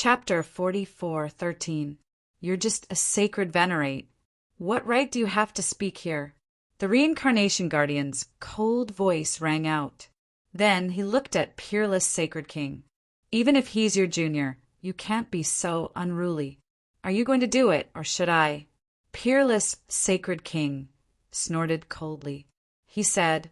Chapter 44:13. You're just a sacred venerate. What right do you have to speak here? The reincarnation guardian's cold voice rang out. Then he looked at peerless sacred king. Even if he's your junior, you can't be so unruly. Are you going to do it, or should I? Peerless sacred king snorted coldly. He said,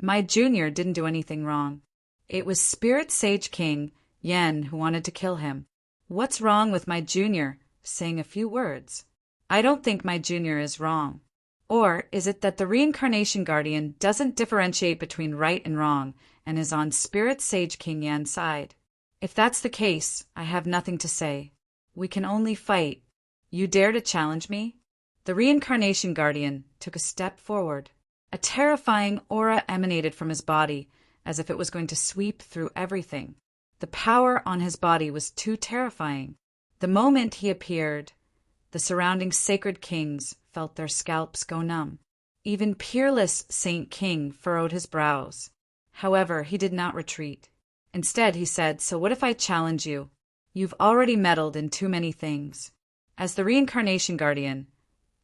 My junior didn't do anything wrong. It was Spirit Sage King Yen who wanted to kill him. What's wrong with my junior saying a few words? I don't think my junior is wrong. Or is it that the reincarnation guardian doesn't differentiate between right and wrong and is on Spirit Sage King Yan's side? If that's the case, I have nothing to say. We can only fight. You dare to challenge me? The reincarnation guardian took a step forward. A terrifying aura emanated from his body, as if it was going to sweep through everything. The power on his body was too terrifying. The moment he appeared, the surrounding sacred kings felt their scalps go numb. Even peerless Saint King furrowed his brows. However, he did not retreat. Instead, he said, So what if I challenge you? You've already meddled in too many things. As the reincarnation guardian,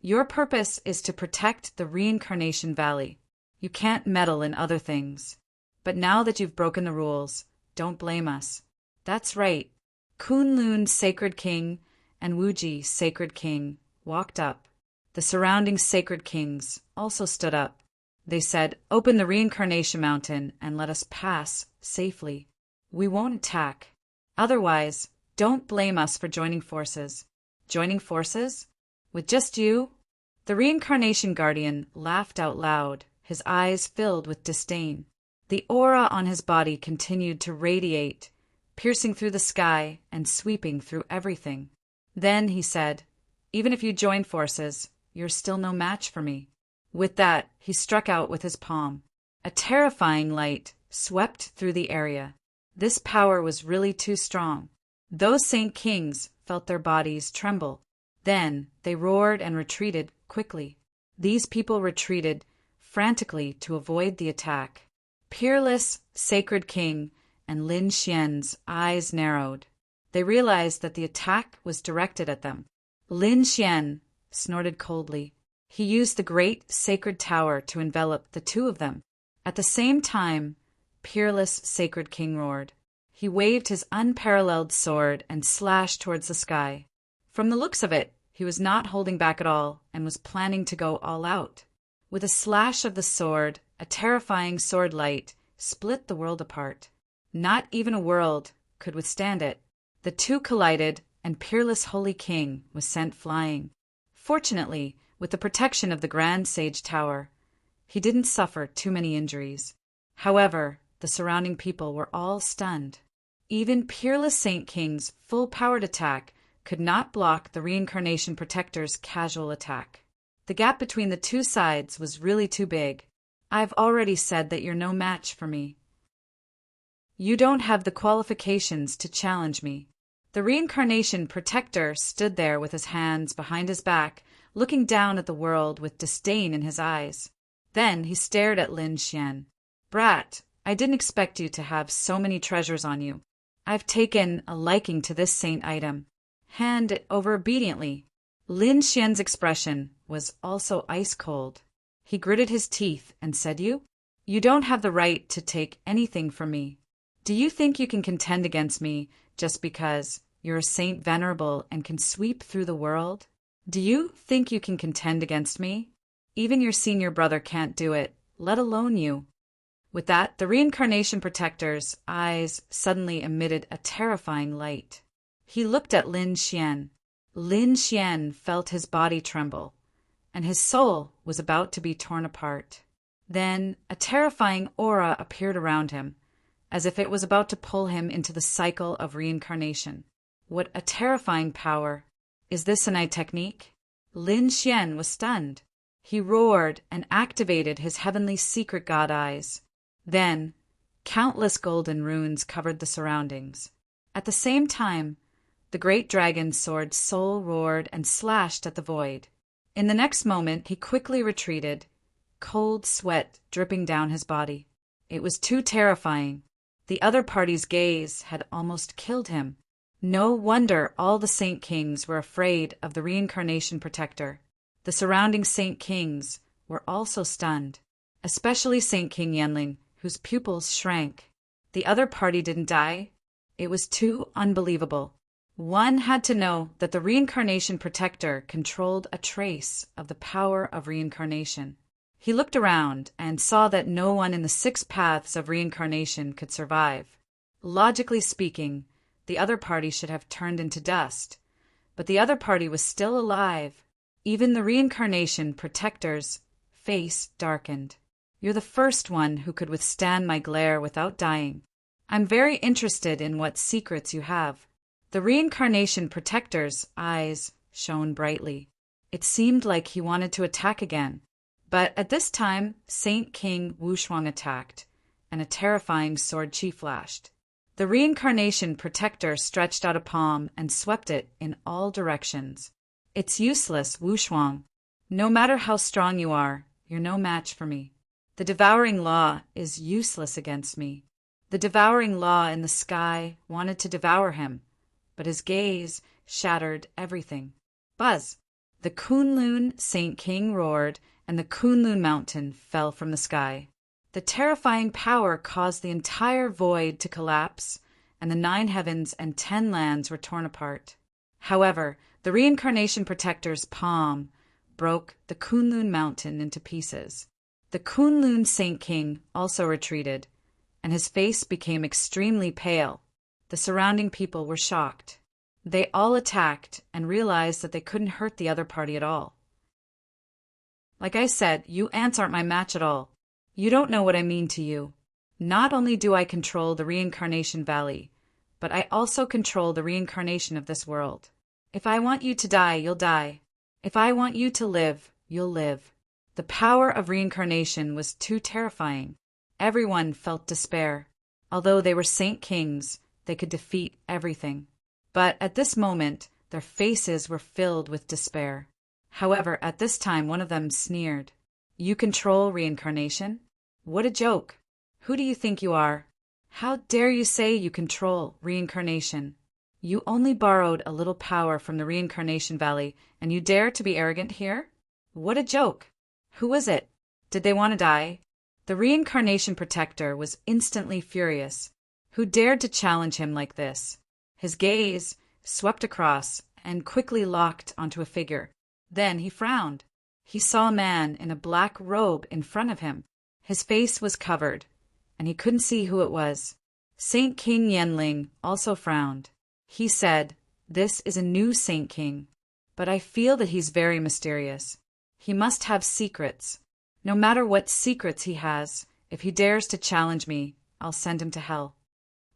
your purpose is to protect the reincarnation valley. You can't meddle in other things. But now that you've broken the rules, don't blame us. That's right. Kunlun Sacred King and Wuji Sacred King walked up. The surrounding sacred kings also stood up. They said, Open the reincarnation mountain and let us pass safely. We won't attack. Otherwise, don't blame us for joining forces. Joining forces? With just you? The reincarnation guardian laughed out loud, his eyes filled with disdain. The aura on his body continued to radiate, piercing through the sky and sweeping through everything. Then he said, Even if you join forces, you're still no match for me. With that, he struck out with his palm. A terrifying light swept through the area. This power was really too strong. Those Saint Kings felt their bodies tremble. Then they roared and retreated quickly. These people retreated frantically to avoid the attack. Peerless Sacred King and Lin Xian's eyes narrowed. They realized that the attack was directed at them. Lin Xian snorted coldly. He used the great sacred tower to envelop the two of them. At the same time, Peerless Sacred King roared. He waved his unparalleled sword and slashed towards the sky. From the looks of it, he was not holding back at all and was planning to go all out. With a slash of the sword, a terrifying sword light split the world apart. Not even a world could withstand it. The two collided, and Peerless Holy King was sent flying. Fortunately, with the protection of the Grand Sage Tower, he didn't suffer too many injuries. However, the surrounding people were all stunned. Even Peerless Saint King's full-powered attack could not block the Reincarnation Protector's casual attack. The gap between the two sides was really too big. I've already said that you're no match for me. You don't have the qualifications to challenge me. The Reincarnation Protector stood there with his hands behind his back, looking down at the world with disdain in his eyes. Then he stared at Lin Xian. Brat, I didn't expect you to have so many treasures on you. I've taken a liking to this saint item. Hand it over obediently. Lin Xian's expression was also ice cold. He gritted his teeth and said, You don't have the right to take anything from me. Do you think you can contend against me just because you're a saint venerable and can sweep through the world? Do you think you can contend against me? Even your senior brother can't do it, let alone you. With that, the Reincarnation Protector's eyes suddenly emitted a terrifying light. He looked at Lin Xian. Lin Xian felt his body tremble, and his soul was about to be torn apart. Then a terrifying aura appeared around him, as if it was about to pull him into the cycle of reincarnation. What a terrifying power! Is this an eye technique? Lin Xian was stunned. He roared and activated his heavenly secret god eyes. Then, countless golden runes covered the surroundings. At the same time, the great dragon's sword soul roared and slashed at the void. In the next moment, he quickly retreated, cold sweat dripping down his body. It was too terrifying. The other party's gaze had almost killed him. No wonder all the Saint Kings were afraid of the Reincarnation Protector. The surrounding Saint Kings were also stunned, especially Saint King Yenling, whose pupils shrank. The other party didn't die. It was too unbelievable. One had to know that the Reincarnation Protector controlled a trace of the power of reincarnation. He looked around and saw that no one in the 6 paths of reincarnation could survive. Logically speaking, the other party should have turned into dust, but the other party was still alive. Even the Reincarnation Protector's face darkened. You're the first one who could withstand my glare without dying. I'm very interested in what secrets you have. The Reincarnation Protector's eyes shone brightly. It seemed like he wanted to attack again. But at this time, Saint King Wushuang attacked, and a terrifying sword chi flashed. The Reincarnation Protector stretched out a palm and swept it in all directions. It's useless, Wushuang. No matter how strong you are, you're no match for me. The devouring law is useless against me. The devouring law in the sky wanted to devour him, but his gaze shattered everything. Buzz! The Kunlun Saint King roared, and the Kunlun mountain fell from the sky. The terrifying power caused the entire void to collapse, and the 9 heavens and 10 lands were torn apart. However, the Reincarnation Protector's palm broke the Kunlun mountain into pieces. The Kunlun Saint King also retreated, and his face became extremely pale. The surrounding people were shocked. They all attacked and realized that they couldn't hurt the other party at all. Like I said, you ants aren't my match at all. You don't know what I mean to you. Not only do I control the Reincarnation Valley, but I also control the reincarnation of this world. If I want you to die, you'll die. If I want you to live, you'll live. The power of reincarnation was too terrifying. Everyone felt despair. Although they were Saint Kings, they could defeat everything. But at this moment, their faces were filled with despair. However, at this time, one of them sneered. You control reincarnation? What a joke! Who do you think you are? How dare you say you control reincarnation? You only borrowed a little power from the Reincarnation Valley, and you dare to be arrogant here? What a joke! Who was it? Did they want to die? The Reincarnation Protector was instantly furious. Who dared to challenge him like this? His gaze swept across and quickly locked onto a figure. Then he frowned. He saw a man in a black robe in front of him. His face was covered, and he couldn't see who it was. Saint King Yenling also frowned. He said, "This is a new Saint King, but I feel that he's very mysterious. He must have secrets. No matter what secrets he has, if he dares to challenge me, I'll send him to hell."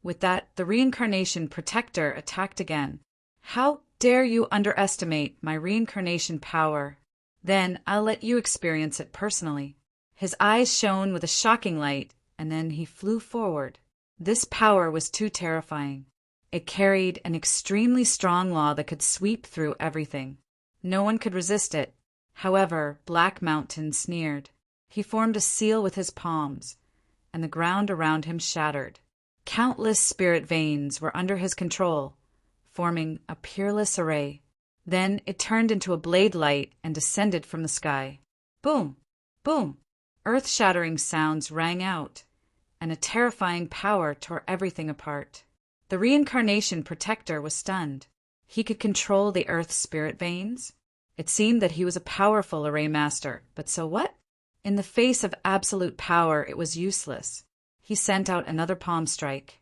With that, the Reincarnation Protector attacked again. How dare you underestimate my reincarnation power? Then I'll let you experience it personally. His eyes shone with a shocking light, and then he flew forward. This power was too terrifying. It carried an extremely strong law that could sweep through everything. No one could resist it. However, Black Mountain sneered. He formed a seal with his palms, and the ground around him shattered. Countless spirit veins were under his control, forming a peerless array. Then it turned into a blade light and descended from the sky. Boom! Boom! Earth-shattering sounds rang out, and a terrifying power tore everything apart. The Reincarnation Protector was stunned. He could control the Earth's spirit veins? It seemed that he was a powerful array master, but so what? In the face of absolute power, it was useless. He sent out another palm strike.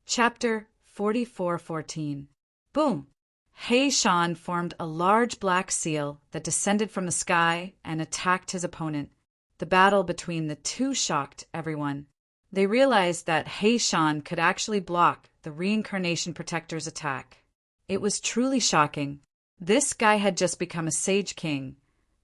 Chapter 44:14. Boom! He Shan formed a large black seal that descended from the sky and attacked his opponent. The battle between the two shocked everyone. They realized that He Shan could actually block the Reincarnation Protector's attack. It was truly shocking. This guy had just become a Sage King,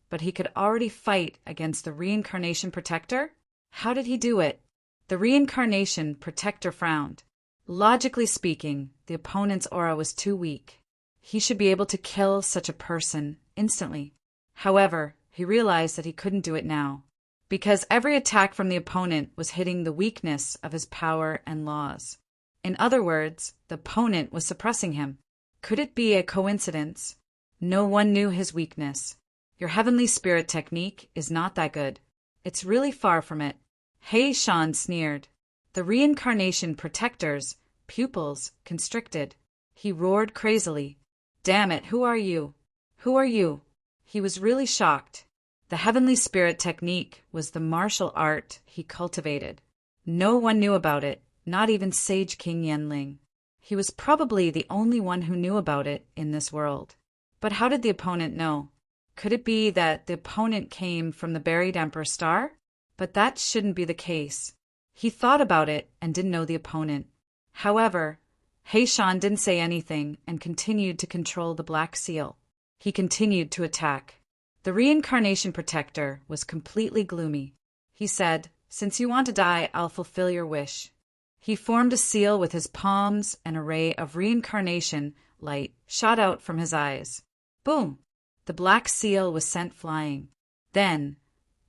but he could already fight against the Reincarnation Protector? How did he do it? The Reincarnation Protector frowned. Logically speaking, the opponent's aura was too weak. He should be able to kill such a person instantly. However, he realized that he couldn't do it now, because every attack from the opponent was hitting the weakness of his power and laws. In other words, the opponent was suppressing him. Could it be a coincidence? No one knew his weakness. Your heavenly spirit technique is not that good. It's really far from it. He Shan sneered. The reincarnation protector's pupils constricted. He roared crazily. Damn it, who are you? Who are you? He was really shocked. The heavenly spirit technique was the martial art he cultivated. No one knew about it, not even Sage King Yanling. He was probably the only one who knew about it in this world. But how did the opponent know? Could it be that the opponent came from the buried Emperor Star? But that shouldn't be the case. He thought about it and didn't know the opponent. However, He Shan didn't say anything and continued to control the Black Seal. He continued to attack. The reincarnation protector was completely gloomy. He said, "Since you want to die, I'll fulfill your wish." He formed a seal with his palms. An array of reincarnation light shot out from his eyes. Boom! The Black Seal was sent flying. Then,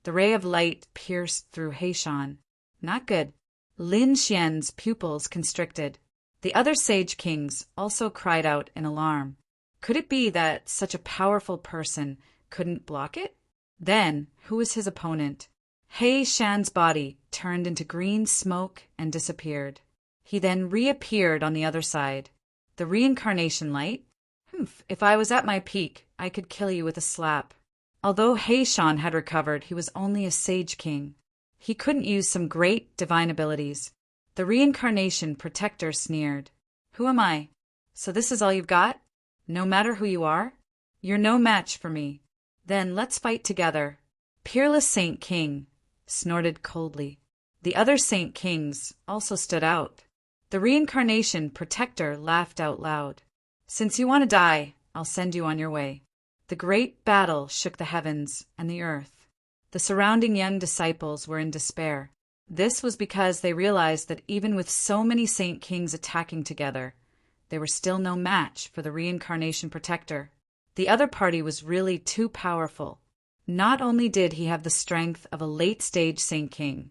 the ray of light pierced through He Shan. Not good. Lin Xian's pupils constricted. The other Sage Kings also cried out in alarm. Could it be that such a powerful person couldn't block it? Then, who was his opponent? He Shan's body turned into green smoke and disappeared. He then reappeared on the other side. The reincarnation light? If I was at my peak, I could kill you with a slap. Although He Shan had recovered, he was only a Sage King. He couldn't use some great divine abilities. The reincarnation protector sneered. Who am I? So this is all you've got? No matter who you are? You're no match for me. Then let's fight together. Peerless Saint King snorted coldly. The other Saint Kings also stood out. The reincarnation protector laughed out loud. Since you want to die, I'll send you on your way. The great battle shook the heavens and the earth. The surrounding young disciples were in despair. This was because they realized that even with so many Saint Kings attacking together, they were still no match for the reincarnation protector. The other party was really too powerful. Not only did he have the strength of a late-stage Saint King,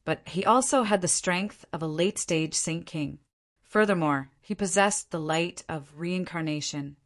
but he also had the strength of a late-stage Saint King. Furthermore, he possessed the light of reincarnation.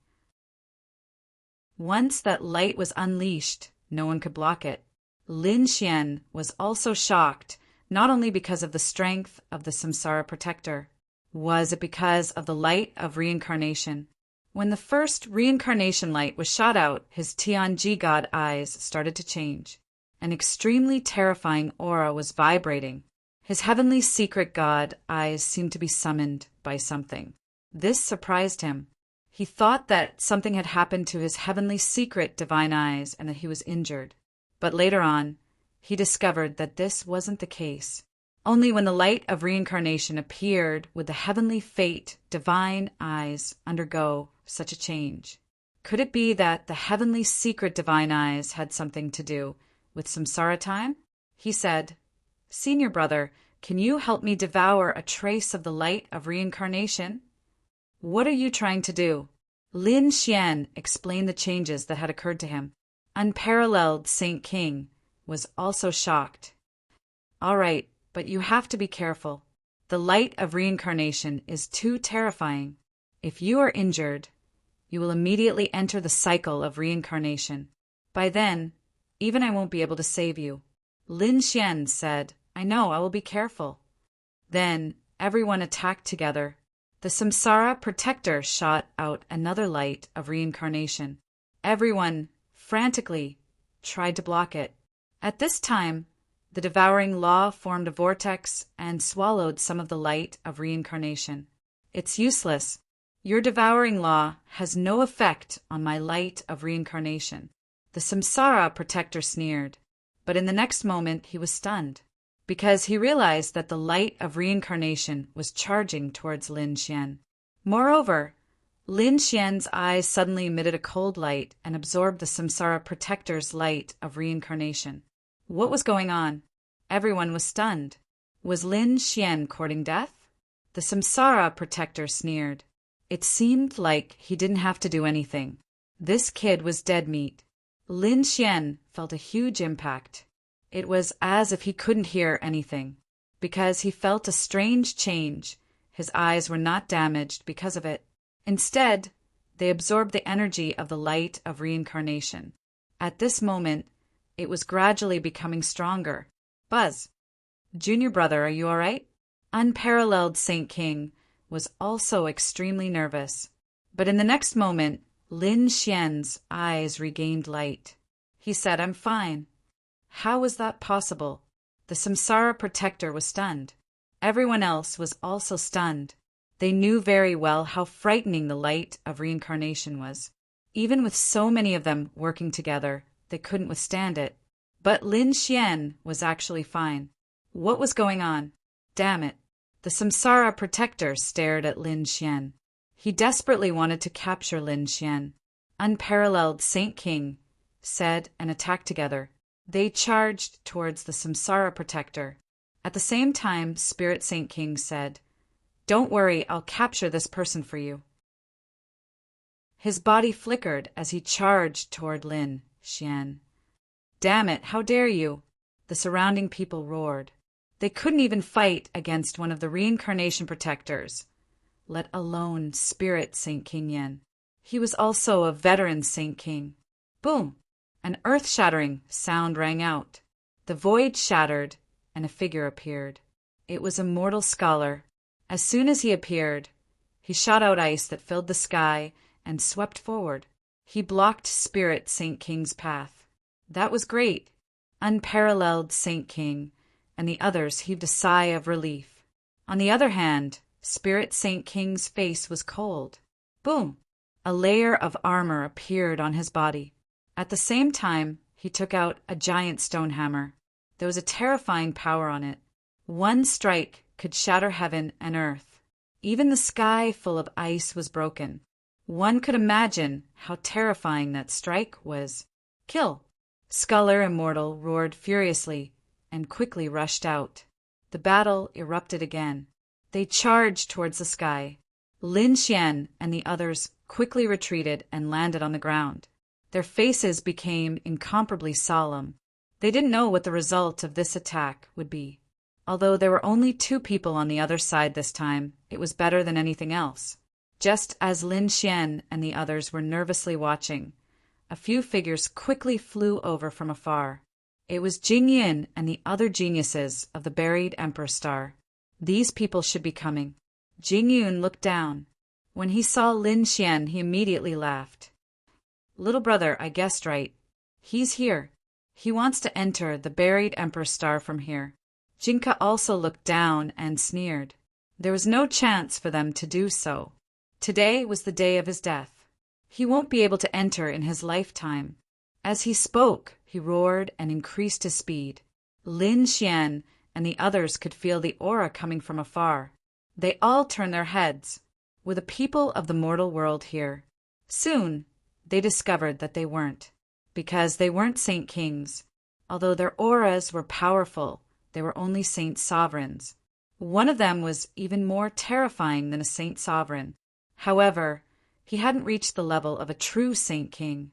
Once that light was unleashed, no one could block it. Lin Xian was also shocked, not only because of the strength of the Samsara protector. Was it because of the light of reincarnation? When the first reincarnation light was shot out, his Tianji god eyes started to change. An extremely terrifying aura was vibrating. His heavenly secret god eyes seemed to be summoned by something. This surprised him. He thought that something had happened to his heavenly secret divine eyes and that he was injured. But later on, he discovered that this wasn't the case. Only when the light of reincarnation appeared would the heavenly fate divine eyes undergo such a change. Could it be that the heavenly secret divine eyes had something to do with samsara time? He said, "Senior brother, can you help me devour a trace of the light of reincarnation?" "What are you trying to do?" Lin Xian explained the changes that had occurred to him. Unparalleled Saint King was also shocked. "All right, but you have to be careful. The light of reincarnation is too terrifying. If you are injured, you will immediately enter the cycle of reincarnation. By then, even I won't be able to save you." Lin Xian said, "I know, I will be careful." Then everyone attacked together. The Samsara protector shot out another light of reincarnation. Everyone, frantically, tried to block it. At this time, the devouring law formed a vortex and swallowed some of the light of reincarnation. "It's useless. Your devouring law has no effect on my light of reincarnation." The Samsara protector sneered, but in the next moment he was stunned, because he realized that the light of reincarnation was charging towards Lin Xian. Moreover, Lin Xian's eyes suddenly emitted a cold light and absorbed the Samsara protector's light of reincarnation. What was going on? Everyone was stunned. Was Lin Xian courting death? The Samsara protector sneered. It seemed like he didn't have to do anything. This kid was dead meat. Lin Xian felt a huge impact. It was as if he couldn't hear anything, because he felt a strange change. His eyes were not damaged because of it. Instead, they absorbed the energy of the light of reincarnation. At this moment, it was gradually becoming stronger. Buzz, junior brother, are you all right? Unparalleled Saint King was also extremely nervous. But in the next moment, Lin Xian's eyes regained light. He said, I'm fine. How was that possible? The Samsara protector was stunned. Everyone else was also stunned. They knew very well how frightening the light of reincarnation was. Even with so many of them working together, they couldn't withstand it. But Lin Xian was actually fine. What was going on? Damn it. The Samsara protector stared at Lin Xian. He desperately wanted to capture Lin Xian. Unparalleled Saint King said and attacked together. They charged towards the Samsara protector. At the same time, Spirit Saint King said, Don't worry, I'll capture this person for you. His body flickered as he charged toward Lin Xian. Damn it, how dare you? The surrounding people roared. They couldn't even fight against one of the reincarnation protectors, let alone Spirit Saint King Yen. He was also a veteran Saint King. Boom! An earth-shattering sound rang out. The void shattered, and a figure appeared. It was a mortal scholar. As soon as he appeared, he shot out ice that filled the sky and swept forward. He blocked Spirit Saint King's path. That was great. Unparalleled Saint King and the others heaved a sigh of relief. On the other hand, Spirit Saint King's face was cold. Boom! A layer of armor appeared on his body. At the same time, he took out a giant stone hammer. There was a terrifying power on it. One strike could shatter heaven and earth. Even the sky full of ice was broken. One could imagine how terrifying that strike was. Kill! Scholar Immortal roared furiously and quickly rushed out. The battle erupted again. They charged towards the sky. Lin Xian and the others quickly retreated and landed on the ground. Their faces became incomparably solemn. They didn't know what the result of this attack would be. Although there were only 2 people on the other side this time, it was better than anything else. Just as Lin Xian and the others were nervously watching, a few figures quickly flew over from afar. It was Jing Yin and the other geniuses of the buried Emperor Star. These people should be coming. Jing Yun looked down. When he saw Lin Xian, he immediately laughed. Little brother, I guessed right. He's here. He wants to enter the buried Emperor Star from here. Jinka also looked down and sneered. There was no chance for them to do so. Today was the day of his death. He won't be able to enter in his lifetime. As he spoke, he roared and increased his speed. Lin Xian and the others could feel the aura coming from afar. They all turned their heads. Were the people of the mortal world here? Soon, they discovered that they weren't, because they weren't Saint Kings. Although their auras were powerful, they were only Saint Sovereigns. One of them was even more terrifying than a Saint Sovereign. However, he hadn't reached the level of a true Saint King.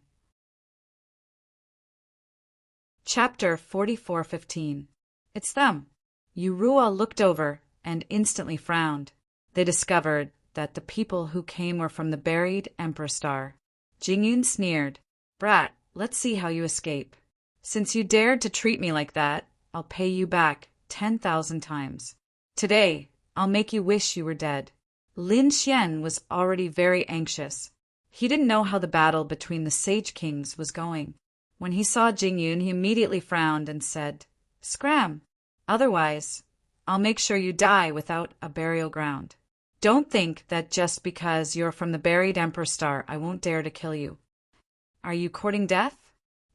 Chapter 44:15. It's them. Yu Ruo looked over and instantly frowned. They discovered that the people who came were from the buried Emperor Star. Jingyun sneered. Brat, let's see how you escape. Since you dared to treat me like that, I'll pay you back 10,000 times. Today, I'll make you wish you were dead. Lin Xian was already very anxious. He didn't know how the battle between the Sage Kings was going. When he saw Jingyun, he immediately frowned and said, Scram! Otherwise, I'll make sure you die without a burial ground. Don't think that just because you're from the buried Emperor Star, I won't dare to kill you. Are you courting death?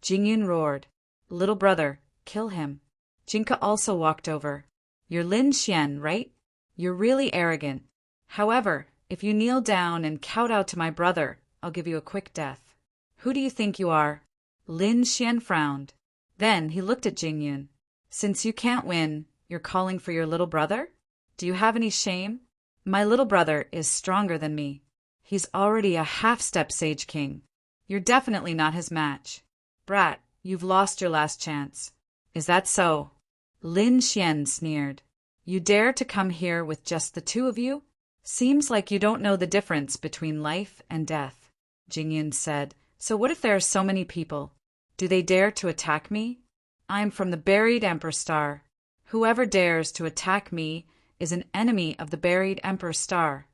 Jingyun roared. Little brother, kill him. Jinka also walked over. You're Lin Xian, right? You're really arrogant. However, if you kneel down and kowtow to my brother, I'll give you a quick death. Who do you think you are? Lin Xian frowned. Then he looked at Jingyun. Since you can't win, you're calling for your little brother? Do you have any shame? My little brother is stronger than me. He's already a half-step Sage King. You're definitely not his match. Brat, you've lost your last chance. Is that so? Lin Xian sneered. You dare to come here with just the 2 of you? Seems like you don't know the difference between life and death, Jingyun said. So what if there are so many people? Do they dare to attack me? I'm from the buried Emperor Star. Whoever dares to attack me is an enemy of the buried Emperor Star.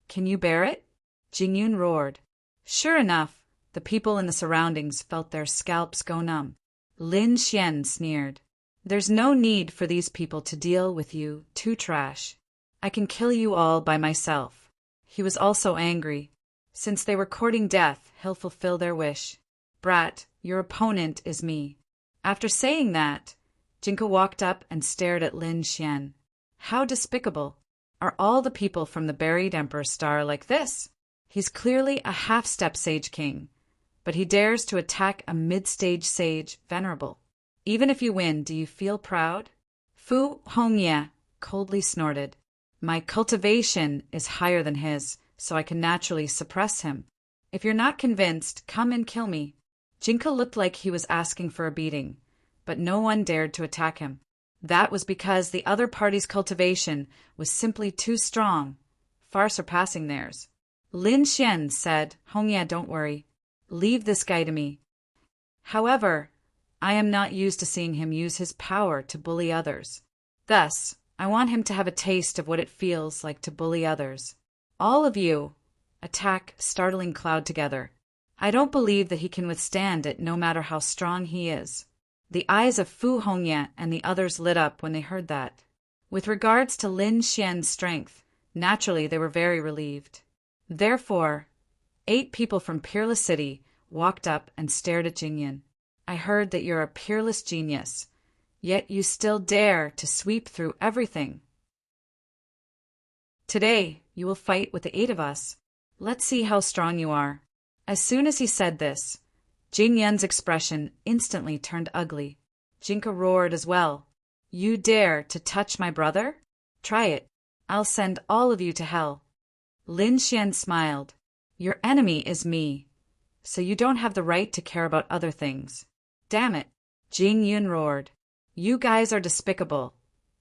Can you bear it? Jingyun roared. Sure enough, the people in the surroundings felt their scalps go numb. Lin Xian sneered. There's no need for these people to deal with you, too trash. I can kill you all by myself. He was also angry. Since they were courting death, he'll fulfill their wish. Brat, your opponent is me. After saying that, Jinka walked up and stared at Lin Xian. How despicable. Are all the people from the buried Emperor Star like this? He's clearly a half-step sage king, but he dares to attack a mid-stage sage venerable. Even if you win, do you feel proud? Fu Hongye coldly snorted. My cultivation is higher than his, so I can naturally suppress him. If you're not convinced, come and kill me. Jinka looked like he was asking for a beating, but no one dared to attack him. That was because the other party's cultivation was simply too strong, far surpassing theirs. Lin Xian said, Hongye, don't worry. Leave this guy to me. However, I am not used to seeing him use his power to bully others. Thus, I want him to have a taste of what it feels like to bully others. All of you, attack Startling Cloud together. I don't believe that he can withstand it no matter how strong he is. The eyes of Fu Hongye and the others lit up when they heard that. With regards to Lin Xian's strength, naturally they were very relieved. Therefore, 8 people from Peerless City walked up and stared at Jingyun. I heard that you're a peerless genius, yet you still dare to sweep through everything. Today, you will fight with the 8 of us. Let's see how strong you are. As soon as he said this, Jingyun's expression instantly turned ugly. Jinka roared as well. You dare to touch my brother? Try it. I'll send all of you to hell. Lin Xian smiled. Your enemy is me, so you don't have the right to care about other things. Damn it, Jingyun roared. You guys are despicable,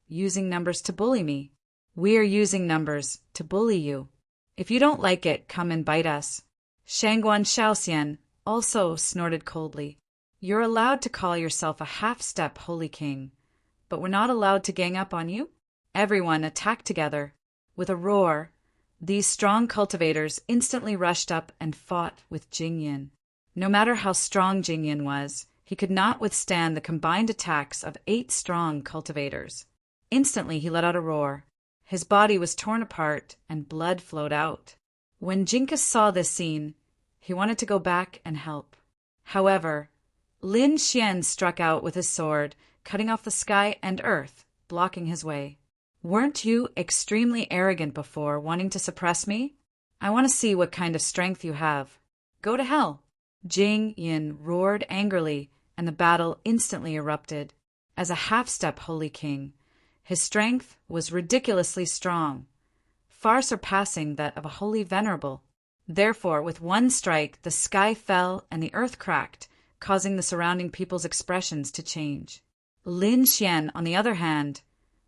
using numbers to bully me. We're using numbers to bully you. If you don't like it, come and bite us. Shangguan Shaoxian also snorted coldly. You're allowed to call yourself a half-step holy king, but we're not allowed to gang up on you? Everyone attacked together. With a roar, these strong cultivators instantly rushed up and fought with Jingyun. No matter how strong Jingyun was, he could not withstand the combined attacks of 8 strong cultivators. Instantly he let out a roar. His body was torn apart and blood flowed out. When Jinka saw this scene, he wanted to go back and help. However, Lin Xian struck out with his sword, cutting off the sky and earth, blocking his way. Weren't you extremely arrogant before, wanting to suppress me? I want to see what kind of strength you have. Go to hell. Jingyun roared angrily, and the battle instantly erupted. As a half-step holy king, his strength was ridiculously strong, far surpassing that of a holy venerable. Therefore, with one strike, the sky fell and the earth cracked, causing the surrounding people's expressions to change. Lin Xian, on the other hand,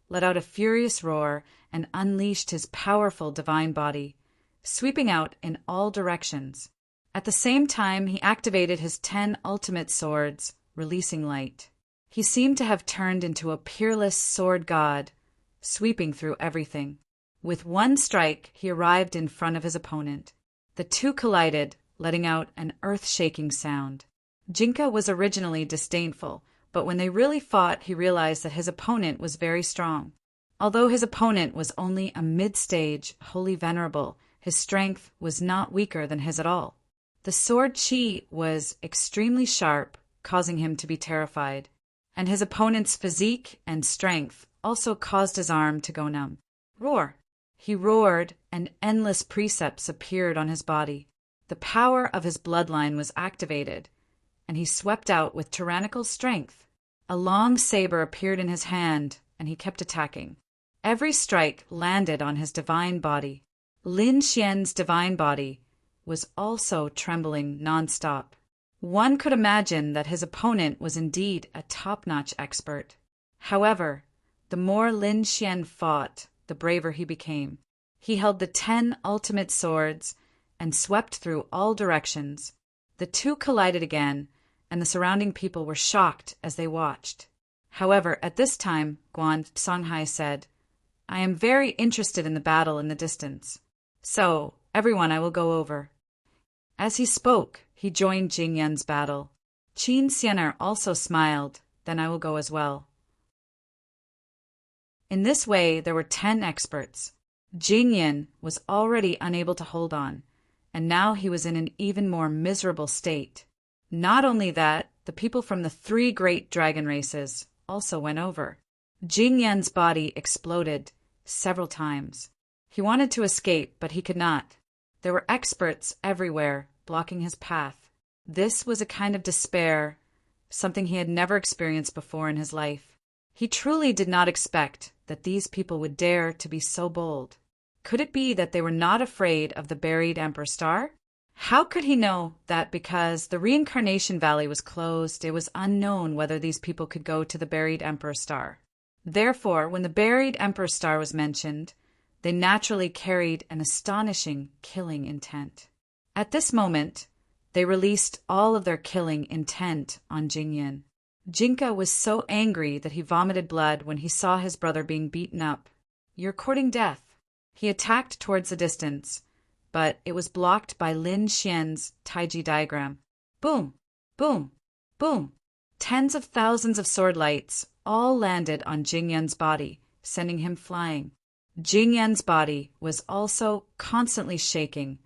let out a furious roar and unleashed his powerful divine body, sweeping out in all directions. At the same time, he activated his 10 ultimate swords, releasing light. He seemed to have turned into a peerless sword god, sweeping through everything. With one strike, he arrived in front of his opponent. The two collided, letting out an earth-shaking sound. Jinka was originally disdainful, but when they really fought, he realized that his opponent was very strong. Although his opponent was only a mid-stage, holy venerable, his strength was not weaker than his at all. The sword chi was extremely sharp, causing him to be terrified, and his opponent's physique and strength also caused his arm to go numb. Roar! He roared, and endless precepts appeared on his body. The power of his bloodline was activated, and he swept out with tyrannical strength. A long saber appeared in his hand, and he kept attacking. Every strike landed on his divine body. Lin Xian's divine body was also trembling non-stop. One could imagine that his opponent was indeed a top-notch expert. However, the more Lin Xian fought, the braver he became. He held the 10 ultimate swords and swept through all directions. The two collided again, and the surrounding people were shocked as they watched. However, at this time, Guan Songhai said, "I am very interested in the battle in the distance. So, everyone, I will go over." As he spoke, he joined Jing Yan's battle. Qin Xianer also smiled, "Then I will go as well." In this way, there were 10 experts. Jing Yan was already unable to hold on, and now he was in an even more miserable state. Not only that, the people from the 3 great dragon races also went over. Jing Yan's body exploded several times. He wanted to escape, but he could not. There were experts everywhere, blocking his path. This was a kind of despair, something he had never experienced before in his life. He truly did not expect that these people would dare to be so bold. Could it be that they were not afraid of the buried Emperor Star? How could he know that because the Reincarnation Valley was closed, it was unknown whether these people could go to the buried Emperor Star? Therefore, when the buried Emperor Star was mentioned, they naturally carried an astonishing killing intent. At this moment, they released all of their killing intent on Jing Yan. Jinka was so angry that he vomited blood when he saw his brother being beaten up. "You're courting death." He attacked towards the distance, but it was blocked by Lin Xian's Taiji diagram. Boom! Boom! Boom! Tens of thousands of sword lights all landed on Jing Yan's body, sending him flying. Jing Yan's body was also constantly shaking,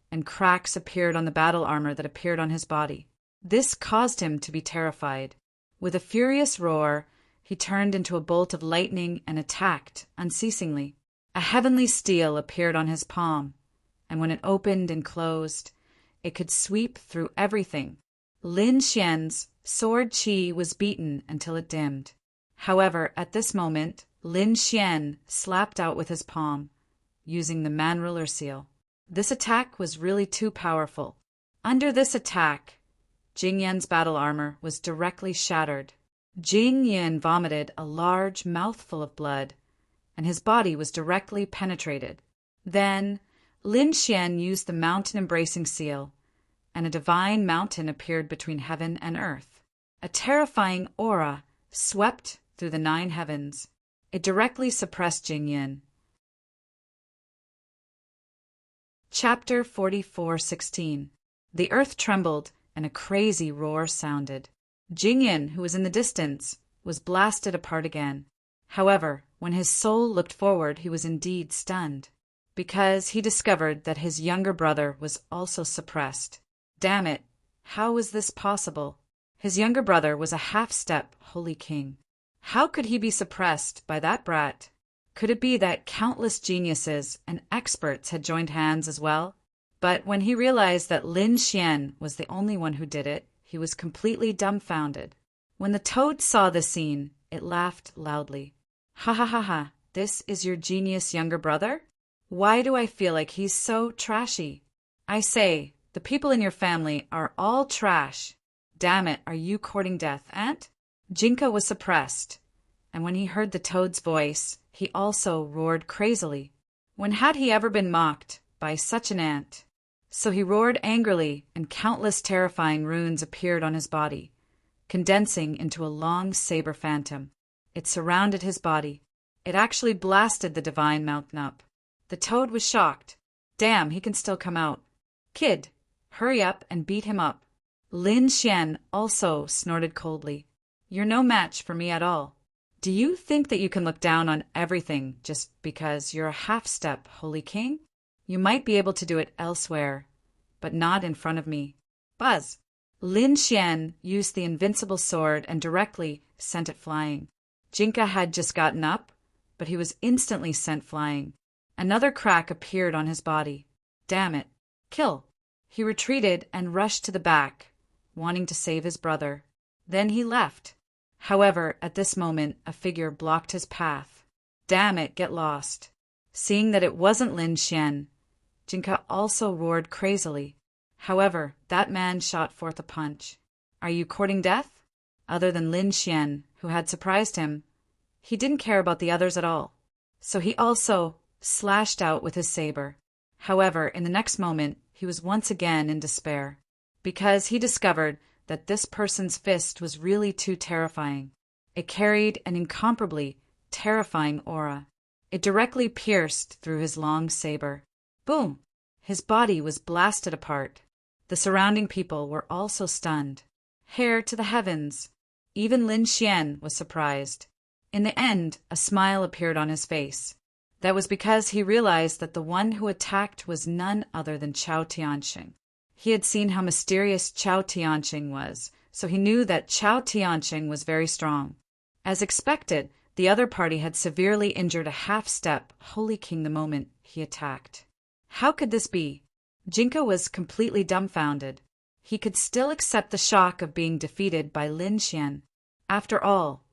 and cracks appeared on the battle armor that appeared on his body. This caused him to be terrified. With a furious roar, he turned into a bolt of lightning and attacked unceasingly. A heavenly steel appeared on his palm, and when it opened and closed, it could sweep through everything. Lin Xian's sword qi was beaten until it dimmed. However, at this moment, Lin Xian slapped out with his palm, using the Man Ruler seal. This attack was really too powerful. Under this attack, Jing Yan's battle armor was directly shattered. Jing Yan vomited a large mouthful of blood, and his body was directly penetrated. Then, Lin Xian used the mountain embracing seal, and a divine mountain appeared between heaven and earth. A terrifying aura swept through the 9 heavens. It directly suppressed Jing Yan. Chapter 44:16. The earth trembled, and a crazy roar sounded. Jing Yan, who was in the distance, was blasted apart again. However, when his soul looked forward, he was indeed stunned, because he discovered that his younger brother was also suppressed. Damn it! How was this possible? His younger brother was a half-step holy king. How could he be suppressed by that brat? Could it be that countless geniuses and experts had joined hands as well? But when he realized that Lin Xian was the only one who did it, he was completely dumbfounded. When the toad saw this scene, it laughed loudly. "Ha ha ha ha, this is your genius younger brother? Why do I feel like he's so trashy? I say, the people in your family are all trash. Damn it, are you courting death, Aunt?" Jinka was suppressed, and when he heard the toad's voice, he also roared crazily. When had he ever been mocked by such an ant? So he roared angrily, and countless terrifying runes appeared on his body, condensing into a long saber phantom. It surrounded his body. It actually blasted the divine mountain up. The toad was shocked. Damn, he can still come out. Kid, hurry up and beat him up. Lin Xian also snorted coldly. You're no match for me at all. Do you think that you can look down on everything just because you're a half-step holy king? You might be able to do it elsewhere, but not in front of me. Buzz! Lin Xian used the invincible sword and directly sent it flying. Jinka had just gotten up, but he was instantly sent flying. Another crack appeared on his body. Damn it. Kill. He retreated and rushed to the back, wanting to save his brother. Then he left. However, at this moment, a figure blocked his path. Damn it, get lost. Seeing that it wasn't Lin Xian, Jinka also roared crazily. However, that man shot forth a punch. Are you courting death? Other than Lin Xian, who had surprised him, he didn't care about the others at all. So he also slashed out with his saber. However, in the next moment, he was once again in despair, because he discovered that this person's fist was really too terrifying. It carried an incomparably terrifying aura. It directly pierced through his long saber. Boom! His body was blasted apart. The surrounding people were also stunned. Hair to the heavens! Even Lin Xian was surprised. In the end, a smile appeared on his face. That was because he realized that the one who attacked was none other than Chao Tianxing. He had seen how mysterious Chao Tianxing was, so he knew that Chao Tianxing was very strong. As expected, the other party had severely injured a half-step Holy King the moment he attacked. How could this be? Jinka was completely dumbfounded. He could still accept the shock of being defeated by Lin Xian. After all,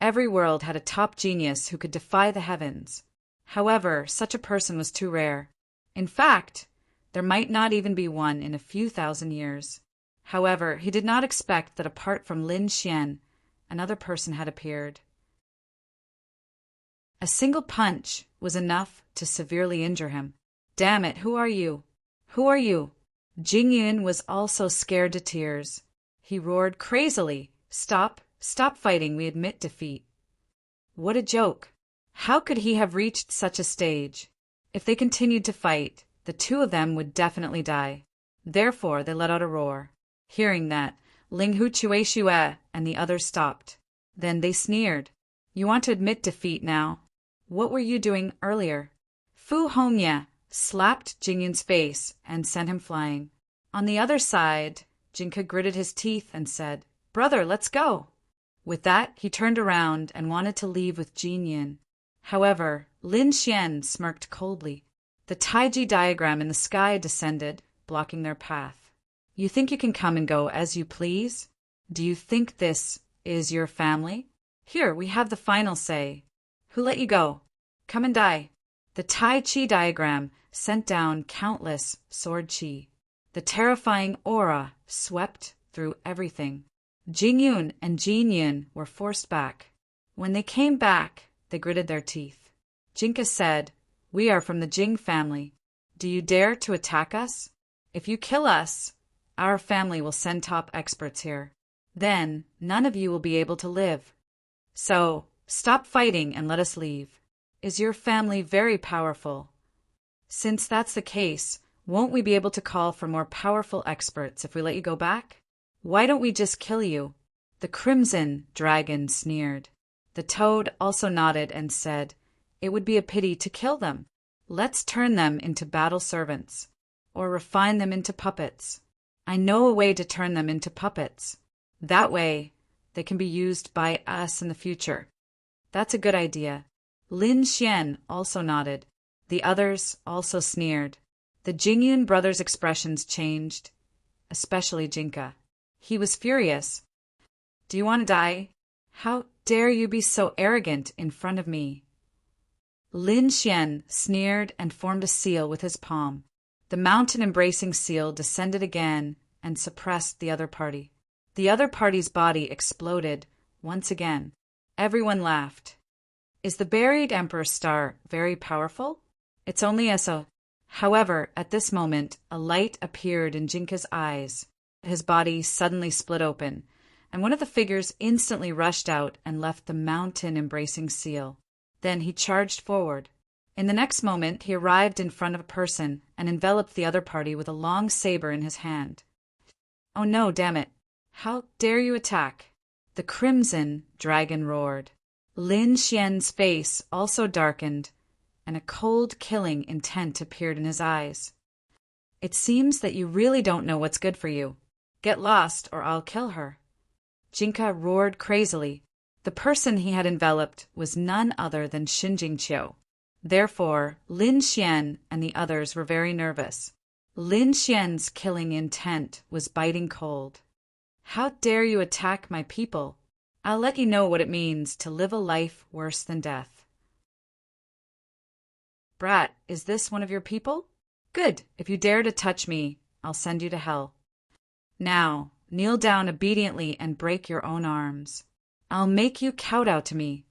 every world had a top genius who could defy the heavens. However, such a person was too rare. In fact, there might not even be one in a few thousand years. However, he did not expect that apart from Lin Xian, another person had appeared. A single punch was enough to severely injure him. Damn it, who are you? Who are you? Jing Yun was also scared to tears. He roared crazily, Stop fighting, we admit defeat. What a joke. How could he have reached such a stage? If they continued to fight, the two of them would definitely die. Therefore, they let out a roar. Hearing that, Ling Hu Chue Shue and the others stopped. Then they sneered. You want to admit defeat now? What were you doing earlier? Fu Hongye slapped Jingyun's face and sent him flying. On the other side, Jinka gritted his teeth and said, Brother, let's go. With that, he turned around and wanted to leave with Jingyun. However, Lin Xian smirked coldly. The Taiji diagram in the sky descended, blocking their path. You think you can come and go as you please? Do you think this is your family? Here, we have the final say. Who let you go? Come and die. The Tai Chi diagram sent down countless sword chi. The terrifying aura swept through everything. Jingyun and Jinyun were forced back. When they came back, they gritted their teeth. Jinka said, We are from the Jing family. Do you dare to attack us? If you kill us, our family will send top experts here. Then none of you will be able to live. So, stop fighting and let us leave. Is your family very powerful? Since that's the case, won't we be able to call for more powerful experts if we let you go back? Why don't we just kill you? The Crimson Dragon sneered. The Toad also nodded and said, It would be a pity to kill them. Let's turn them into battle servants, or refine them into puppets. I know a way to turn them into puppets. That way, they can be used by us in the future. That's a good idea. Lin Xian also nodded. The others also sneered. The Jingyun brothers' expressions changed, especially Jinka. He was furious. Do you want to die? How dare you be so arrogant in front of me? Lin Xian sneered and formed a seal with his palm. The mountain-embracing seal descended again and suppressed the other party. The other party's body exploded once again. Everyone laughed. Is the buried Emperor's star very powerful? It's only a. However, at this moment, a light appeared in Jinka's eyes. His body suddenly split open, and one of the figures instantly rushed out and left the mountain-embracing seal. Then he charged forward. In the next moment, he arrived in front of a person and enveloped the other party with a long saber in his hand. Oh no, damn it. How dare you attack? The Crimson Dragon roared. Lin Xian's face also darkened, and a cold, killing intent appeared in his eyes. It seems that you really don't know what's good for you. Get lost, or I'll kill her. Jinka roared crazily. The person he had enveloped was none other than Shinjing Qiu. Therefore, Lin Xian and the others were very nervous. Lin Xian's killing intent was biting cold. How dare you attack my people? I'll let you know what it means to live a life worse than death. Brat, is this one of your people? Good. If you dare to touch me, I'll send you to hell. Now, kneel down obediently and break your own arms. I'll make you kowtow to me.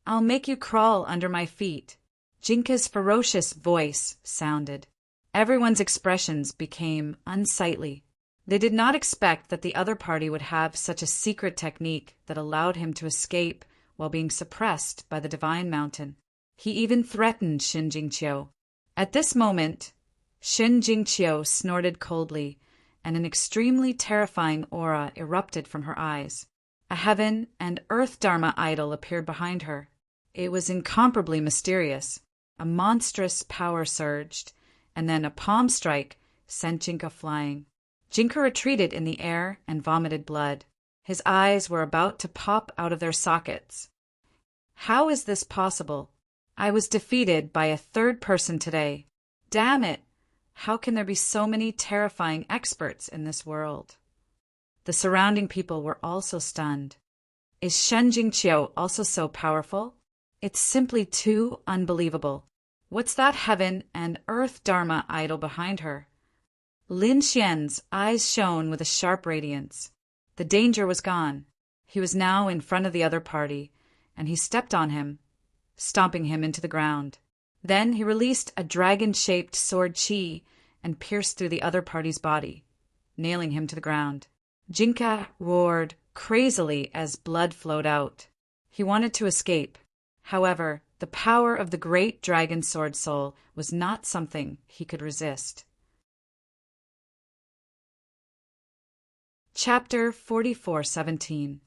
I'll make you crawl under my feet. Jinka's ferocious voice sounded. Everyone's expressions became unsightly. They did not expect that the other party would have such a secret technique that allowed him to escape while being suppressed by the Divine Mountain. He even threatened Shin Jingqiu. At this moment, Shin Jingqiu snorted coldly, and an extremely terrifying aura erupted from her eyes. A heaven and earth Dharma idol appeared behind her. It was incomparably mysterious. A monstrous power surged, and then a palm strike sent Jinka flying. Jinka retreated in the air and vomited blood. His eyes were about to pop out of their sockets. How is this possible? I was defeated by a third person today. Damn it! How can there be so many terrifying experts in this world? The surrounding people were also stunned. Is Shen Jingqiu also so powerful? It's simply too unbelievable. What's that heaven and earth Dharma idol behind her? Lin Xian's eyes shone with a sharp radiance. The danger was gone. He was now in front of the other party, and he stepped on him, stomping him into the ground. Then he released a dragon-shaped sword chi and pierced through the other party's body, nailing him to the ground. Jinka roared crazily as blood flowed out. He wanted to escape. However, the power of the great dragon sword soul was not something he could resist. Chapter 44:17.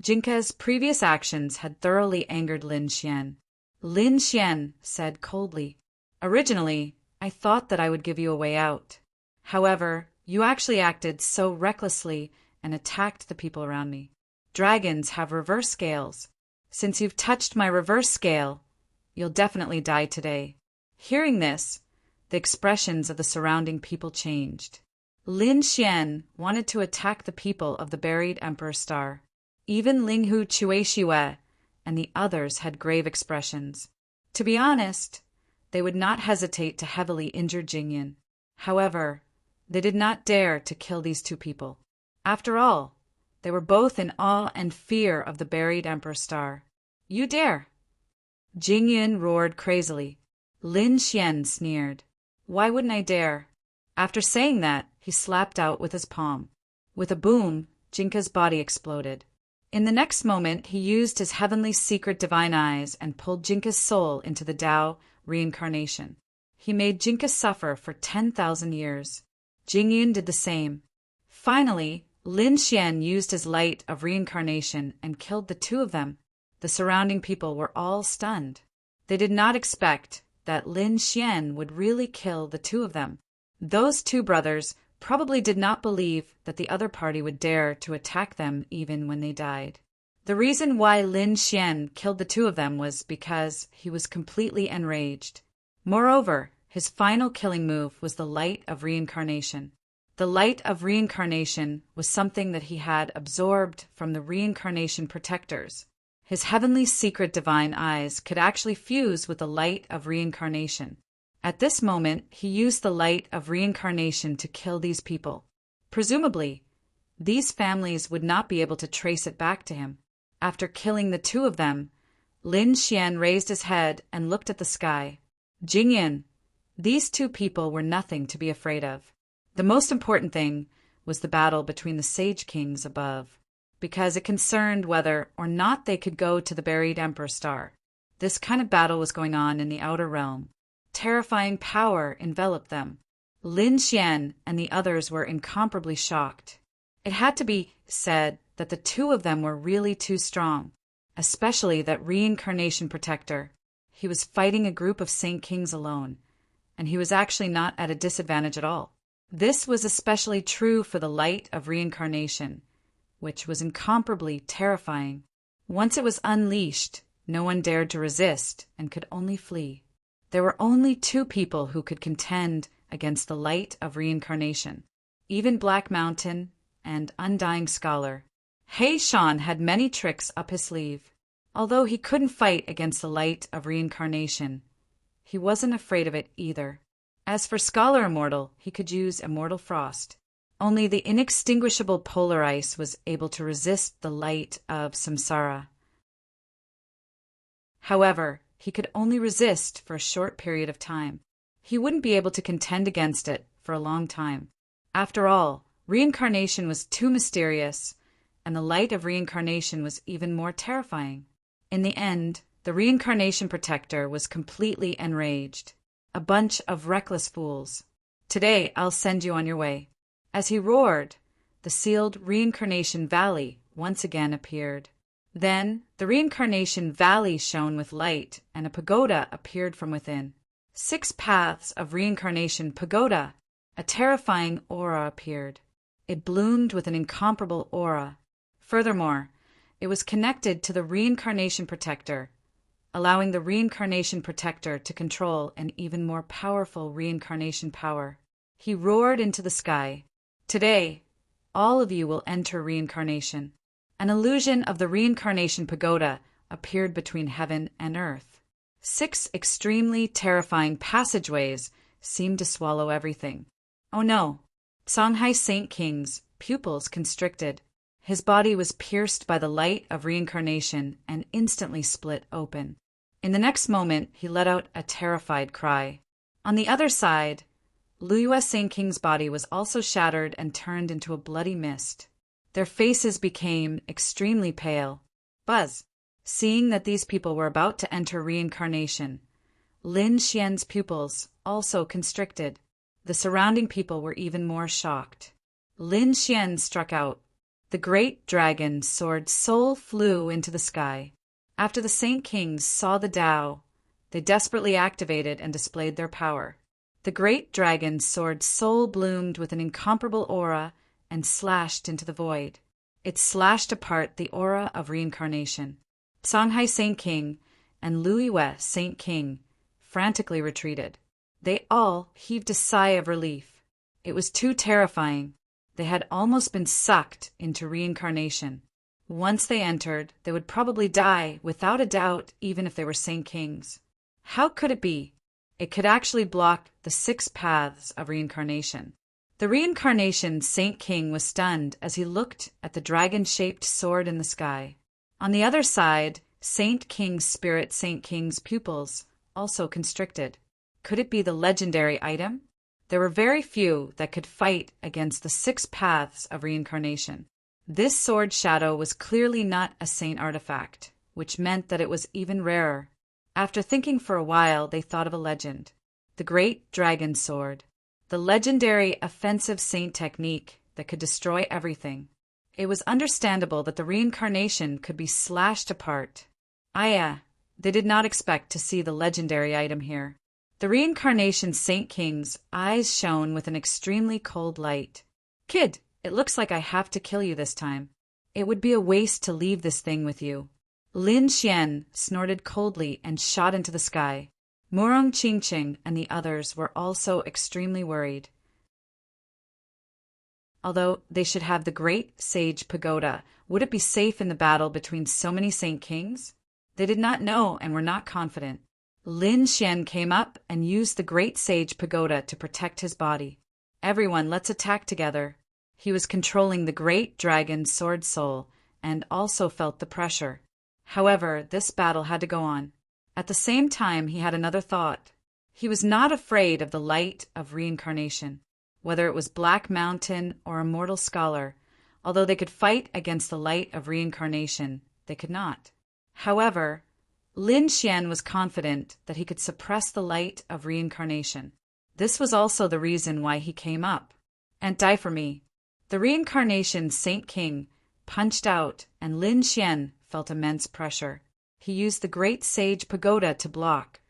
Jinka's previous actions had thoroughly angered Lin Xian. Lin Xian said coldly, "Originally, I thought that I would give you a way out. However, you actually acted so recklessly and attacked the people around me. Dragons have reverse scales. Since you've touched my reverse scale, you'll definitely die today." Hearing this, the expressions of the surrounding people changed. Lin Xian wanted to attack the people of the buried Emperor Star. Even Linghu Chuexiwe and the others had grave expressions. To be honest, they would not hesitate to heavily injure Jingyan. However, they did not dare to kill these two people. After all, they were both in awe and fear of the buried Emperor Star. "You dare!" Jingyan roared crazily. Lin Xian sneered. "Why wouldn't I dare?" After saying that, he slapped out with his palm. With a boom, Jinka's body exploded. In the next moment, he used his heavenly secret divine eyes and pulled Jinka's soul into the Tao reincarnation. He made Jinka suffer for 10,000 years. Jingyun did the same. Finally, Lin Xian used his light of reincarnation and killed the two of them. The surrounding people were all stunned. They did not expect that Lin Xian would really kill the two of them. Those two brothers probably did not believe that the other party would dare to attack them even when they died. The reason why Lin Xian killed the two of them was because he was completely enraged. Moreover, his final killing move was the light of reincarnation. The light of reincarnation was something that he had absorbed from the reincarnation protectors. His heavenly secret divine eyes could actually fuse with the light of reincarnation. At this moment, he used the light of reincarnation to kill these people. Presumably, these families would not be able to trace it back to him. After killing the two of them, Lin Xian raised his head and looked at the sky. "Jingyan, these two people were nothing to be afraid of. The most important thing was the battle between the Sage Kings above, because it concerned whether or not they could go to the buried Emperor Star. This kind of battle was going on in the outer realm. Terrifying power enveloped them. Lin Xian and the others were incomparably shocked. It had to be said that the two of them were really too strong, especially that reincarnation protector. He was fighting a group of Saint Kings alone, and he was actually not at a disadvantage at all. This was especially true for the light of reincarnation, which was incomparably terrifying. Once it was unleashed, no one dared to resist and could only flee. There were only two people who could contend against the light of reincarnation, even Black Mountain and Undying Scholar. Hei Shan had many tricks up his sleeve. Although he couldn't fight against the light of reincarnation, he wasn't afraid of it either. As for Scholar Immortal, he could use Immortal Frost. Only the inextinguishable polar ice was able to resist the light of Samsara. However, he could only resist for a short period of time. He wouldn't be able to contend against it for a long time. After all, reincarnation was too mysterious, and the light of reincarnation was even more terrifying. In the end, the reincarnation protector was completely enraged. A bunch of reckless fools. Today, I'll send you on your way. As he roared, the sealed reincarnation valley once again appeared. Then, the reincarnation valley shone with light, and a pagoda appeared from within. 6 paths of reincarnation pagoda. A terrifying aura appeared. It bloomed with an incomparable aura. Furthermore, it was connected to the reincarnation protector, allowing the reincarnation protector to control an even more powerful reincarnation power. He roared into the sky. Today, all of you will enter reincarnation. An illusion of the reincarnation pagoda appeared between heaven and earth. 6 extremely terrifying passageways seemed to swallow everything. Oh no! Songhai Saint King's pupils constricted. His body was pierced by the light of reincarnation and instantly split open. In the next moment, he let out a terrified cry. On the other side, Luyue Saint King's body was also shattered and turned into a bloody mist. Their faces became extremely pale. Buzz, seeing that these people were about to enter reincarnation, Lin Xian's pupils also constricted. The surrounding people were even more shocked. Lin Xian struck out. The great dragon sword soul flew into the sky. After the Saint Kings saw the Tao, they desperately activated and displayed their power. The great dragon sword soul bloomed with an incomparable aura and slashed into the void. It slashed apart the aura of reincarnation. Songhai Saint King and Luyue Saint King frantically retreated. They all heaved a sigh of relief. It was too terrifying. They had almost been sucked into reincarnation. Once they entered, they would probably die without a doubt, even if they were Saint Kings. How could it be? It could actually block the 6 paths of reincarnation. The reincarnation Saint King was stunned as he looked at the dragon-shaped sword in the sky. On the other side, Saint King's spirit Saint King's pupils also constricted. Could it be the legendary item? There were very few that could fight against the 6 paths of reincarnation. This sword shadow was clearly not a saint artifact, which meant that it was even rarer. After thinking for a while, they thought of a legend. The Great Dragon Sword. The legendary offensive saint technique that could destroy everything. It was understandable that the reincarnation could be slashed apart. They did not expect to see the legendary item here. The reincarnation Saint King's eyes shone with an extremely cold light. Kid, it looks like I have to kill you this time. It would be a waste to leave this thing with you. Lin Xian snorted coldly and shot into the sky. Murong Qingqing and the others were also extremely worried. Although they should have the great sage pagoda, would it be safe in the battle between so many Saint Kings? They did not know and were not confident. Lin Xian came up and used the great sage pagoda to protect his body. Everyone, let's attack together. He was controlling the great dragon sword soul and also felt the pressure. However, this battle had to go on. At the same time, he had another thought. He was not afraid of the light of reincarnation, whether it was Black Mountain or Immortal Scholar. Although they could fight against the light of reincarnation, they could not. However, Lin Xian was confident that he could suppress the light of reincarnation. This was also the reason why he came up. And die for me. The reincarnation Saint King punched out, and Lin Xian felt immense pressure. He used the great sage pagoda to block,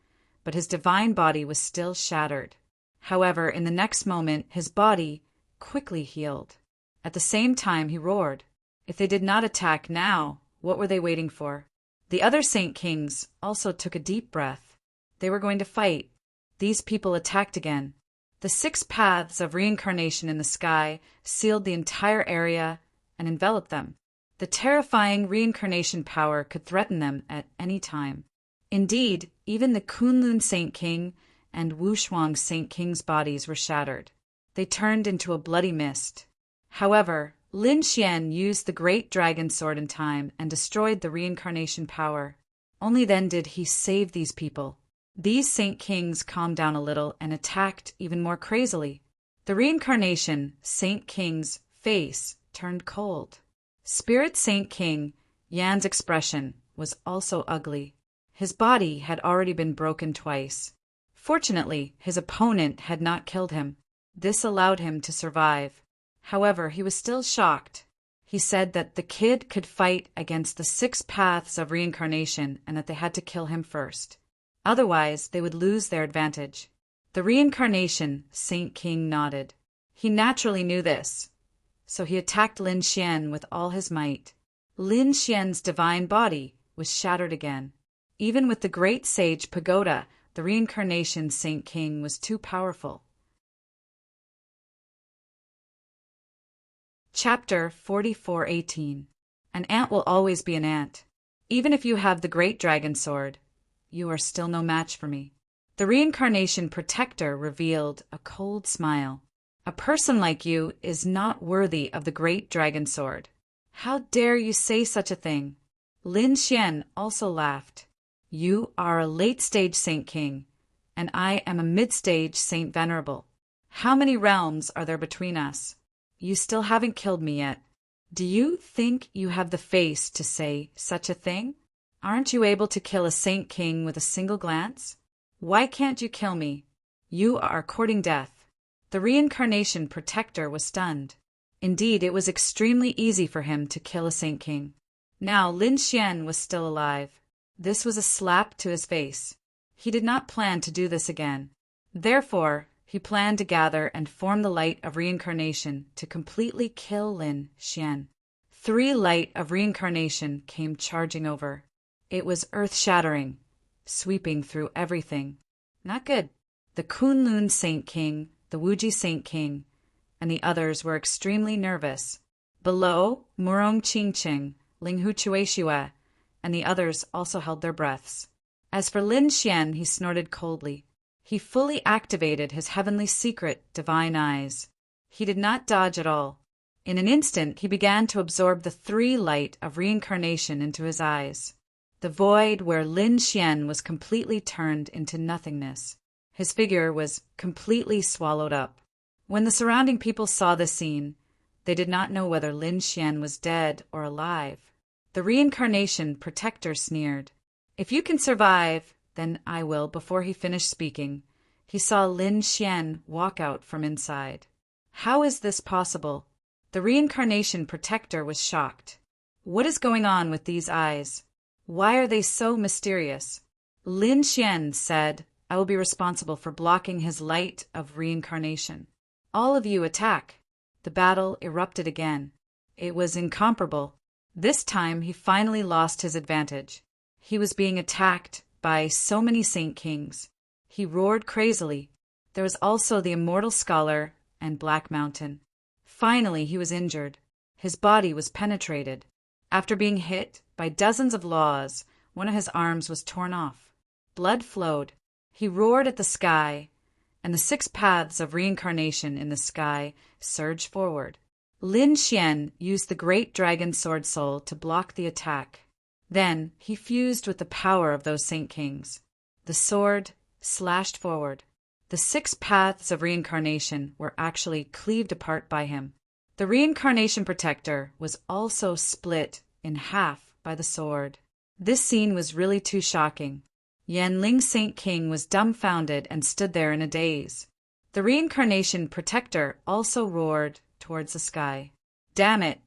but his divine body was still shattered. However, in the next moment, his body quickly healed. At the same time, he roared. If they did not attack now, what were they waiting for? The other Saint Kings also took a deep breath. They were going to fight. These people attacked again. The 6 paths of reincarnation in the sky sealed the entire area and enveloped them. The terrifying reincarnation power could threaten them at any time. Indeed, even the Kunlun Saint King and Wushuang Saint King's bodies were shattered. They turned into a bloody mist. However, Lin Xian used the great dragon sword in time and destroyed the reincarnation power. Only then did he save these people. These Saint Kings calmed down a little and attacked even more crazily. The reincarnation Saint King's face turned cold. Spirit Saint King Yan's expression was also ugly. His body had already been broken twice. Fortunately, his opponent had not killed him. This allowed him to survive. However, he was still shocked. He said that the kid could fight against the 6 paths of reincarnation and that they had to kill him first. Otherwise, they would lose their advantage. The reincarnation Saint King nodded. He naturally knew this. So he attacked Lin Xian with all his might. Lin Xian's divine body was shattered again. Even with the great sage Pagoda, the reincarnation Saint King was too powerful. Chapter 44:18. An ant will always be an ant. Even if you have the great dragon sword, you are still no match for me. The reincarnation protector revealed a cold smile. A person like you is not worthy of the great dragon sword. How dare you say such a thing? Lin Xian also laughed. You are a late-stage Saint King, and I am a mid-stage Saint Venerable. How many realms are there between us? You still haven't killed me yet. Do you think you have the face to say such a thing? Aren't you able to kill a Saint King with a single glance? Why can't you kill me? You are courting death. The reincarnation protector was stunned. Indeed, it was extremely easy for him to kill a Saint King. Now Lin Xian was still alive. This was a slap to his face. He did not plan to do this again. Therefore, he planned to gather and form the light of reincarnation to completely kill Lin Xian. 3 light of reincarnation came charging over. It was earth-shattering, sweeping through everything. Not good. The Kunlun Saint King, the Wuji Saint King, and the others were extremely nervous. Below, Murong Qingqing, Linghu Chueshua, and the others also held their breaths. As for Lin Xian, he snorted coldly. He fully activated his heavenly secret divine eyes. He did not dodge at all. In an instant, he began to absorb the 3 light of reincarnation into his eyes. The void where Lin Xian was completely turned into nothingness. His figure was completely swallowed up. When the surrounding people saw this scene, they did not know whether Lin Xian was dead or alive. The reincarnation protector sneered. If you can survive, then I will. Before he finished speaking, he saw Lin Xian walk out from inside. How is this possible? The reincarnation protector was shocked. What is going on with these eyes? Why are they so mysterious? Lin Xian said, I will be responsible for blocking his light of reincarnation. All of you attack. The battle erupted again. It was incomparable. This time he finally lost his advantage. He was being attacked by so many Saint Kings. He roared crazily. There was also the immortal scholar and Black Mountain. Finally he was injured. His body was penetrated. After being hit by dozens of laws, one of his arms was torn off. Blood flowed. He roared at the sky, and the 6 paths of reincarnation in the sky surged forward. Lin Xian used the great dragon sword soul to block the attack. Then he fused with the power of those Saint Kings. The sword slashed forward. The 6 paths of reincarnation were actually cleaved apart by him. The reincarnation protector was also split in half by the sword. This scene was really too shocking. Yanling Saint King was dumbfounded and stood there in a daze. The reincarnation protector also roared towards the sky. Damn it!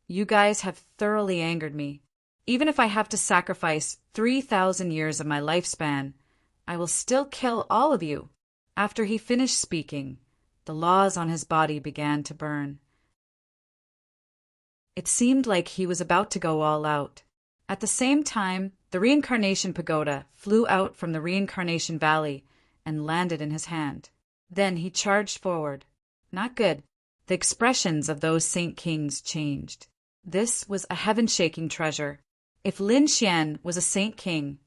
You guys have thoroughly angered me. Even if I have to sacrifice 3,000 years of my lifespan, I will still kill all of you. After he finished speaking, the laws on his body began to burn. It seemed like he was about to go all out. At the same time, the reincarnation pagoda flew out from the reincarnation valley and landed in his hand. Then he charged forward. Not good. The expressions of those Saint Kings changed. This was a heaven-shaking treasure. If Lin Xian was a Saint King,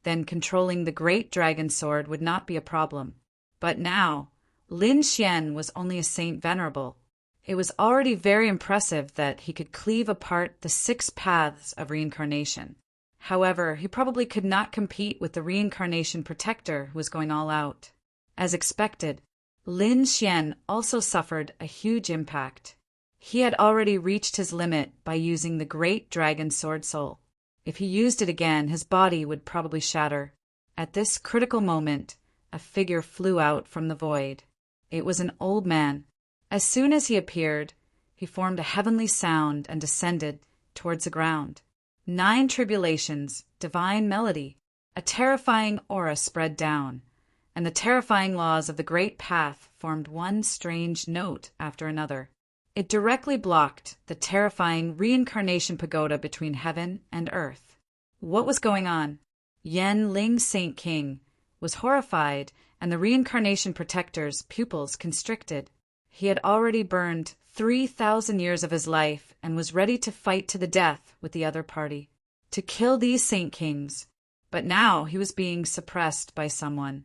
then controlling the great dragon sword would not be a problem. But now, Lin Xian was only a Saint Venerable. It was already very impressive that he could cleave apart the 6 paths of reincarnation. However, he probably could not compete with the reincarnation protector who was going all out. As expected, Lin Xian also suffered a huge impact. He had already reached his limit by using the great dragon sword soul. If he used it again, his body would probably shatter. At this critical moment, a figure flew out from the void. It was an old man. As soon as he appeared, he formed a heavenly sound and descended towards the ground. 9 tribulations, divine melody, a terrifying aura spread down, and the terrifying laws of the great path formed one strange note after another. It directly blocked the terrifying reincarnation pagoda between heaven and earth. What was going on? Yen Ling Saint King was horrified, and the reincarnation protector's pupils constricted. He had already burned 3,000 years of his life and was ready to fight to the death with the other party, to kill these Saint Kings. But now he was being suppressed by someone.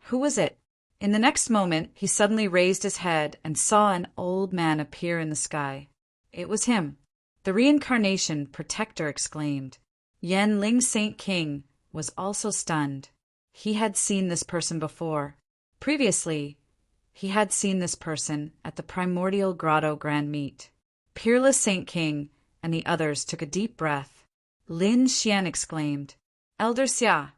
Who was it? In the next moment, he suddenly raised his head and saw an old man appear in the sky. It was him. The reincarnation protector exclaimed. Yen Ling Saint King was also stunned. He had seen this person before. Previously, he had seen this person at the primordial grotto grand meet. Peerless Saint King and the others took a deep breath. Lin Xian exclaimed, Elder Xia.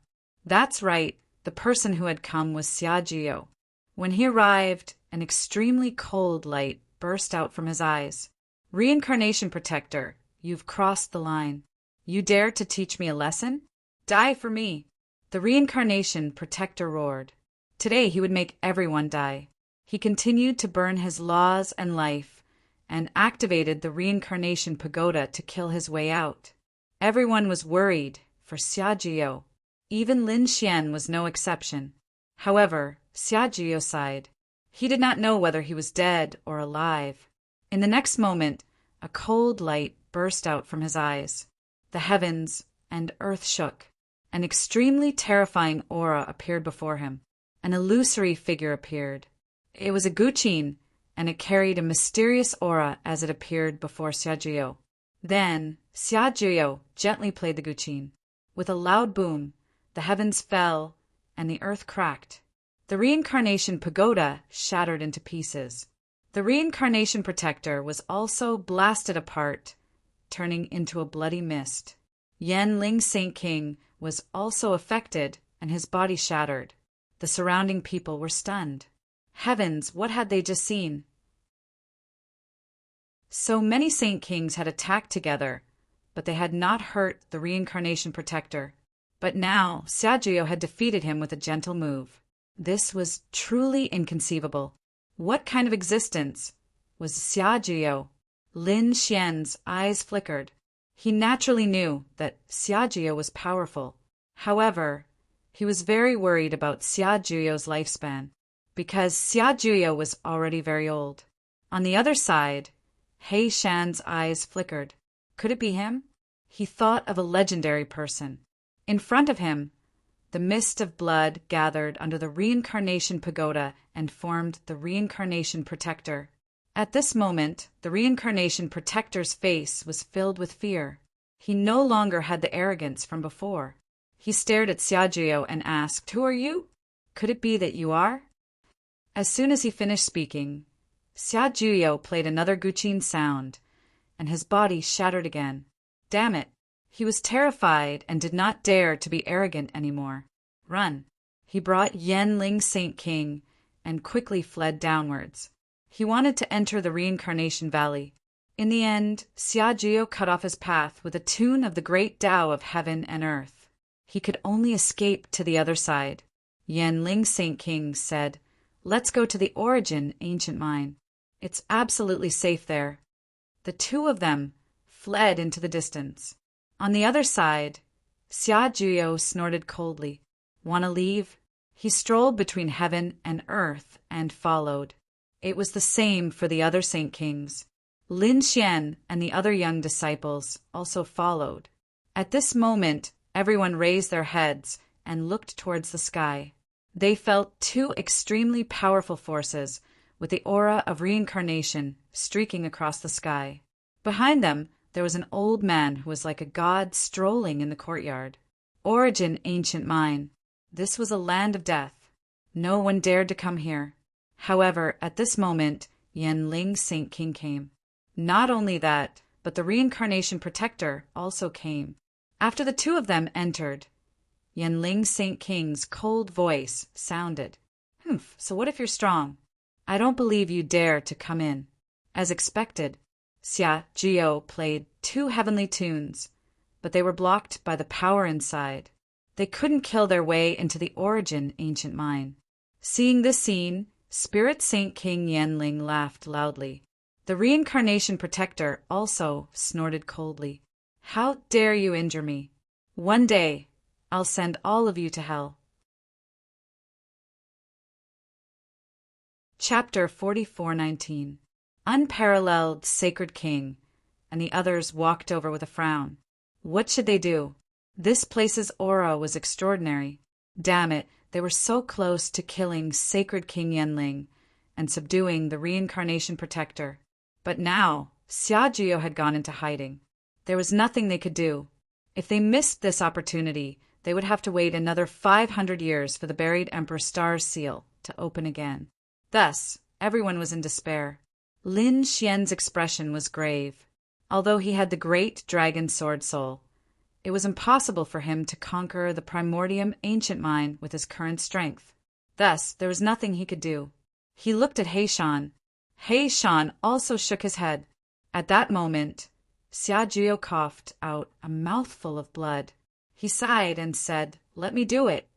That's right, the person who had come was Xia Jiao. When he arrived, an extremely cold light burst out from his eyes. Reincarnation protector, you've crossed the line. You dare to teach me a lesson? Die for me. The reincarnation protector roared. Today he would make everyone die. He continued to burn his laws and life, and activated the reincarnation pagoda to kill his way out. Everyone was worried for Xia Jiao. Even Lin Xian was no exception. However, Xia Jiao sighed. He did not know whether he was dead or alive. In the next moment, a cold light burst out from his eyes. The heavens and earth shook. An extremely terrifying aura appeared before him. An illusory figure appeared. It was a guqin, and it carried a mysterious aura as it appeared before Xia Jiao. Then, Xia Jiao gently played the guqin. With a loud boom, the heavens fell, and the earth cracked. The reincarnation pagoda shattered into pieces. The reincarnation protector was also blasted apart, turning into a bloody mist. Yen Ling Saint King was also affected, and his body shattered. The surrounding people were stunned. Heavens, what had they just seen? So many Saint Kings had attacked together, but they had not hurt the reincarnation protector. But now Xia Jiao had defeated him with a gentle move. This was truly inconceivable. What kind of existence was Xia Jiao? Lin Xian's eyes flickered. He naturally knew that Xia Jiao was powerful. However, he was very worried about Xia Jiao's lifespan, because Xia Jiao was already very old. On the other side, He Shan's eyes flickered. Could it be him? He thought of a legendary person. In front of him, the mist of blood gathered under the reincarnation pagoda and formed the reincarnation protector. At this moment, the reincarnation protector's face was filled with fear. He no longer had the arrogance from before. He stared at Xia Jiao and asked, "Who are you? Could it be that you are?" As soon as he finished speaking, Xia Jiao played another guqin sound, and his body shattered again. Damn it! He was terrified and did not dare to be arrogant anymore. Run! He brought Yen Ling Saint King and quickly fled downwards. He wanted to enter the reincarnation valley. In the end, Xia Jiao cut off his path with a tune of the great Tao of heaven and earth. He could only escape to the other side. Yen Ling Saint King said, "Let's go to the Origin ancient mine. It's absolutely safe there." The two of them fled into the distance. On the other side, Xia Jiao snorted coldly. "Want to leave?" He strolled between heaven and earth and followed. It was the same for the other Saint Kings. Lin Xian and the other young disciples also followed. At this moment, everyone raised their heads and looked towards the sky. They felt two extremely powerful forces with the aura of reincarnation streaking across the sky. Behind them, there was an old man who was like a god strolling in the courtyard. Origin ancient mine. This was a land of death. No one dared to come here. However, at this moment, Yanling Saint King came. Not only that, but the reincarnation protector also came. After the two of them entered, Yanling Saint King's cold voice sounded. "Humph, so what if you're strong? I don't believe you dare to come in." As expected, Xia Jiao played two heavenly tunes, but they were blocked by the power inside. They couldn't kill their way into the Origin ancient mine. Seeing this scene, Spirit Saint King Yanling laughed loudly. The reincarnation protector also snorted coldly. "How dare you injure me? One day, I'll send all of you to hell." Chapter 44:19. Unparalleled Sacred King, and the others walked over with a frown. What should they do? This place's aura was extraordinary. Damn it, they were so close to killing Sacred King Yanling and subduing the reincarnation protector. But now, Xia Jiao had gone into hiding. There was nothing they could do. If they missed this opportunity, they would have to wait another 500 years for the buried Emperor Star's seal to open again. Thus, everyone was in despair. Lin Xian's expression was grave. Although he had the great dragon sword soul, it was impossible for him to conquer the primordium ancient mine with his current strength. Thus, there was nothing he could do. He looked at He Shan. He Shan also shook his head. At that moment, Xia Jiao coughed out a mouthful of blood. He sighed and said, "Let me do it."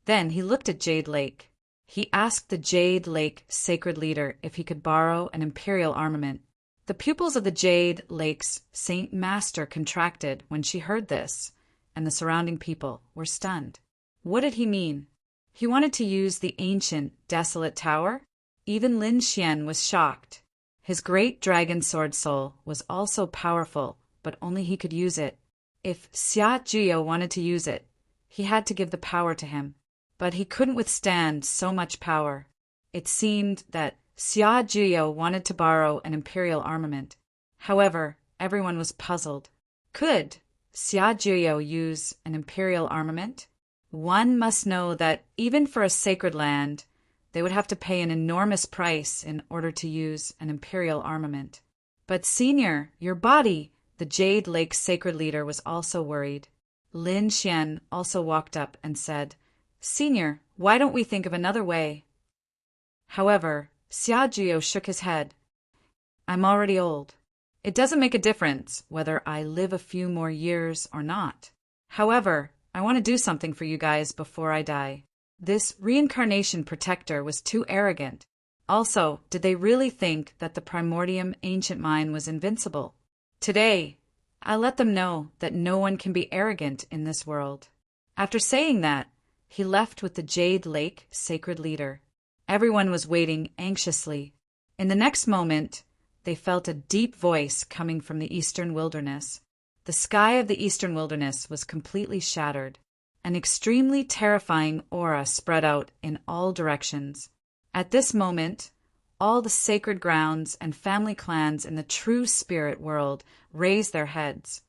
Then he looked at Jade Lake. He asked the Jade Lake sacred leader if he could borrow an imperial armament. The pupils of the Jade Lake's Saint Master contracted when she heard this, and the surrounding people were stunned. What did he mean? He wanted to use the ancient, desolate tower? Even Lin Xian was shocked. His great dragon sword soul was also powerful, but only he could use it. If Xia Jiao wanted to use it, he had to give the power to him. But he couldn't withstand so much power. It seemed that Xia Jiao wanted to borrow an imperial armament. However, everyone was puzzled. Could Xia Jiao use an imperial armament? One must know that even for a sacred land, they would have to pay an enormous price in order to use an imperial armament. But Senior, your body, the Jade Lake sacred leader was also worried. Lin Xian also walked up and said, "Senior, why don't we think of another way?" However, Xia Jiao shook his head. "I'm already old. It doesn't make a difference whether I live a few more years or not. However, I want to do something for you guys before I die." This reincarnation protector was too arrogant. Also, did they really think that the primordium ancient mine was invincible? Today, I let them know that no one can be arrogant in this world. After saying that, he left with the Jade Lake sacred leader. Everyone was waiting anxiously. In the next moment, they felt a deep voice coming from the eastern wilderness. The sky of the eastern wilderness was completely shattered. An extremely terrifying aura spread out in all directions. At this moment, all the sacred grounds and family clans in the true spirit world raised their heads,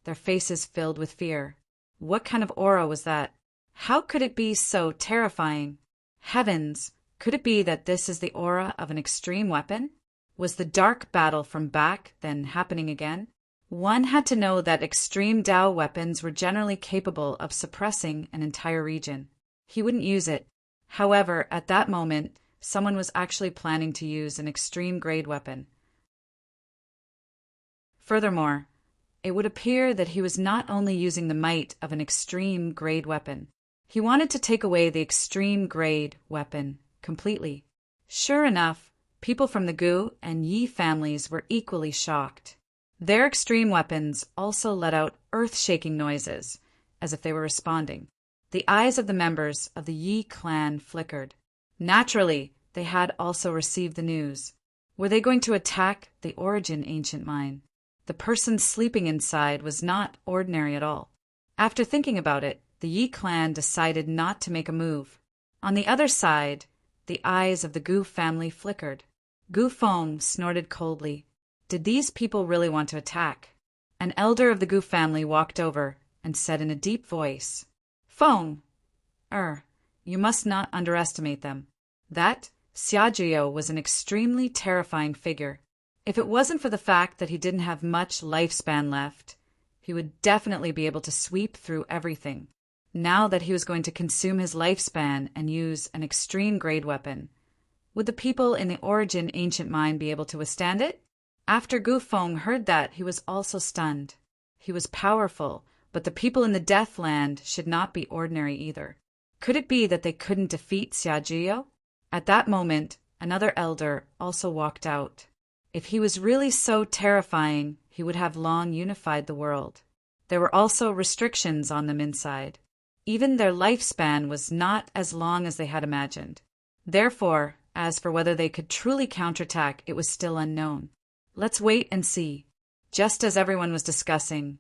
their faces filled with fear. What kind of aura was that? How could it be so terrifying? Heavens, could it be that this is the aura of an extreme weapon? Was the dark battle from back then happening again? One had to know that extreme Dao weapons were generally capable of suppressing an entire region. He wouldn't use it. However, at that moment, someone was actually planning to use an extreme grade weapon. Furthermore, it would appear that he was not only using the might of an extreme grade weapon. He wanted to take away the extreme grade weapon completely. Sure enough, people from the Gu and Yi families were equally shocked. Their extreme weapons also let out earth-shaking noises, as if they were responding. The eyes of the members of the Yi clan flickered. Naturally, they had also received the news. Were they going to attack the Origin ancient mine? The person sleeping inside was not ordinary at all. After thinking about it, the Yi clan decided not to make a move. On the other side, the eyes of the Gu family flickered. Gu Feng snorted coldly. Did these people really want to attack? An elder of the Gu family walked over and said in a deep voice, "Feng, you must not underestimate them." That Xiajiao was an extremely terrifying figure. If it wasn't for the fact that he didn't have much lifespan left, he would definitely be able to sweep through everything. Now that he was going to consume his lifespan and use an extreme grade weapon, would the people in the Origin ancient mine be able to withstand it? After Gu Feng heard that, he was also stunned. He was powerful, but the people in the Deathland should not be ordinary either. Could it be that they couldn't defeat Xiajiao? At that moment, another elder also walked out. If he was really so terrifying, he would have long unified the world. There were also restrictions on them inside. Even their lifespan was not as long as they had imagined. Therefore, as for whether they could truly counterattack, it was still unknown. Let's wait and see. Just as everyone was discussing,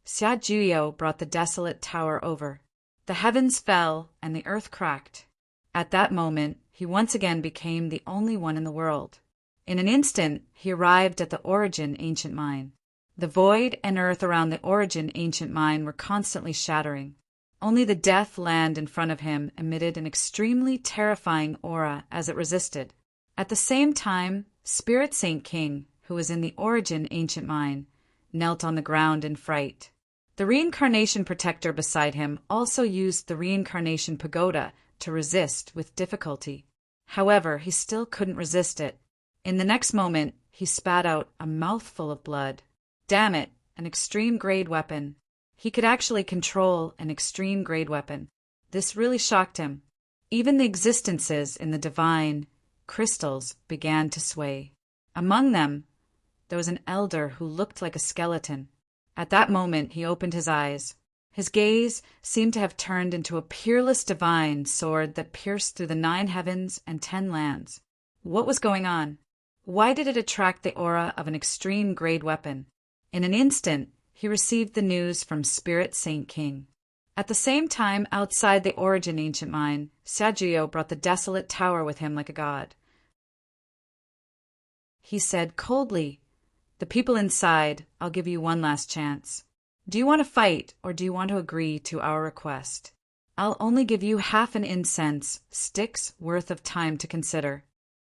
Xiajiao brought the desolate tower over. The heavens fell and the earth cracked. At that moment, he once again became the only one in the world. In an instant, he arrived at the Origin ancient mine. The void and earth around the Origin ancient mine were constantly shattering. Only the death land in front of him emitted an extremely terrifying aura as it resisted. At the same time, Spirit Saint King, who was in the Origin ancient mine, knelt on the ground in fright. The reincarnation protector beside him also used the reincarnation pagoda to resist with difficulty. However, he still couldn't resist it. In the next moment, he spat out a mouthful of blood. Damn it, an extreme grade weapon. He could actually control an extreme grade weapon. This really shocked him. Even the existences in the divine crystals began to sway. Among them, there was an elder who looked like a skeleton. At that moment, he opened his eyes. His gaze seemed to have turned into a peerless divine sword that pierced through the 9 heavens and 10 lands. What was going on? Why did it attract the aura of an extreme grade weapon? In an instant, he received the news from Spirit Saint King. At the same time, outside the Origin ancient mine, Xiajiao brought the desolate tower with him like a god. He said coldly, "The people inside, I'll give you one last chance. Do you want to fight, or do you want to agree to our request? I'll only give you half an incense stick's worth of time to consider."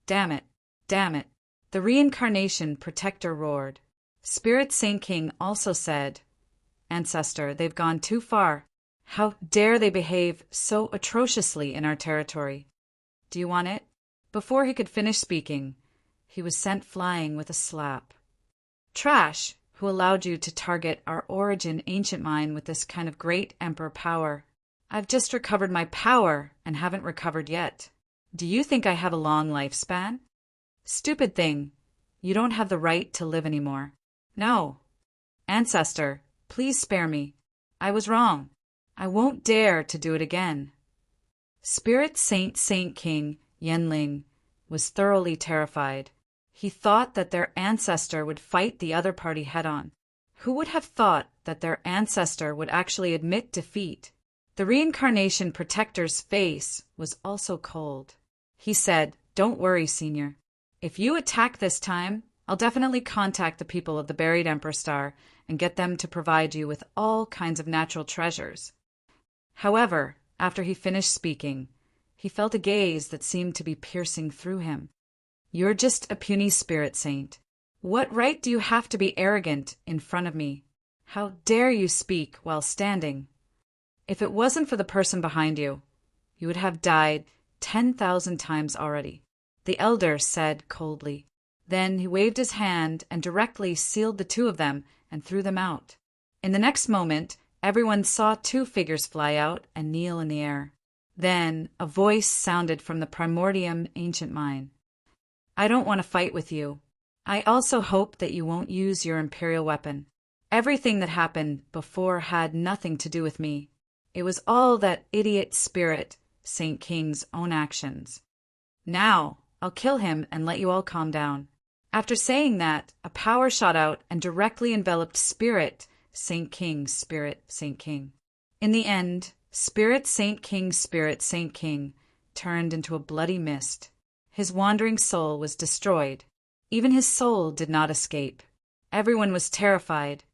Damn it, damn it. The reincarnation protector roared. Spirit Saint King also said, "Ancestor, they've gone too far. How dare they behave so atrociously in our territory? Do you want it?" Before he could finish speaking, he was sent flying with a slap. "Trash! Who allowed you to target our Origin ancient mine with this kind of great emperor power? I've just recovered my power and haven't recovered yet. Do you think I have a long lifespan? Stupid thing. You don't have the right to live anymore. No. Ancestor, please spare me. I was wrong. I won't dare to do it again." Spirit Saint King Yenling was thoroughly terrified. He thought that their ancestor would fight the other party head-on. Who would have thought that their ancestor would actually admit defeat? The reincarnation protector's face was also cold. He said, "Don't worry, Senior. If you attack this time, I'll definitely contact the people of the buried Emperor Star and get them to provide you with all kinds of natural treasures." However, after he finished speaking, he felt a gaze that seemed to be piercing through him. "You're just a puny spirit saint. What right do you have to be arrogant in front of me? How dare you speak while standing? If it wasn't for the person behind you, you would have died 10,000 times already," the elder said coldly. Then he waved his hand and directly sealed the two of them and threw them out. In the next moment, everyone saw 2 figures fly out and kneel in the air. Then a voice sounded from the Primordium ancient mine. "I don't want to fight with you. I also hope that you won't use your imperial weapon. Everything that happened before had nothing to do with me. It was all that idiot Spirit Saint King's own actions. Now, I'll kill him and let you all calm down." After saying that, a power shot out and directly enveloped Spirit Saint King In the end, Spirit Saint King turned into a bloody mist. His wandering soul was destroyed. Even his soul did not escape. Everyone was terrified.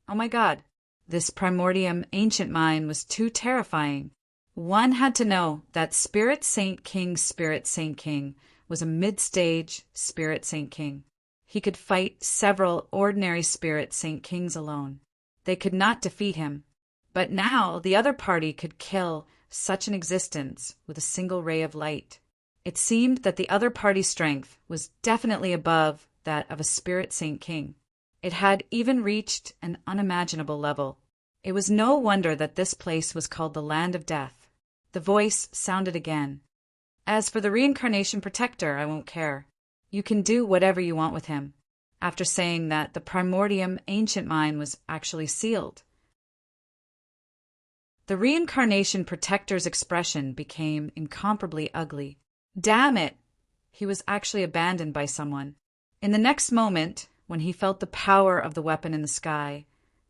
Oh my God. This primordium ancient mine was too terrifying. One had to know that Spirit Saint King was a mid-stage Spirit Saint King. He could fight several ordinary Spirit Saint Kings alone. They could not defeat him. But now the other party could kill such an existence with a single ray of light. It seemed that the other party's strength was definitely above that of a Spirit Saint King. It had even reached an unimaginable level. It was no wonder that this place was called the Land of Death. The voice sounded again. As for the Reincarnation Protector, I won't care. You can do whatever you want with him. After saying that, the primordium ancient mine was actually sealed. The Reincarnation Protector's expression became incomparably ugly. Damn it! He was actually abandoned by someone. In the next moment, when he felt the power of the weapon in the sky,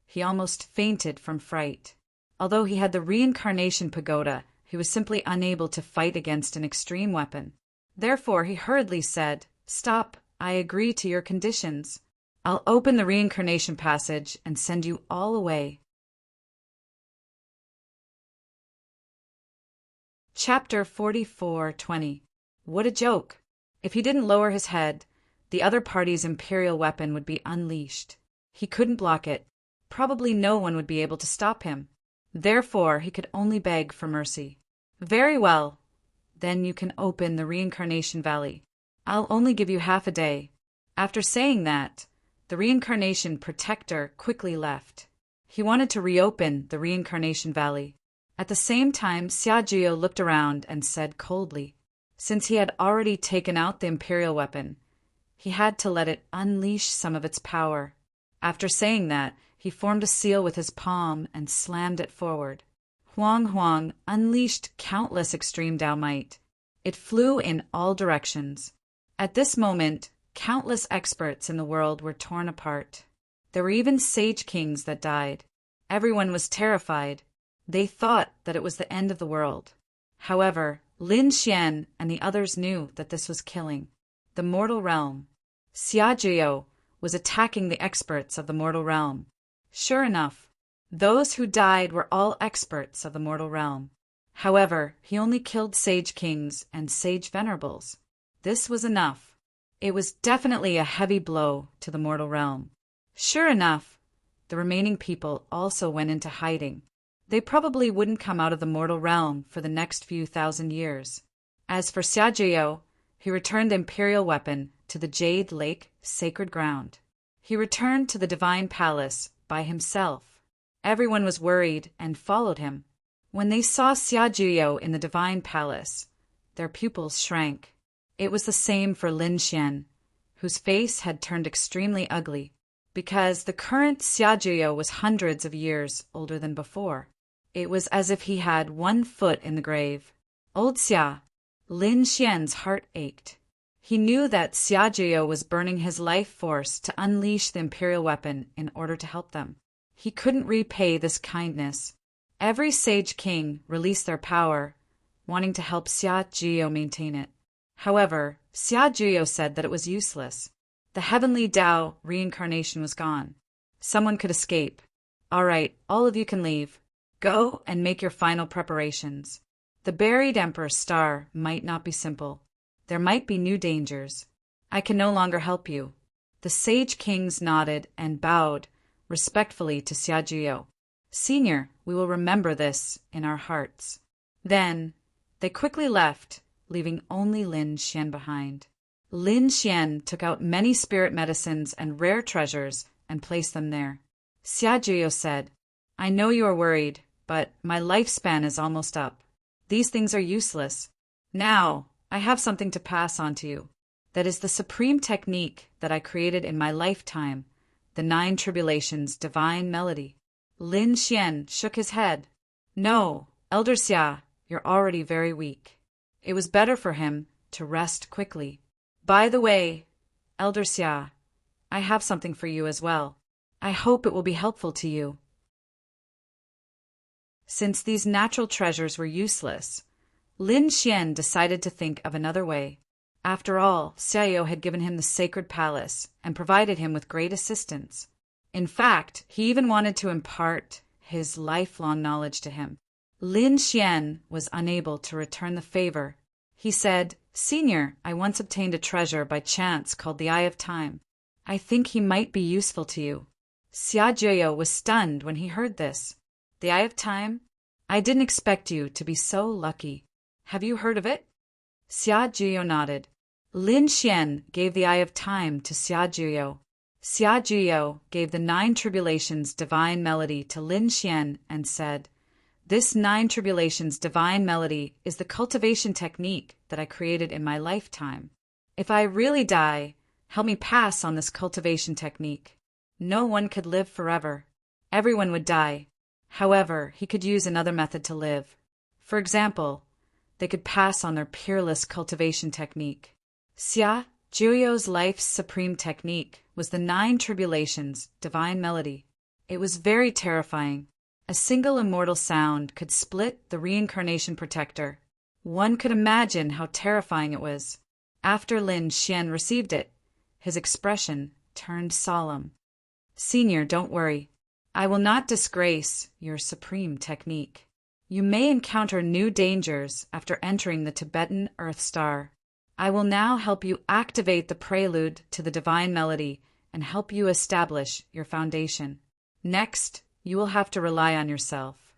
he almost fainted from fright. Although he had the Reincarnation Pagoda, he was simply unable to fight against an extreme weapon. Therefore, he hurriedly said, "Stop, I agree to your conditions. I'll open the Reincarnation Passage and send you all away." Chapter 44:20. What a joke! If he didn't lower his head, the other party's imperial weapon would be unleashed. He couldn't block it. Probably no one would be able to stop him. Therefore, he could only beg for mercy. "Very well. Then you can open the Reincarnation Valley. I'll only give you half a day." After saying that, the Reincarnation Protector quickly left. He wanted to reopen the Reincarnation Valley. At the same time, Xiaojio looked around and said coldly, since he had already taken out the imperial weapon, he had to let it unleash some of its power. After saying that, he formed a seal with his palm and slammed it forward. Huang Huang unleashed countless extreme Dao might. It flew in all directions. At this moment, countless experts in the world were torn apart. There were even sage kings that died. Everyone was terrified. They thought that it was the end of the world. However, Lin Xian and the others knew that this was killing the mortal realm. Xiaojio was attacking the experts of the mortal realm. Sure enough, those who died were all experts of the mortal realm. However, he only killed sage kings and sage venerables. This was enough. It was definitely a heavy blow to the mortal realm. Sure enough, the remaining people also went into hiding. They probably wouldn't come out of the mortal realm for the next few thousand years. As for Xiaojio, he returned the imperial weapon to the Jade Lake sacred ground. He returned to the divine palace by himself. Everyone was worried and followed him. When they saw Xiaojio in the divine palace, their pupils shrank. It was the same for Lin Xian, whose face had turned extremely ugly, because the current Xiaojio was hundreds of years older than before. It was as if he had 1 foot in the grave. Old Xia, Lin Xian's heart ached. He knew that Xiaojio was burning his life force to unleash the imperial weapon in order to help them. He couldn't repay this kindness. Every sage king released their power, wanting to help Xiaojio maintain it. However, Xiaojio said that it was useless. The heavenly Tao reincarnation was gone. Someone could escape. All right, all of you can leave. Go and make your final preparations. The buried Emperor's star might not be simple. There might be new dangers. I can no longer help you. The sage kings nodded and bowed respectfully to Xiaojio. Senior, we will remember this in our hearts. Then, they quickly left, leaving only Lin Xian behind. Lin Xian took out many spirit medicines and rare treasures and placed them there. Xiaojio said, "I know you are worried, but my lifespan is almost up. These things are useless. Now, I have something to pass on to you. That is the supreme technique that I created in my lifetime, the 9 Tribulations Divine Melody." Lin Xian shook his head. "No, Elder Xia, you're already very weak." It was better for him to rest quickly. "By the way, Elder Xia, I have something for you as well. I hope it will be helpful to you." Since these natural treasures were useless, Lin Xian decided to think of another way. After all, Xiaojio had given him the sacred palace and provided him with great assistance. In fact, he even wanted to impart his lifelong knowledge to him. Lin Xian was unable to return the favor. He said, "Senior, I once obtained a treasure by chance called the Eye of Time. I think he might be useful to you." Xia Jiao was stunned when he heard this. "The Eye of Time? I didn't expect you to be so lucky. Have you heard of it?" Xia Jiao nodded. Lin Xian gave the Eye of Time to Xia Jiao. Xia Jiao gave the 9 Tribulations Divine Melody to Lin Xian and said, "This 9 Tribulations Divine Melody is the cultivation technique that I created in my lifetime. If I really die, help me pass on this cultivation technique. No one could live forever. Everyone would die. However, he could use another method to live. For example, they could pass on their peerless cultivation technique." Xia Jiao's life's supreme technique was the 9 Tribulations Divine Melody. It was very terrifying. A single immortal sound could split the reincarnation protector. One could imagine how terrifying it was. After Lin Xian received it, his expression turned solemn. "Senior, don't worry. I will not disgrace your supreme technique. You may encounter new dangers after entering the Tibetan Earth Star. I will now help you activate the prelude to the Divine Melody and help you establish your foundation. Next, you will have to rely on yourself."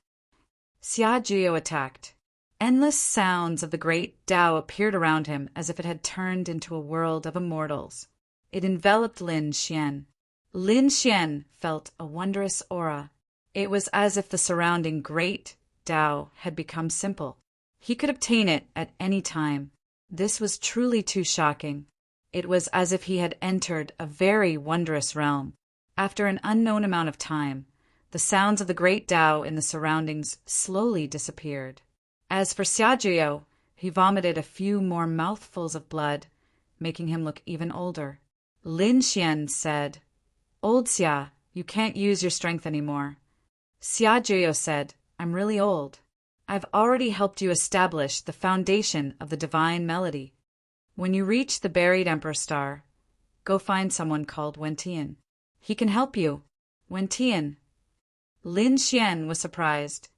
Xia Jiao attacked. Endless sounds of the great Tao appeared around him as if it had turned into a world of immortals. It enveloped Lin Xian. Lin Xian felt a wondrous aura. It was as if the surrounding great Tao had become simple. He could obtain it at any time. This was truly too shocking. It was as if he had entered a very wondrous realm. After an unknown amount of time, the sounds of the great Tao in the surroundings slowly disappeared. As for Xia Jiao, he vomited a few more mouthfuls of blood, making him look even older. Lin Xian said, "Old Xia, you can't use your strength anymore." Xia Jiao said, "I'm really old. I've already helped you establish the foundation of the Divine Melody. When you reach the buried Emperor Star, go find someone called Wentian. He can help you." "Wentian?" Lin Xian was surprised.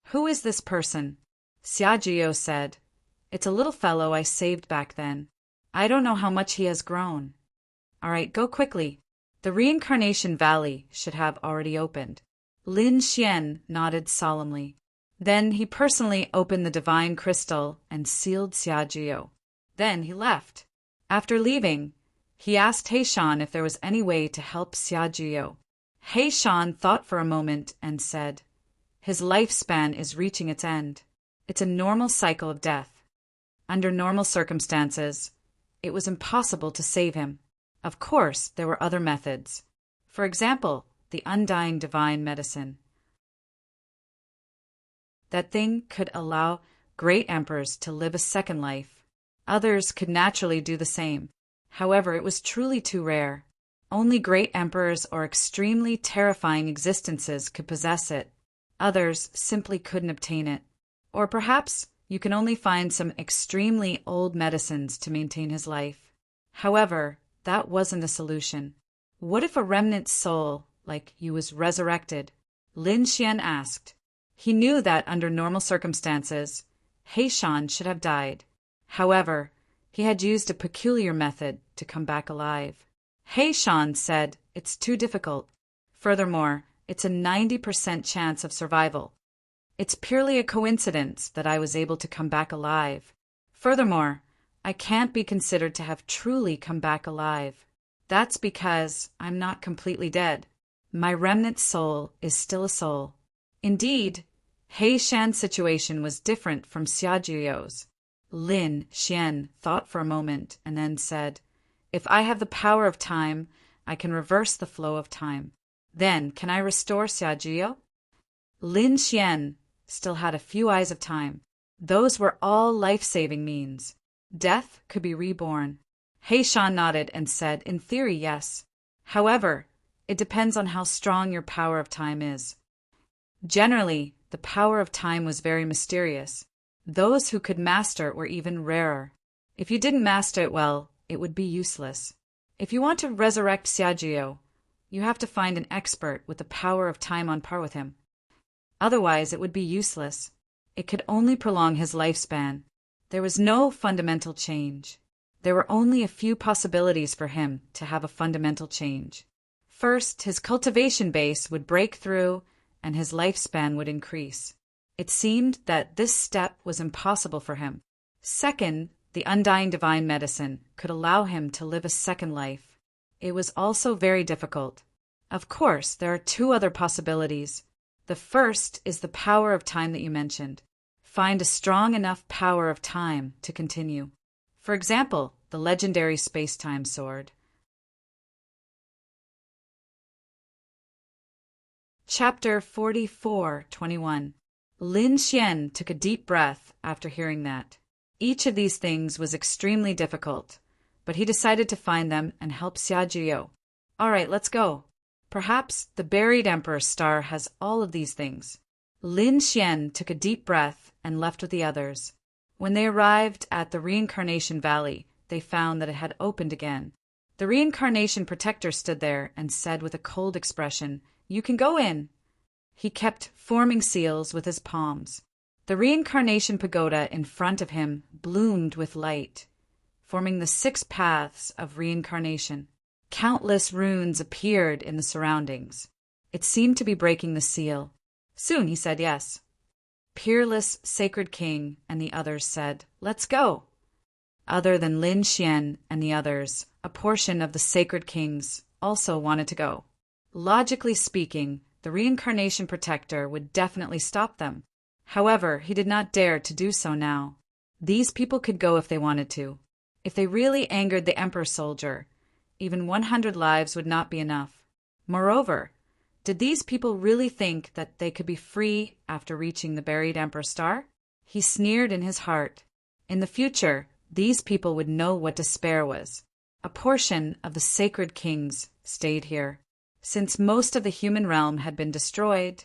"Who is this person?" Xia Jiao said, "It's a little fellow I saved back then. I don't know how much he has grown." "All right, go quickly. The Reincarnation Valley should have already opened." Lin Xian nodded solemnly. Then he personally opened the divine crystal and sealed Xia Jiao. Then he left. After leaving, he asked Heishan if there was any way to help Xia Jiao. Heishan thought for a moment and said, "His lifespan is reaching its end. It's a normal cycle of death. Under normal circumstances, it was impossible to save him. Of course, there were other methods. For example, the undying divine medicine. That thing could allow great emperors to live a second life. Others could naturally do the same. However, it was truly too rare. Only great emperors or extremely terrifying existences could possess it. Others simply couldn't obtain it. Or perhaps you can only find some extremely old medicines to maintain his life. However, that wasn't a solution. What if a remnant soul like you was resurrected?" Lin Xian asked. He knew that under normal circumstances, Heishan should have died. However, he had used a peculiar method to come back alive. Heishan said, "It's too difficult. Furthermore, it's a 90% chance of survival. It's purely a coincidence that I was able to come back alive. Furthermore, I can't be considered to have truly come back alive. That's because I'm not completely dead. My remnant soul is still a soul." Indeed, Heishan's situation was different from Xia Jiao's. Lin Xian thought for a moment and then said, "If I have the power of time, I can reverse the flow of time. Then can I restore Xia Jiao?" Lin Xian still had a few eyes of time. Those were all life-saving means. Death could be reborn. Heishan nodded and said, "In theory, yes. However, it depends on how strong your power of time is." Generally, the power of time was very mysterious. Those who could master it were even rarer. If you didn't master it well, it would be useless. If you want to resurrect Xia Jiao, You have to find an expert with the power of time on par with him. Otherwise, it would be useless. It could only prolong his lifespan. There was no fundamental change. There were only a few possibilities for him to have a fundamental change. First, his cultivation base would break through and his lifespan would increase. It seemed that this step was impossible for him. Second, the undying divine medicine could allow him to live a second life. It was also very difficult. Of course, there are two other possibilities. The first is the power of time that you mentioned. Find a strong enough power of time to continue. For example, the legendary space-time sword. Chapter 44:21. Lin Xian took a deep breath after hearing that. Each of these things was extremely difficult, but he decided to find them and help Xiajiu. All right, let's go. Perhaps the buried Emperor's star has all of these things. Lin Xian took a deep breath and left with the others. When they arrived at the Reincarnation Valley, they found that it had opened again. The Reincarnation Protector stood there and said with a cold expression, "You can go in." He kept forming seals with his palms. The Reincarnation Pagoda in front of him bloomed with light, forming the 6 paths of reincarnation. Countless runes appeared in the surroundings. It seemed to be breaking the seal. Soon he said yes. Peerless Sacred King and the others said, "Let's go." Other than Lin Xian and the others, a portion of the Sacred Kings also wanted to go. Logically speaking, the Reincarnation Protector would definitely stop them. However, he did not dare to do so now. These people could go if they wanted to. If they really angered the Emperor Soldier, even 100 lives would not be enough. Moreover, did these people really think that they could be free after reaching the buried Emperor Star? He sneered in his heart. In the future, these people would know what despair was. A portion of the Sacred Kings stayed here. Since most of the human realm had been destroyed,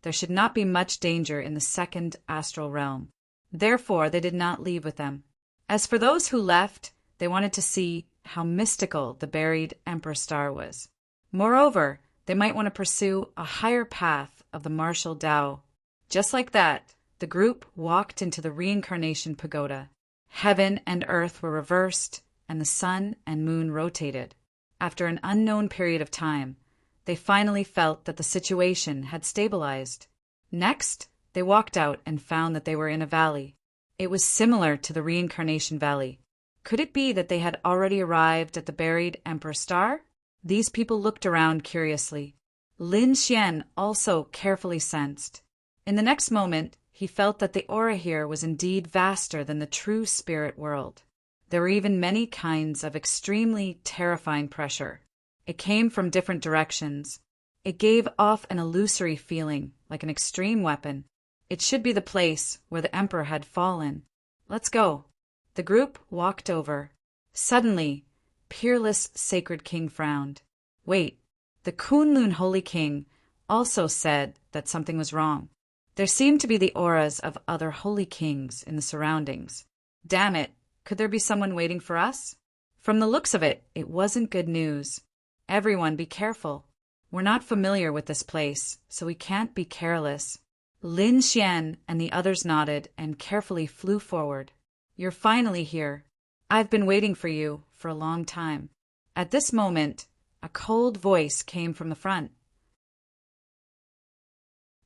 there should not be much danger in the second astral realm. Therefore, they did not leave with them. As for those who left, they wanted to see how mystical the buried Emperor Star was. Moreover, they might want to pursue a higher path of the martial Tao. Just like that, the group walked into the Reincarnation Pagoda. Heaven and earth were reversed, and the sun and moon rotated. After an unknown period of time, they finally felt that the situation had stabilized. Next, they walked out and found that they were in a valley. It was similar to the Reincarnation Valley. Could it be that they had already arrived at the buried Emperor Star? These people looked around curiously. Lin Xian also carefully sensed. In the next moment, he felt that the aura here was indeed vaster than the true spirit world. There were even many kinds of extremely terrifying pressure. It came from different directions. It gave off an illusory feeling, like an extreme weapon. It should be the place where the Emperor had fallen. Let's go. The group walked over. Suddenly, Peerless Sacred King frowned. Wait, the Kunlun Holy King also said that something was wrong. There seemed to be the auras of other holy kings in the surroundings. Damn it, could there be someone waiting for us? From the looks of it, it wasn't good news. Everyone be careful. We're not familiar with this place, so we can't be careless. Lin Xian and the others nodded and carefully flew forward. You're finally here. I've been waiting for you for a long time. At this moment, a cold voice came from the front.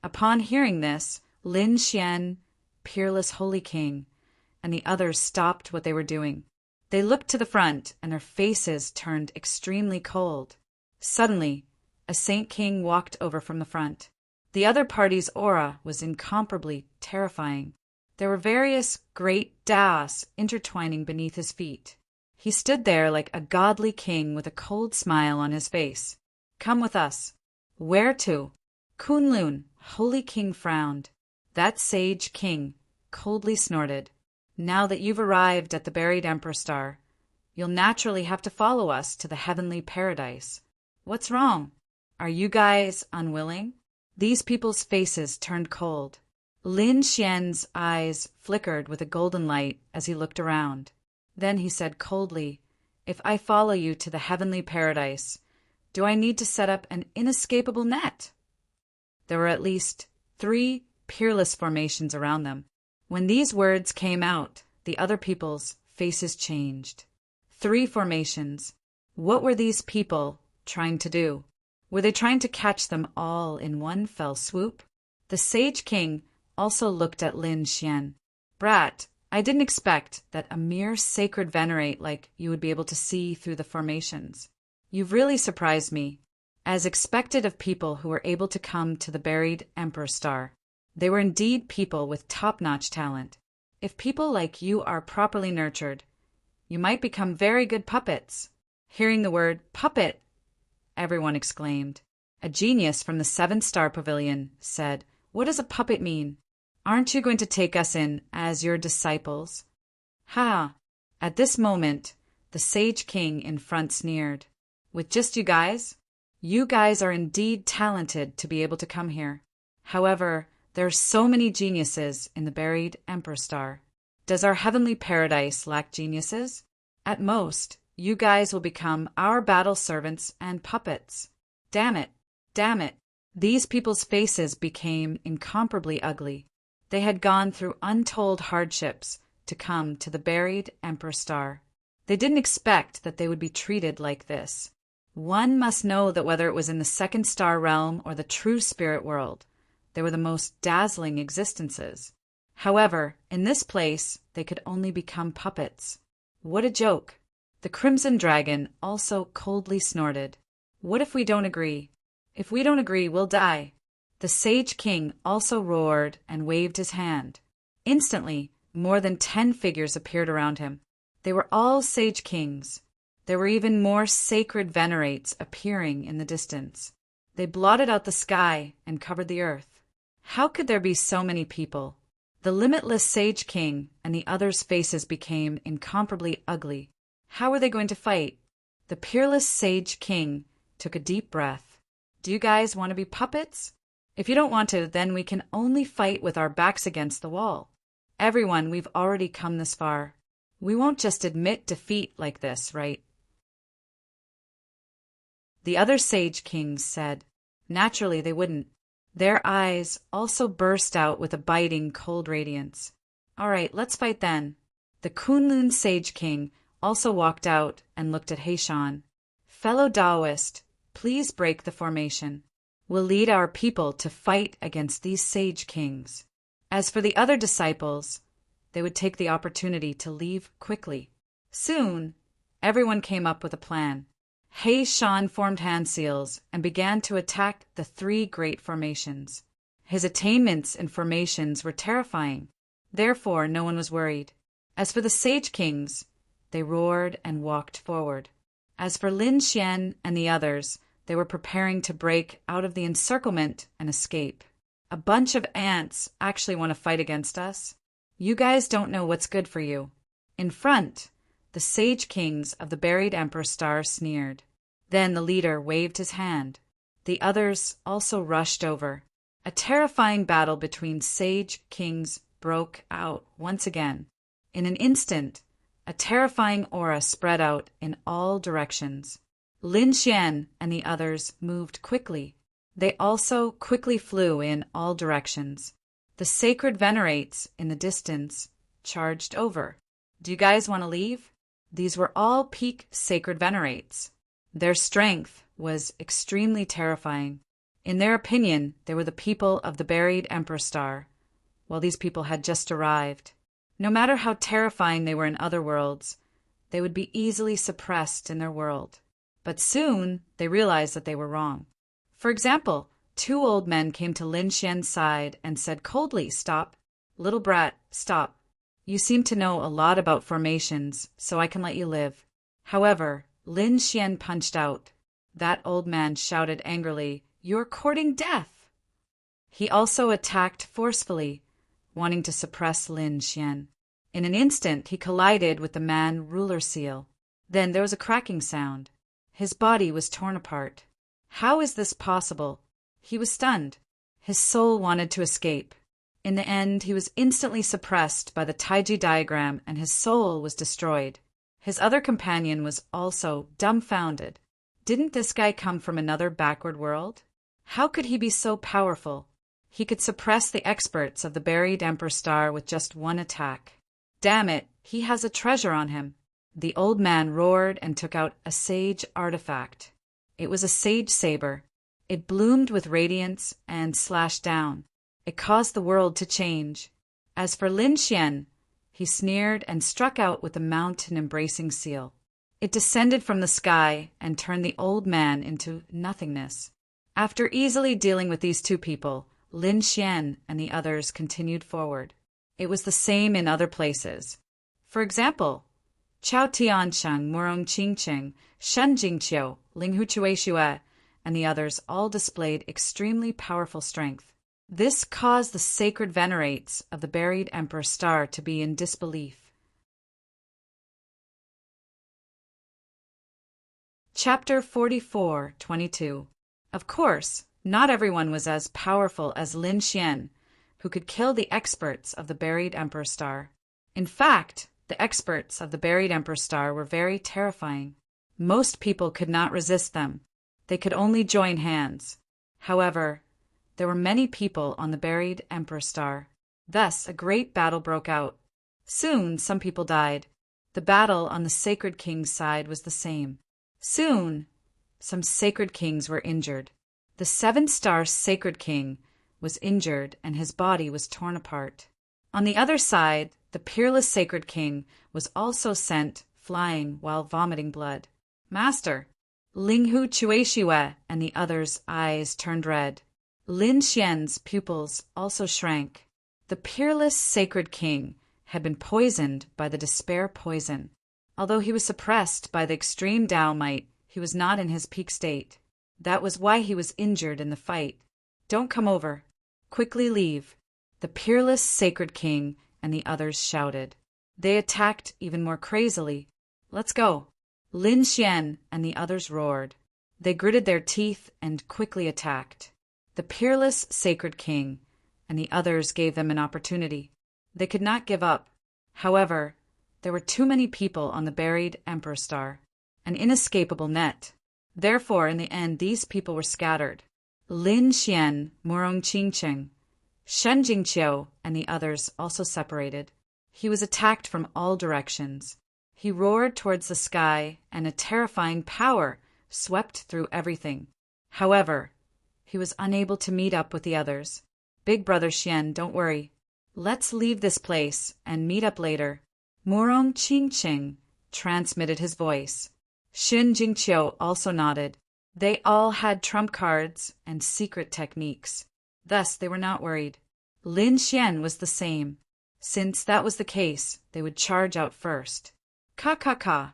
Upon hearing this, Lin Xian, Peerless Holy King, and the others stopped what they were doing. They looked to the front, and their faces turned extremely cold. Suddenly, a Saint King walked over from the front. The other party's aura was incomparably terrifying. There were various great Taos intertwining beneath his feet. He stood there like a godly king with a cold smile on his face. Come with us. Where to? Kunlun, Holy King frowned. That sage king coldly snorted. Now that you've arrived at the buried Emperor Star, you'll naturally have to follow us to the heavenly paradise. What's wrong? Are you guys unwilling? These people's faces turned cold. Lin Xian's eyes flickered with a golden light as he looked around. Then he said coldly, If I follow you to the heavenly paradise, Do I need to set up an inescapable net? There were at least 3 peerless formations around them. When these words came out, the other people's faces changed. 3 formations. What were these people trying to do? Were they trying to catch them all in one fell swoop? The Sage King also looked at Lin Xian. Brat, I didn't expect that a mere sacred venerate like you would be able to see through the formations. You've really surprised me. As expected of people who were able to come to the buried Emperor Star, they were indeed people with top-notch talent. If people like you are properly nurtured, you might become very good puppets. Hearing the word puppet, everyone exclaimed. A genius from the 7-star pavilion said, "What does a puppet mean? Aren't you going to take us in as your disciples?" Ha! At this moment, the Sage King in front sneered. With just you guys? You guys are indeed talented to be able to come here. However, there are so many geniuses in the buried Emperor Star. Does our heavenly paradise lack geniuses? At most, you guys will become our battle servants and puppets. Damn it! Damn it! These people's faces became incomparably ugly. They had gone through untold hardships to come to the buried Emperor Star. They didn't expect that they would be treated like this. One must know that whether it was in the 2nd-star realm or the true spirit world, they were the most dazzling existences. However, in this place, they could only become puppets. What a joke! The Crimson Dragon also coldly snorted. What if we don't agree? If we don't agree, we'll die. The Sage King also roared and waved his hand. Instantly, more than 10 figures appeared around him. They were all Sage Kings. There were even more sacred venerates appearing in the distance. They blotted out the sky and covered the earth. How could there be so many people? The limitless Sage King and the others' faces became incomparably ugly. How were they going to fight? The peerless Sage King took a deep breath. Do you guys want to be puppets? If you don't want to, then we can only fight with our backs against the wall. Everyone, we've already come this far. We won't just admit defeat like this, right? The other Sage Kings said. Naturally, they wouldn't. Their eyes also burst out with a biting, cold radiance. All right, let's fight then. The Kunlun Sage King also walked out and looked at Heishan. Fellow Taoist, please break the formation. We'll lead our people to fight against these Sage Kings. As for the other disciples, they would take the opportunity to leave quickly. Soon, everyone came up with a plan. Heishan formed hand seals and began to attack the 3 great formations. His attainments in formations were terrifying. Therefore, no one was worried. As for the Sage Kings, they roared and walked forward. As for Lin Xian and the others, they were preparing to break out of the encirclement and escape. A bunch of ants actually want to fight against us? You guys don't know what's good for you. In front, the Sage Kings of the buried Emperor Star sneered. Then the leader waved his hand. The others also rushed over. A terrifying battle between Sage Kings broke out once again. In an instant, a terrifying aura spread out in all directions. Lin Xian and the others moved quickly. They also quickly flew in all directions. The sacred venerates in the distance charged over. Do you guys want to leave? These were all peak sacred venerates. Their strength was extremely terrifying. In their opinion, they were the people of the buried Emperor Star, while these people had just arrived. No matter how terrifying they were in other worlds, they would be easily suppressed in their world. But soon, they realized that they were wrong. For example, 2 old men came to Lin Xian's side and said coldly, "Stop. Little brat, stop. You seem to know a lot about formations, so I can let you live." However, Lin Xian punched out. That old man shouted angrily, "You're courting death!" He also attacked forcefully, wanting to suppress Lin Xian. In an instant, he collided with the man ruler seal. Then there was a cracking sound. His body was torn apart. How is this possible? He was stunned. His soul wanted to escape. In the end, he was instantly suppressed by the Taiji diagram and his soul was destroyed. His other companion was also dumbfounded. Didn't this guy come from another backward world? How could he be so powerful? He could suppress the experts of the buried Emperor Star with just one attack. Damn it, he has a treasure on him. The old man roared and took out a sage artifact. It was a sage saber. It bloomed with radiance and slashed down. It caused the world to change. As for Lin Xian, he sneered and struck out with a mountain-embracing seal. It descended from the sky and turned the old man into nothingness. After easily dealing with these two people, Lin Xian and the others continued forward. It was the same in other places. For example, Chao Tiansheng, Murong Qingcheng, Shen Jingqiu, Linghu Chuexue, and the others all displayed extremely powerful strength. This caused the sacred venerates of the buried Emperor Star to be in disbelief. Chapter 44:22. Of course, not everyone was as powerful as Lin Xian, who could kill the experts of the buried Emperor Star. In fact, the experts of the buried Emperor Star were very terrifying. Most people could not resist them. They could only join hands. However, there were many people on the buried Emperor Star. Thus, a great battle broke out. Soon, some people died. The battle on the Sacred King's side was the same. Soon, some Sacred Kings were injured. The 7-star Sacred King was injured and his body was torn apart. On the other side, the peerless Sacred King was also sent flying while vomiting blood. Master! Linghu Chuexue and the others' eyes turned red. Lin Xian's pupils also shrank. The peerless Sacred King had been poisoned by the despair poison. Although he was suppressed by the extreme Tao might, he was not in his peak state. That was why he was injured in the fight. Don't come over. Quickly leave. The peerless Sacred King and the others shouted. They attacked even more crazily. Let's go. Lin Xian and the others roared. They gritted their teeth and quickly attacked. The peerless Sacred King and the others gave them an opportunity. They could not give up. However, there were too many people on the buried Emperor Star, an inescapable net. Therefore, in the end, these people were scattered. Lin Xian, Murong Qingcheng, Shen Jingqiu, and the others also separated. He was attacked from all directions. He roared towards the sky, and a terrifying power swept through everything. However, he was unable to meet up with the others. Big Brother Xian, don't worry. Let's leave this place and meet up later. Murong Qingcheng transmitted his voice. Shen Jingqiu also nodded. They all had trump cards and secret techniques. Thus, they were not worried. Lin Xian was the same. Since that was the case, they would charge out first. Ka.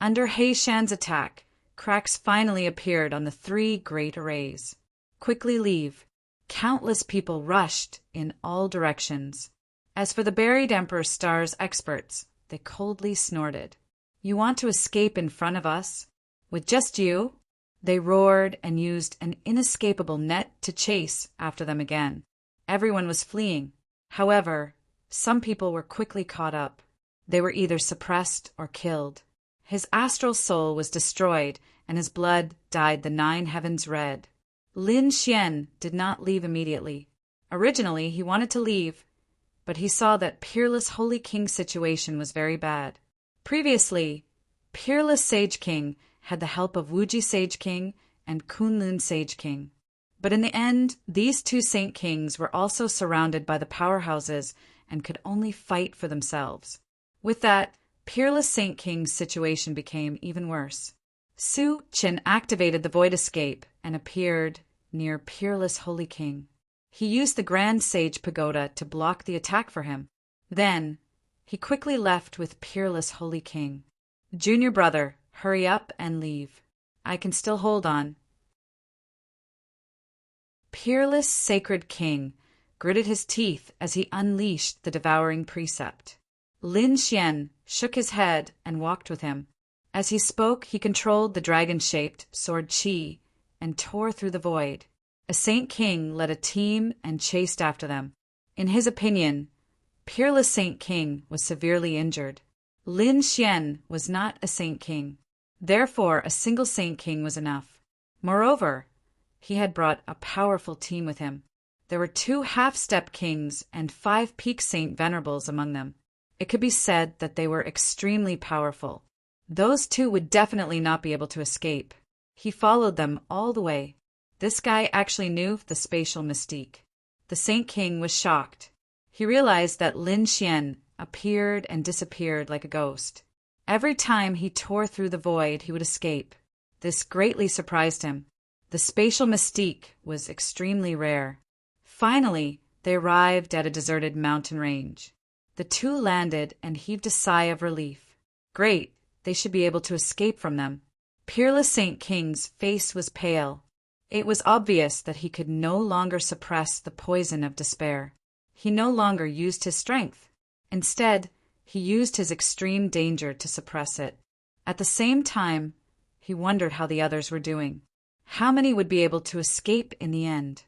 Under He Shan's attack, cracks finally appeared on the 3 great arrays. Quickly leave. Countless people rushed in all directions. As for the buried Emperor Star's experts, they coldly snorted. You want to escape in front of us? With just you? They roared and used an inescapable net to chase after them again. Everyone was fleeing. However, some people were quickly caught up. They were either suppressed or killed. His astral soul was destroyed, and his blood dyed the 9 heavens red. Lin Xian did not leave immediately. Originally, he wanted to leave, but he saw that Peerless Holy King's situation was very bad. Previously, Peerless Sage King had the help of Wuji Sage King and Kunlun Sage King. But in the end, these 2 Saint Kings were also surrounded by the powerhouses and could only fight for themselves. With that, Peerless Saint King's situation became even worse. Su Qin activated the Void Escape and appeared near Peerless Holy King. He used the Grand Sage Pagoda to block the attack for him. Then, he quickly left with Peerless Holy King. Junior brother, hurry up and leave. I can still hold on. Peerless Sacred King gritted his teeth as he unleashed the devouring precept. Lin Xian shook his head and walked with him. As he spoke, he controlled the dragon-shaped sword Qi and tore through the void. A Saint King led a team and chased after them. In his opinion, Peerless Saint King was severely injured. Lin Xian was not a Saint King. Therefore, a single Saint King was enough. Moreover, he had brought a powerful team with him. There were 2 half-step kings and 5 peak Saint Venerables among them. It could be said that they were extremely powerful. Those 2 would definitely not be able to escape. He followed them all the way. This guy actually knew the spatial mystique. The Saint King was shocked. He realized that Lin Xian appeared and disappeared like a ghost. Every time he tore through the void, he would escape. This greatly surprised him. The spatial mystique was extremely rare. Finally, they arrived at a deserted mountain range. The 2 landed and heaved a sigh of relief. Great, they should be able to escape from them. Peerless Saint King's face was pale. It was obvious that he could no longer suppress the poison of despair. He no longer used his strength. Instead, he used his extreme danger to suppress it. At the same time, he wondered how the others were doing. How many would be able to escape in the end?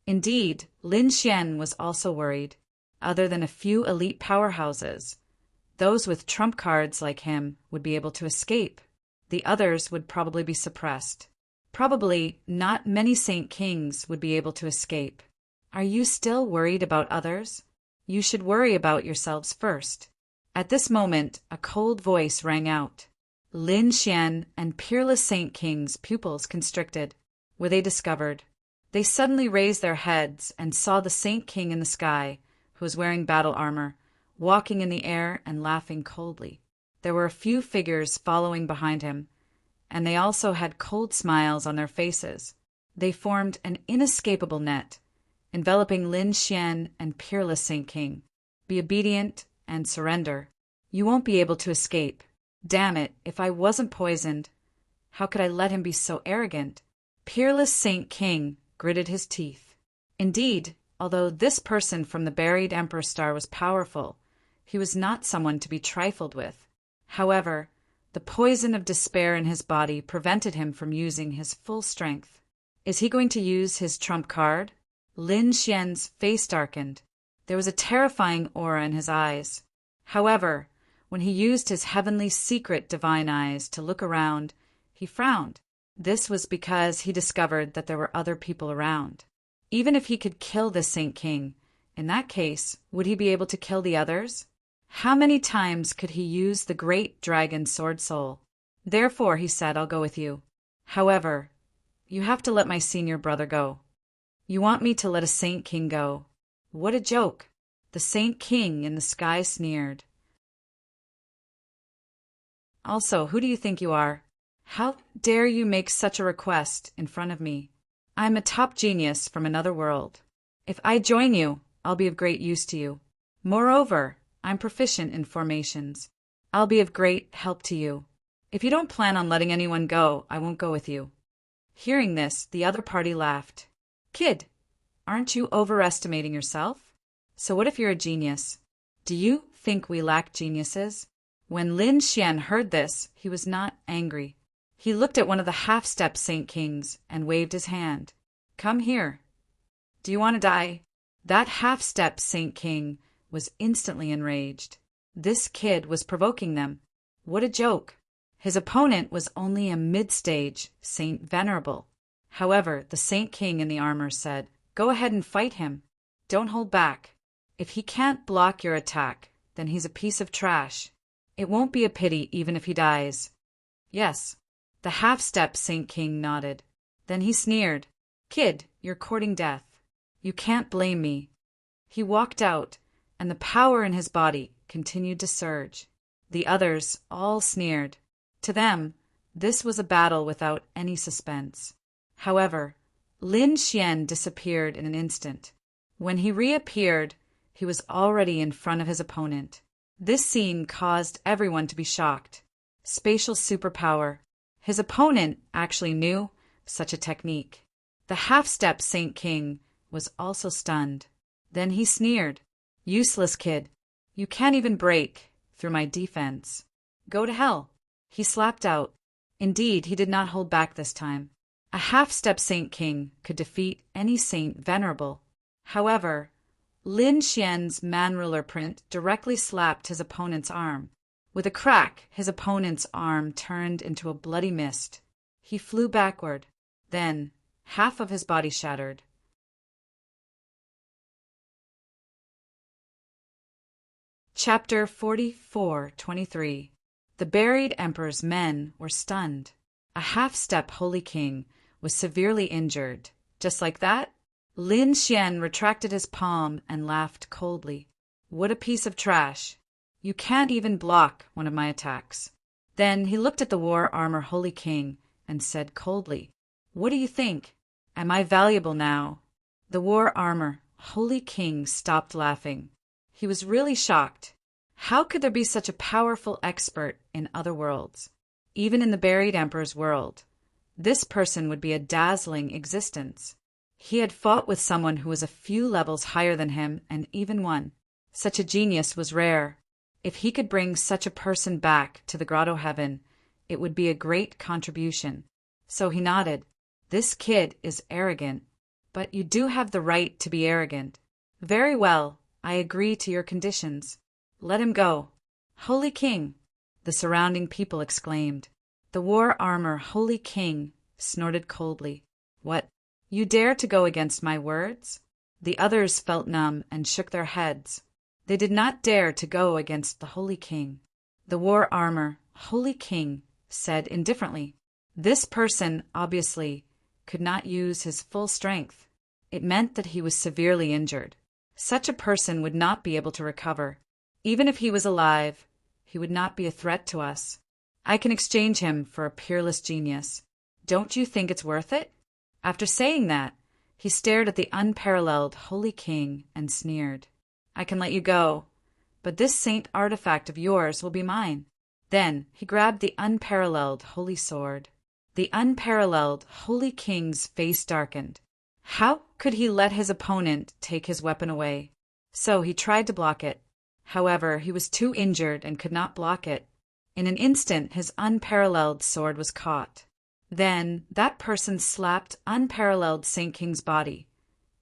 Indeed, Lin Xian was also worried. Other than a few elite powerhouses, those with trump cards like him would be able to escape. The others would probably be suppressed. Probably not many Saint Kings would be able to escape. Are you still worried about others? You should worry about yourselves first. At this moment, a cold voice rang out. Lin Xian and Peerless Saint King's pupils constricted. Were they discovered? They suddenly raised their heads and saw the Saint King in the sky, who was wearing battle armor, walking in the air and laughing coldly. There were a few figures following behind him, and they also had cold smiles on their faces. They formed an inescapable net, enveloping Lin Xian and Peerless Saint King. Be obedient and surrender. You won't be able to escape. Damn it, if I wasn't poisoned, how could I let him be so arrogant? Peerless Saint King gritted his teeth. Indeed, although this person from the buried Emperor Star was powerful, he was not someone to be trifled with. However, the poison of despair in his body prevented him from using his full strength. Is he going to use his trump card? Lin Xian's face darkened. There was a terrifying aura in his eyes. However, when he used his heavenly secret divine eyes to look around, he frowned. This was because he discovered that there were other people around. Even if he could kill this Saint King, in that case, would he be able to kill the others? How many times could he use the great dragon Sword Soul? Therefore, he said, I'll go with you. However, you have to let my senior brother go. You want me to let a Saint King go? What a joke! The Saint King in the sky sneered. Also, who do you think you are? How dare you make such a request in front of me? I'm a top genius from another world. If I join you, I'll be of great use to you. Moreover, I'm proficient in formations. I'll be of great help to you. If you don't plan on letting anyone go, I won't go with you. Hearing this, the other party laughed. Kid, aren't you overestimating yourself? So what if you're a genius? Do you think we lack geniuses? When Lin Xian heard this, he was not angry. He looked at one of the half-step Saint Kings and waved his hand. Come here. Do you want to die? That half-step Saint King was instantly enraged. This kid was provoking them. What a joke. His opponent was only a mid-stage Saint Venerable. However, the Saint King in the armor said, Go ahead and fight him. Don't hold back. If he can't block your attack, then he's a piece of trash. It won't be a pity even if he dies. Yes. The half-step Saint King nodded. Then he sneered. Kid, you're courting death. You can't blame me. He walked out, and the power in his body continued to surge. The others all sneered. To them, this was a battle without any suspense. However, Lin Xian disappeared in an instant. When he reappeared, he was already in front of his opponent. This scene caused everyone to be shocked. Spatial superpower. His opponent actually knew such a technique. The half-step Saint King was also stunned. Then he sneered. Useless kid. You can't even break through my defense. Go to hell. He slapped out. Indeed, he did not hold back this time. A half-step Saint King could defeat any Saint Venerable. However, Lin Xian's man-ruler print directly slapped his opponent's arm. With a crack, his opponent's arm turned into a bloody mist. He flew backward. Then, half of his body shattered. Chapter 44:23. The buried emperor's men were stunned. A half-step holy king was severely injured. Just like that, Lin Xian retracted his palm and laughed coldly. What a piece of trash. You can't even block one of my attacks. Then he looked at the war armor holy king and said coldly, What do you think? Am I valuable now? The war armor holy king stopped laughing. He was really shocked. How could there be such a powerful expert in other worlds? Even in the buried emperor's world, this person would be a dazzling existence. He had fought with someone who was a few levels higher than him and even won. Such a genius was rare. If he could bring such a person back to the grotto heaven, it would be a great contribution. So he nodded. This kid is arrogant. But you do have the right to be arrogant. Very well, I agree to your conditions. Let him go. Holy King, the surrounding people exclaimed. The war armor holy king snorted coldly. What? You dare to go against my words? The others felt numb and shook their heads. They did not dare to go against the holy king. The war armor holy king said indifferently. This person, obviously, could not use his full strength. It meant that he was severely injured. Such a person would not be able to recover. Even if he was alive, he would not be a threat to us. I can exchange him for a peerless genius. Don't you think it's worth it? After saying that, he stared at the unparalleled holy king and sneered. I can let you go, but this saint artifact of yours will be mine. Then he grabbed the unparalleled holy sword. The unparalleled holy king's face darkened. How could he let his opponent take his weapon away? So he tried to block it. However, he was too injured and could not block it. In an instant, his unparalleled sword was caught. Then that person slapped unparalleled Saint King's body,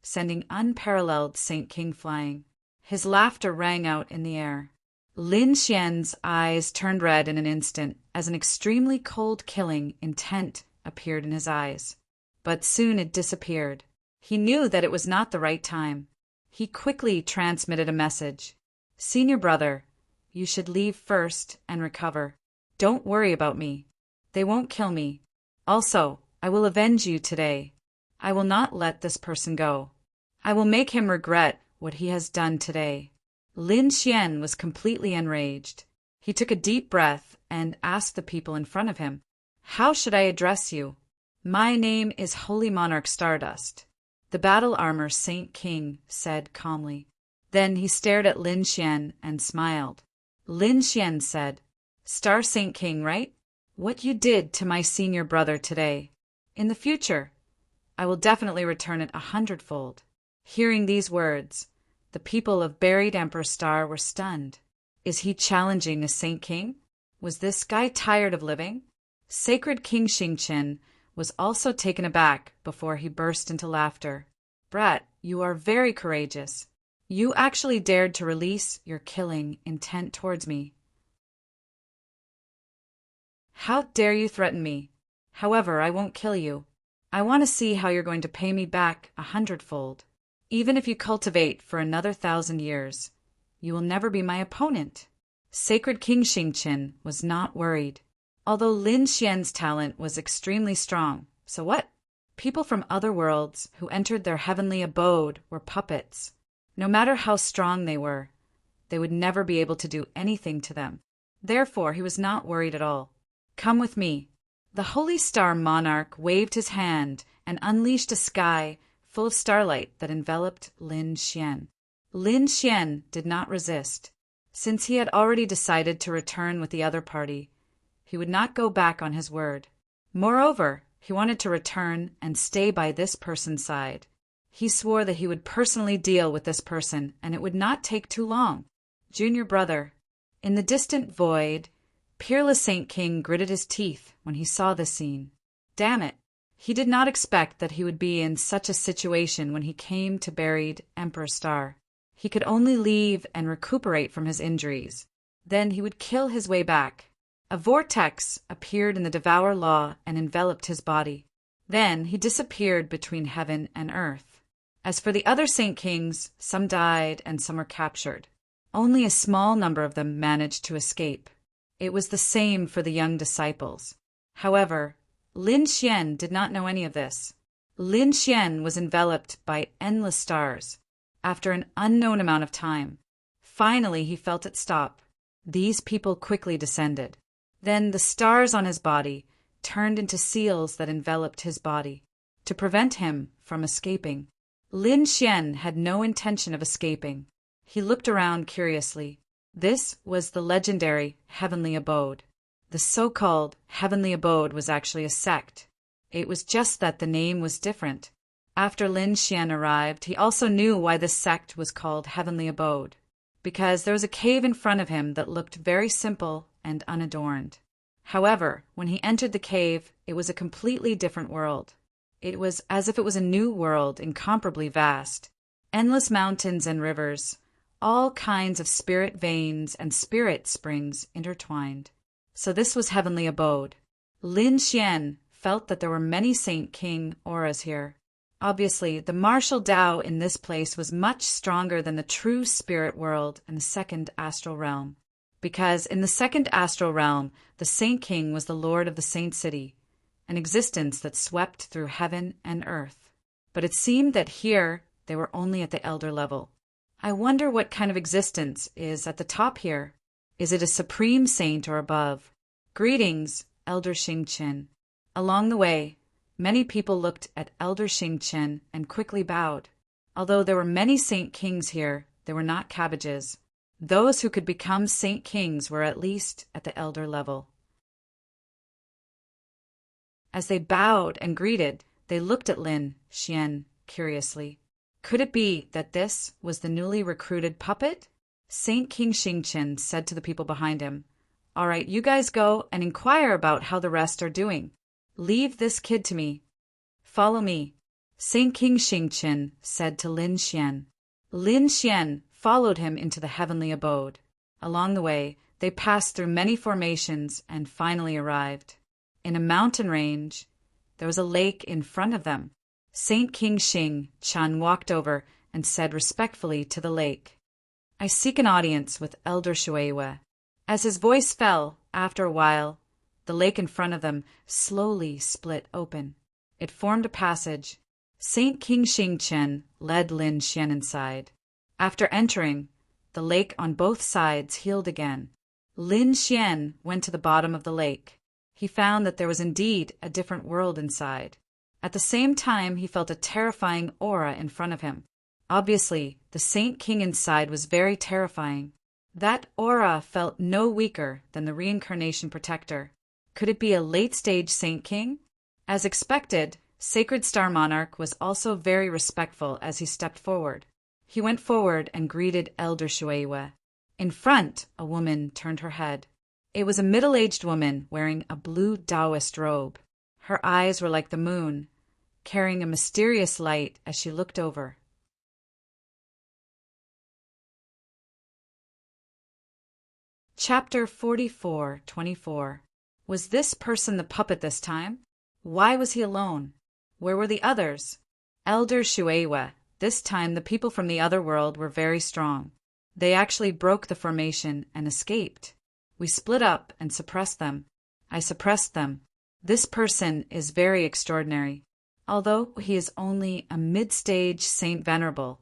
sending unparalleled Saint King flying. His laughter rang out in the air. Lin Xian's eyes turned red in an instant as an extremely cold killing intent appeared in his eyes. But soon it disappeared. He knew that it was not the right time. He quickly transmitted a message. Senior brother, you should leave first and recover. Don't worry about me. They won't kill me. Also, I will avenge you today. I will not let this person go. I will make him regret what he has done today. Lin Xian was completely enraged. He took a deep breath and asked the people in front of him, How should I address you? My name is Holy Monarch Stardust. The battle armor Saint King said calmly. Then he stared at Lin Xian and smiled. Lin Xian said, Star Saint King, right? What you did to my senior brother today. In the future, I will definitely return it 100-fold. Hearing these words, the people of buried Emperor Star were stunned. Is he challenging a Saint King? Was this guy tired of living? Sacred King Xingqian was also taken aback before he burst into laughter. Brat, you are very courageous. You actually dared to release your killing intent towards me. How dare you threaten me? However, I won't kill you. I want to see how you're going to pay me back 100-fold. Even if you cultivate for another 1,000 years, you will never be my opponent. Sacred King Xingqian was not worried. Although Lin Xian's talent was extremely strong, so what? People from other worlds who entered their heavenly abode were puppets. No matter how strong they would never be able to do anything to them. Therefore, he was not worried at all. Come with me. The Holy Star Monarch waved his hand and unleashed a sky full of starlight that enveloped Lin Xian. Lin Xian did not resist. Since he had already decided to return with the other party, he would not go back on his word. Moreover, he wanted to return and stay by this person's side. He swore that he would personally deal with this person, and it would not take too long. Junior brother. In the distant void, peerless Saint King gritted his teeth when he saw this scene. Damn it. He did not expect that he would be in such a situation when he came to buried Emperor Star. He could only leave and recuperate from his injuries. Then he would kill his way back. A vortex appeared in the Devour Law and enveloped his body. Then he disappeared between heaven and earth. As for the other Saint Kings, some died and some were captured. Only a small number of them managed to escape. It was the same for the young disciples. However, Lin Xian did not know any of this. Lin Xian was enveloped by endless stars. After an unknown amount of time, finally he felt it stop. These people quickly descended. Then the stars on his body turned into seals that enveloped his body, to prevent him from escaping. Lin Xian had no intention of escaping. He looked around curiously. This was the legendary Heavenly Abode. The so-called Heavenly Abode was actually a sect. It was just that the name was different. After Lin Xian arrived, he also knew why this sect was called Heavenly Abode, because there was a cave in front of him that looked very simple and unadorned. However, when he entered the cave, it was a completely different world. It was as if it was a new world, incomparably vast. Endless mountains and rivers, all kinds of spirit veins and spirit springs intertwined. So this was Heavenly Abode. Lin Xian felt that there were many Saint King auras here. Obviously, the martial Tao in this place was much stronger than the true spirit world and the second astral realm. Because in the second astral realm, the Saint King was the lord of the Saint City, an existence that swept through heaven and earth. But it seemed that here they were only at the elder level. I wonder what kind of existence is at the top here. Is it a supreme saint or above? Greetings, Elder Xingqian. Along the way, many people looked at Elder Xingqian and quickly bowed. Although there were many Saint Kings here, they were not cabbages. Those who could become Saint Kings were at least at the elder level. As they bowed and greeted, they looked at Lin Xian curiously. Could it be that this was the newly recruited puppet? Saint King Xingqian said to the people behind him, "All right, you guys go and inquire about how the rest are doing. Leave this kid to me. Follow me." Saint King Xingqian said to Lin Xian. Lin Xian followed him into the heavenly abode. Along the way, they passed through many formations and finally arrived. In a mountain range, there was a lake in front of them. Saint King Xingqian walked over and said respectfully to the lake, "I seek an audience with Elder Shuiwe." As his voice fell, after a while, the lake in front of them slowly split open. It formed a passage. Saint King Xingqian led Lin Xian inside. After entering, the lake on both sides healed again. Lin Xian went to the bottom of the lake. He found that there was indeed a different world inside. At the same time, he felt a terrifying aura in front of him. Obviously, the Saint King inside was very terrifying. That aura felt no weaker than the reincarnation protector. Could it be a late-stage Saint King? As expected, Sacred Star Monarch was also very respectful as he stepped forward. He went forward and greeted Elder Shuiwe. In front, a woman turned her head. It was a middle-aged woman wearing a blue Taoist robe. Her eyes were like the moon, carrying a mysterious light as she looked over. Chapter 44:24. Was this person the puppet this time? Why was he alone? Where were the others? Elder Shuiwe. This time the people from the other world were very strong. They actually broke the formation and escaped. We split up and suppressed them. I suppressed them. This person is very extraordinary. Although he is only a mid-stage Saint Venerable,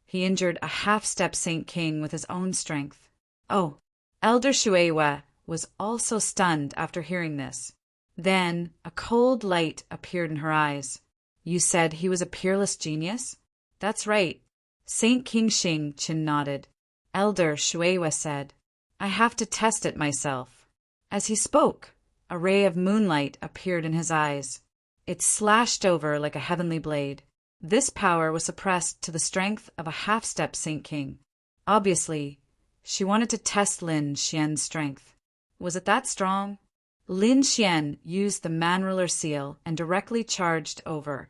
he injured a half-step Saint King with his own strength. Oh, Elder Shuiwe was also stunned after hearing this. Then a cold light appeared in her eyes. You said he was a peerless genius? That's right. Saint King Xingqian nodded. Elder Shuiwe said, I have to test it myself. As he spoke, a ray of moonlight appeared in his eyes. It slashed over like a heavenly blade. This power was suppressed to the strength of a half-step Saint King. Obviously, she wanted to test Lin Xian's strength. Was it that strong? Lin Xian used the man ruler seal and directly charged over,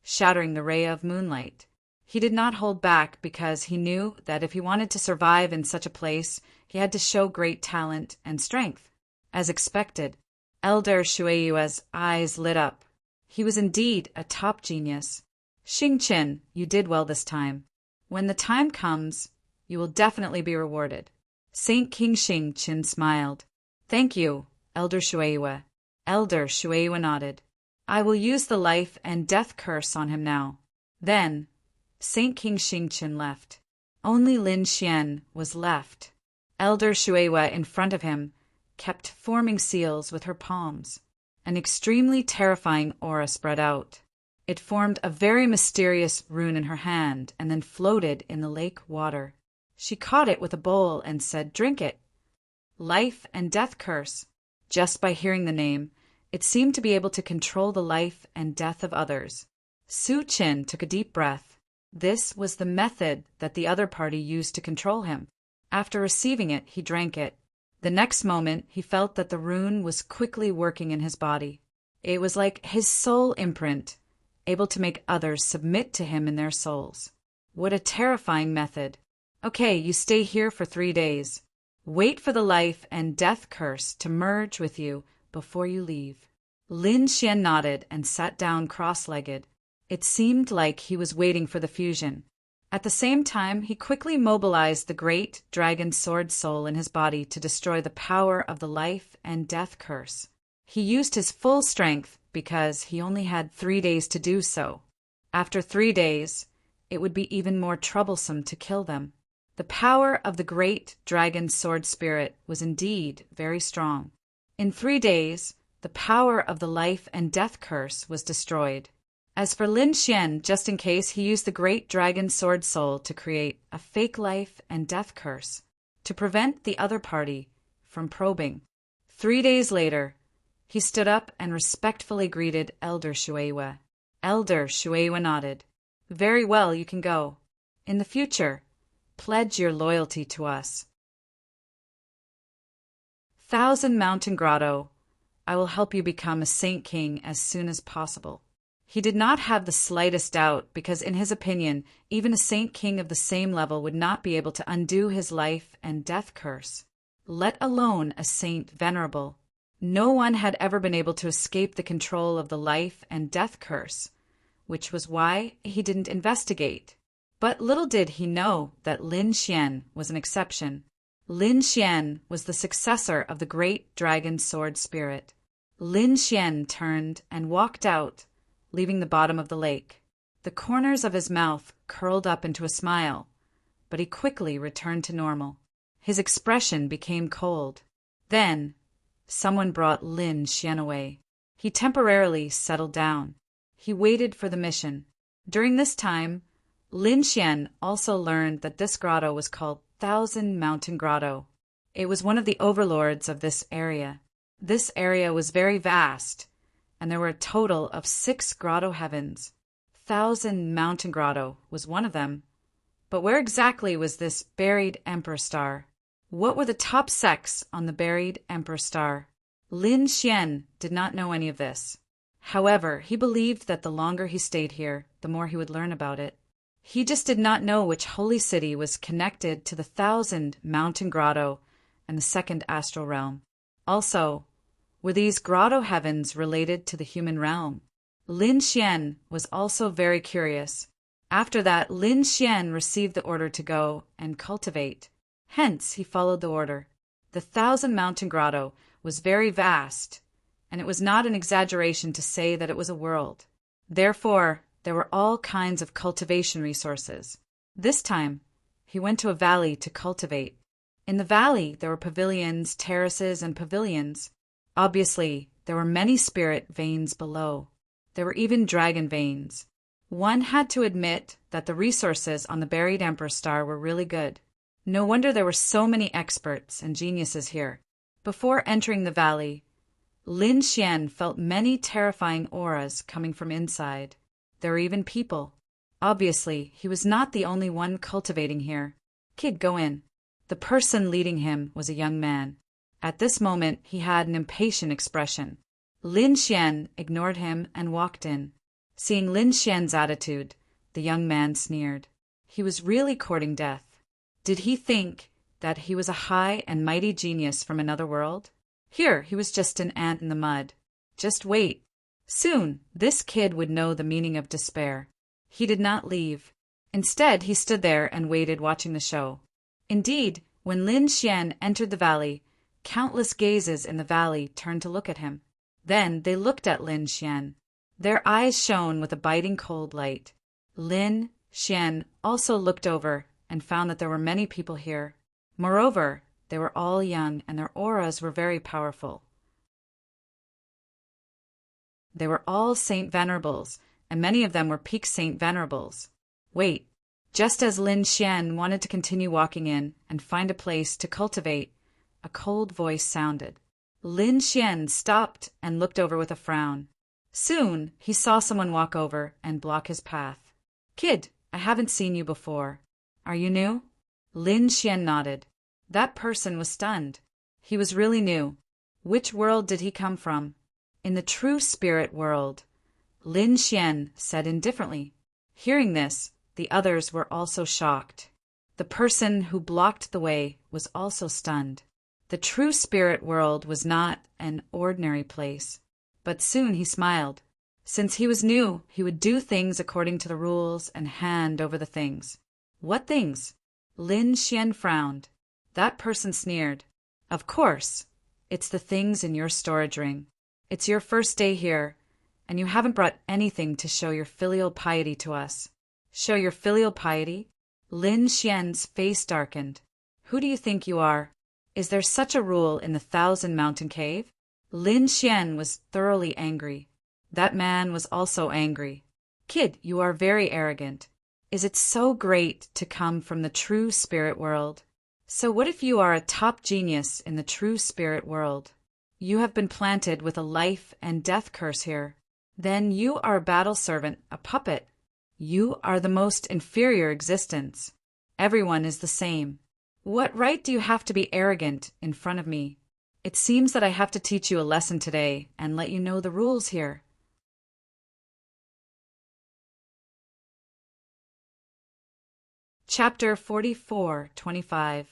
shattering the ray of moonlight. He did not hold back because he knew that if he wanted to survive in such a place, he had to show great talent and strength. As expected, Elder Shueyue's eyes lit up. He was indeed a top genius. Xingqian, you did well this time. When the time comes, you will definitely be rewarded. Saint King Xingqian smiled. Thank you, Elder Shueyue. Elder Shueyue nodded. I will use the life and death curse on him now. Then, Saint King Xingqian left. Only Lin Xian was left. Elder Shueyue in front of him kept forming seals with her palms. An extremely terrifying aura spread out. It formed a very mysterious rune in her hand and then floated in the lake water. She caught it with a bowl and said, "Drink it." Life and death curse. Just by hearing the name, it seemed to be able to control the life and death of others. Su Qin took a deep breath. This was the method that the other party used to control him. After receiving it, he drank it. The next moment, he felt that the rune was quickly working in his body. It was like his soul imprint, able to make others submit to him in their souls. What a terrifying method. Okay, you stay here for 3 days. Wait for the life and death curse to merge with you before you leave. Lin Xian nodded and sat down cross-legged. It seemed like he was waiting for the fusion. At the same time, he quickly mobilized the great dragon sword soul in his body to destroy the power of the life and death curse. He used his full strength because he only had 3 days to do so. After 3 days, it would be even more troublesome to kill them. The power of the great dragon sword spirit was indeed very strong. In 3 days, the power of the life and death curse was destroyed. As for Lin Xian, just in case, he used the great dragon sword soul to create a fake life and death curse to prevent the other party from probing. 3 days later, he stood up and respectfully greeted Elder Shueyue. Elder Shueyue nodded. Very well, you can go. In the future, pledge your loyalty to us. 1,000 Mountain Grotto. I will help you become a Saint King as soon as possible. He did not have the slightest doubt because, in his opinion, even a Saint King of the same level would not be able to undo his life and death curse, let alone a Saint Venerable. No one had ever been able to escape the control of the life and death curse, which was why he didn't investigate. But little did he know that Lin Xian was an exception. Lin Xian was the successor of the great dragon sword spirit. Lin Xian turned and walked out, leaving the bottom of the lake. The corners of his mouth curled up into a smile, but he quickly returned to normal. His expression became cold. Then, someone brought Lin Xian away. He temporarily settled down. He waited for the mission. During this time, Lin Xian also learned that this grotto was called 1,000 Mountain Grotto. It was one of the overlords of this area. This area was very vast, and there were a total of 6 grotto heavens. 1,000 Mountain Grotto was one of them. But where exactly was this buried Emperor Star? What were the top sects on the buried Emperor Star? Lin Xian did not know any of this. However, he believed that the longer he stayed here, the more he would learn about it. He just did not know which holy city was connected to the 1,000 Mountain Grotto and the second astral realm. Also, were these grotto heavens related to the human realm? Lin Xian was also very curious. After that, Lin Xian received the order to go and cultivate. Hence, he followed the order. The 1,000 Mountain Grotto was very vast, and it was not an exaggeration to say that it was a world. Therefore, there were all kinds of cultivation resources. This time, he went to a valley to cultivate. In the valley, there were pavilions, terraces, and pavilions. Obviously, there were many spirit veins below. There were even dragon veins. One had to admit that the resources on the buried Emperor Star were really good. No wonder there were so many experts and geniuses here. Before entering the valley, Lin Xian felt many terrifying auras coming from inside. There were even people. Obviously, he was not the only one cultivating here. Kid, go in. The person leading him was a young man. At this moment, he had an impatient expression. Lin Xian ignored him and walked in. Seeing Lin Xian's attitude, the young man sneered. He was really courting death. Did he think that he was a high and mighty genius from another world? Here, he was just an ant in the mud. Just wait. Soon, this kid would know the meaning of despair. He did not leave. Instead, he stood there and waited, watching the show. Indeed, when Lin Xian entered the valley, countless gazes in the valley turned to look at him. Then they looked at Lin Xian. Their eyes shone with a biting cold light. Lin Xian also looked over and found that there were many people here. Moreover, they were all young and their auras were very powerful. They were all Saint Venerables, and many of them were peak Saint Venerables. Wait, just as Lin Xian wanted to continue walking in and find a place to cultivate, a cold voice sounded. Lin Xian stopped and looked over with a frown. Soon, he saw someone walk over and block his path. Kid, I haven't seen you before. Are you new? Lin Xian nodded. That person was stunned. He was really new. Which world did he come from? In the true spirit world. Lin Xian said indifferently. Hearing this, the others were also shocked. The person who blocked the way was also stunned. The true spirit world was not an ordinary place. But soon he smiled. Since he was new, he would do things according to the rules and hand over the things. What things? Lin Xian frowned. That person sneered. Of course, it's the things in your storage ring. It's your first day here, and you haven't brought anything to show your filial piety to us. Show your filial piety? Lin Xian's face darkened. Who do you think you are? Is there such a rule in the 1,000 Mountain Cave? Lin Xian was thoroughly angry. That man was also angry. Kid, you are very arrogant. Is it so great to come from the true spirit world? So what if you are a top genius in the true spirit world? You have been planted with a life and death curse here. Then you are a battle servant, a puppet. You are the most inferior existence. Everyone is the same. What right do you have to be arrogant in front of me? It seems that I have to teach you a lesson today and let you know the rules here. Chapter 44:25.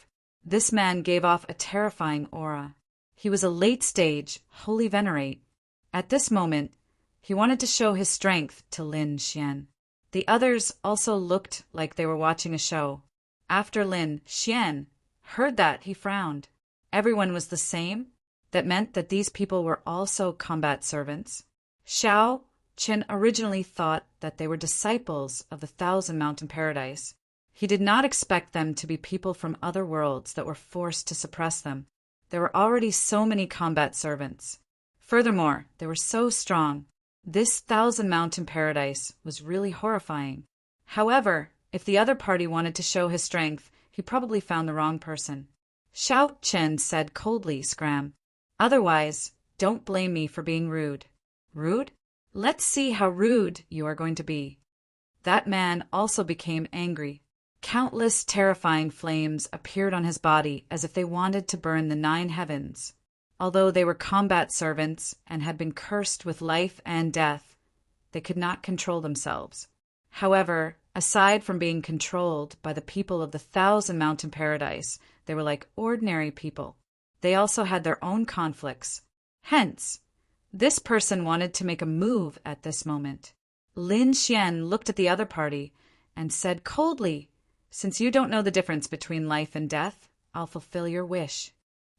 This man gave off a terrifying aura. He was a late-stage, holy venerate. At this moment, he wanted to show his strength to Lin Xian. The others also looked like they were watching a show. After Lin Xian heard that, he frowned. Everyone was the same? That meant that these people were also combat servants. Xiao Chen originally thought that they were disciples of the 1,000 Mountain Paradise. He did not expect them to be people from other worlds that were forced to suppress them. There were already so many combat servants. Furthermore, they were so strong. This 1,000 Mountain Paradise was really horrifying. However, if the other party wanted to show his strength, he probably found the wrong person. Xiao Chen said coldly, Scram. Otherwise, don't blame me for being rude. Rude? Let's see how rude you are going to be. That man also became angry. Countless terrifying flames appeared on his body as if they wanted to burn the 9 heavens. Although they were combat servants and had been cursed with life and death, they could not control themselves. However, aside from being controlled by the people of the 1,000 Mountain Paradise, they were like ordinary people. They also had their own conflicts. Hence, this person wanted to make a move at this moment. Lin Xian looked at the other party and said coldly, Since you don't know the difference between life and death, I'll fulfill your wish.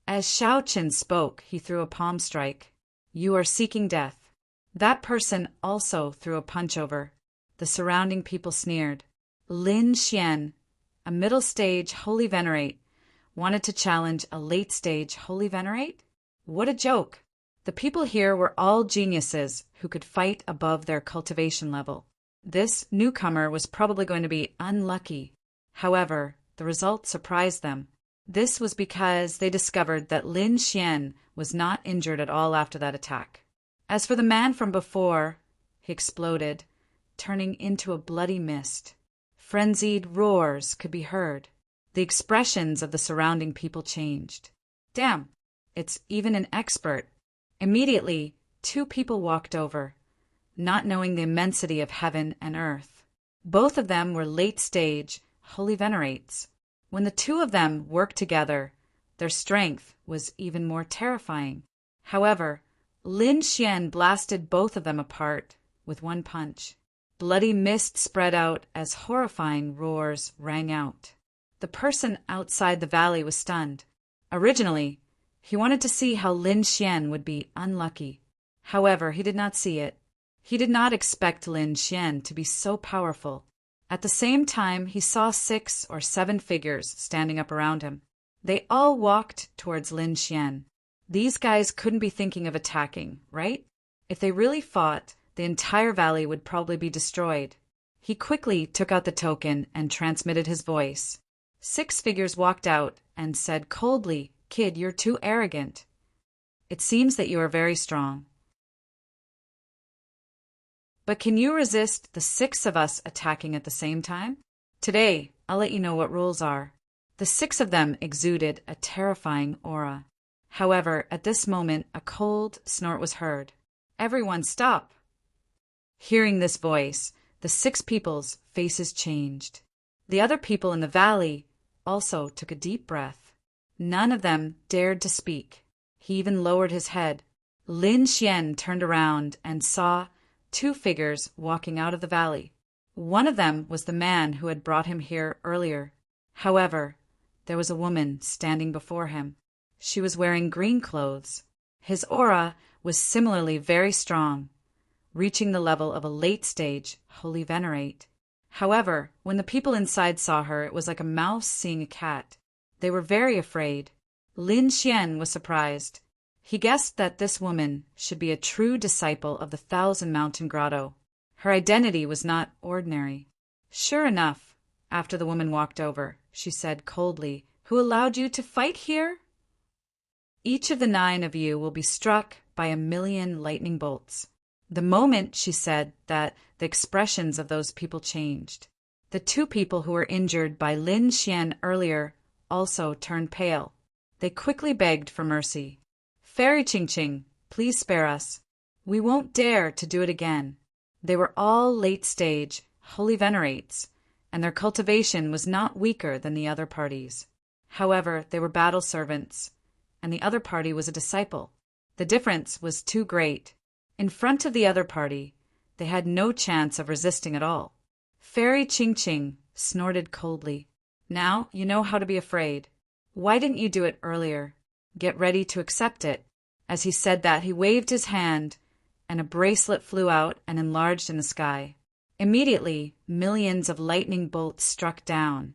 As Xiao Chen spoke, he threw a palm strike. You are seeking death. That person also threw a punch over. The surrounding people sneered. Lin Xian, a middle-stage holy venerate, wanted to challenge a late-stage holy venerate? What a joke! The people here were all geniuses who could fight above their cultivation level. This newcomer was probably going to be unlucky. However, the result surprised them. This was because they discovered that Lin Xian was not injured at all after that attack. As for the man from before, he exploded, turning into a bloody mist. Frenzied roars could be heard. The expressions of the surrounding people changed. Damn, it's even an expert. Immediately, 2 people walked over, not knowing the immensity of heaven and earth. Both of them were late-stage holy venerates. When the two of them worked together, their strength was even more terrifying. However, Lin Xian blasted both of them apart with one punch. Bloody mist spread out as horrifying roars rang out. The person outside the valley was stunned. Originally, he wanted to see how Lin Xian would be unlucky. However, he did not see it. He did not expect Lin Xian to be so powerful. At the same time, he saw 6 or 7 figures standing up around him. They all walked towards Lin Xian. These guys couldn't be thinking of attacking, right? If they really fought, the entire valley would probably be destroyed. He quickly took out the token and transmitted his voice. 6 figures walked out and said coldly, "Kid, you're too arrogant. It seems that you are very strong. But can you resist the 6 of us attacking at the same time? Today, I'll let you know what rules are." The 6 of them exuded a terrifying aura. However, at this moment, a cold snort was heard. "Everyone stop!" Hearing this voice, the 6 people's faces changed. The other people in the valley also took a deep breath. None of them dared to speak. He even lowered his head. Lin Xian turned around and saw 2 figures walking out of the valley. One of them was the man who had brought him here earlier. However, there was a woman standing before him. She was wearing green clothes. His aura was similarly very strong, reaching the level of a late-stage holy venerate. However, when the people inside saw her, it was like a mouse seeing a cat. They were very afraid. Lin Xian was surprised. He guessed that this woman should be a true disciple of the Thousand Mountain Grotto. Her identity was not ordinary. Sure enough, after the woman walked over, she said coldly, "Who allowed you to fight here? Each of the 9 of you will be struck by 1,000,000 lightning bolts." The moment she said that, the expressions of those people changed. The 2 people who were injured by Lin Xian earlier also turned pale. They quickly begged for mercy. "Fairy Ching Ching, please spare us. We won't dare to do it again." They were all late-stage holy venerates, and their cultivation was not weaker than the other parties. However, they were battle servants, and the other party was a disciple. The difference was too great. In front of the other party, they had no chance of resisting at all. Fairy Ching Ching snorted coldly. "Now you know how to be afraid. Why didn't you do it earlier? Get ready to accept it." As he said that, he waved his hand, and a bracelet flew out and enlarged in the sky. Immediately, millions of lightning bolts struck down,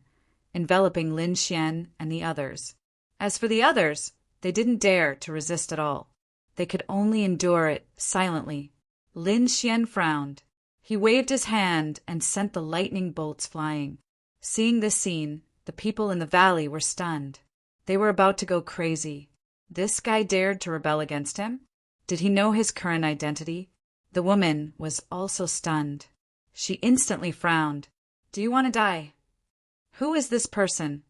enveloping Lin Xian and the others. As for the others, they didn't dare to resist at all. They could only endure it silently. Lin Xian frowned. He waved his hand and sent the lightning bolts flying. Seeing this scene, the people in the valley were stunned. They were about to go crazy. This guy dared to rebel against him? Did he know his current identity? The woman was also stunned. She instantly frowned. "Do you want to die? Who is this person?"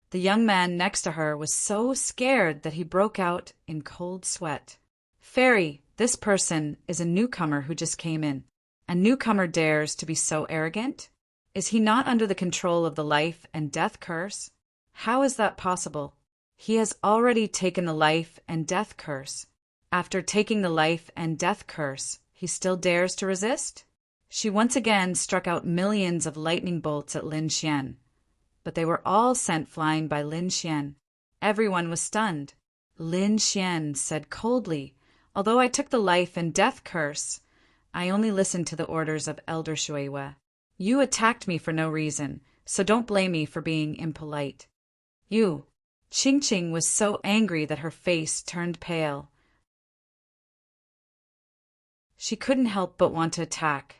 The young man next to her was so scared that he broke out in cold sweat. "Fairy, this person is a newcomer who just came in. A newcomer dares to be so arrogant? Is he not under the control of the life and death curse? How is that possible? He has already taken the life and death curse. After taking the life and death curse, he still dares to resist?" She once again struck out millions of lightning bolts at Lin Xian, but they were all sent flying by Lin Xian. Everyone was stunned. Lin Xian said coldly, "Although I took the life and death curse, I only listened to the orders of Elder Shuiwe. You attacked me for no reason, so don't blame me for being impolite." "You." Ching Ching was so angry that her face turned pale. She couldn't help but want to attack.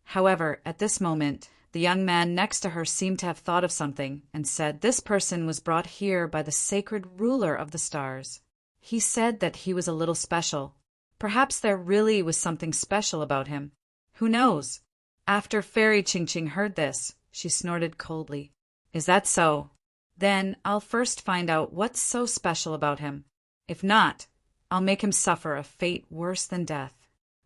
However, at this moment, the young man next to her seemed to have thought of something and said this person was brought here by the sacred ruler of the stars. He said that he was a little special. Perhaps there really was something special about him. Who knows? After Fairy Ching Ching heard this, she snorted coldly. "Is that so? Then I'll first find out what's so special about him. If not, I'll make him suffer a fate worse than death."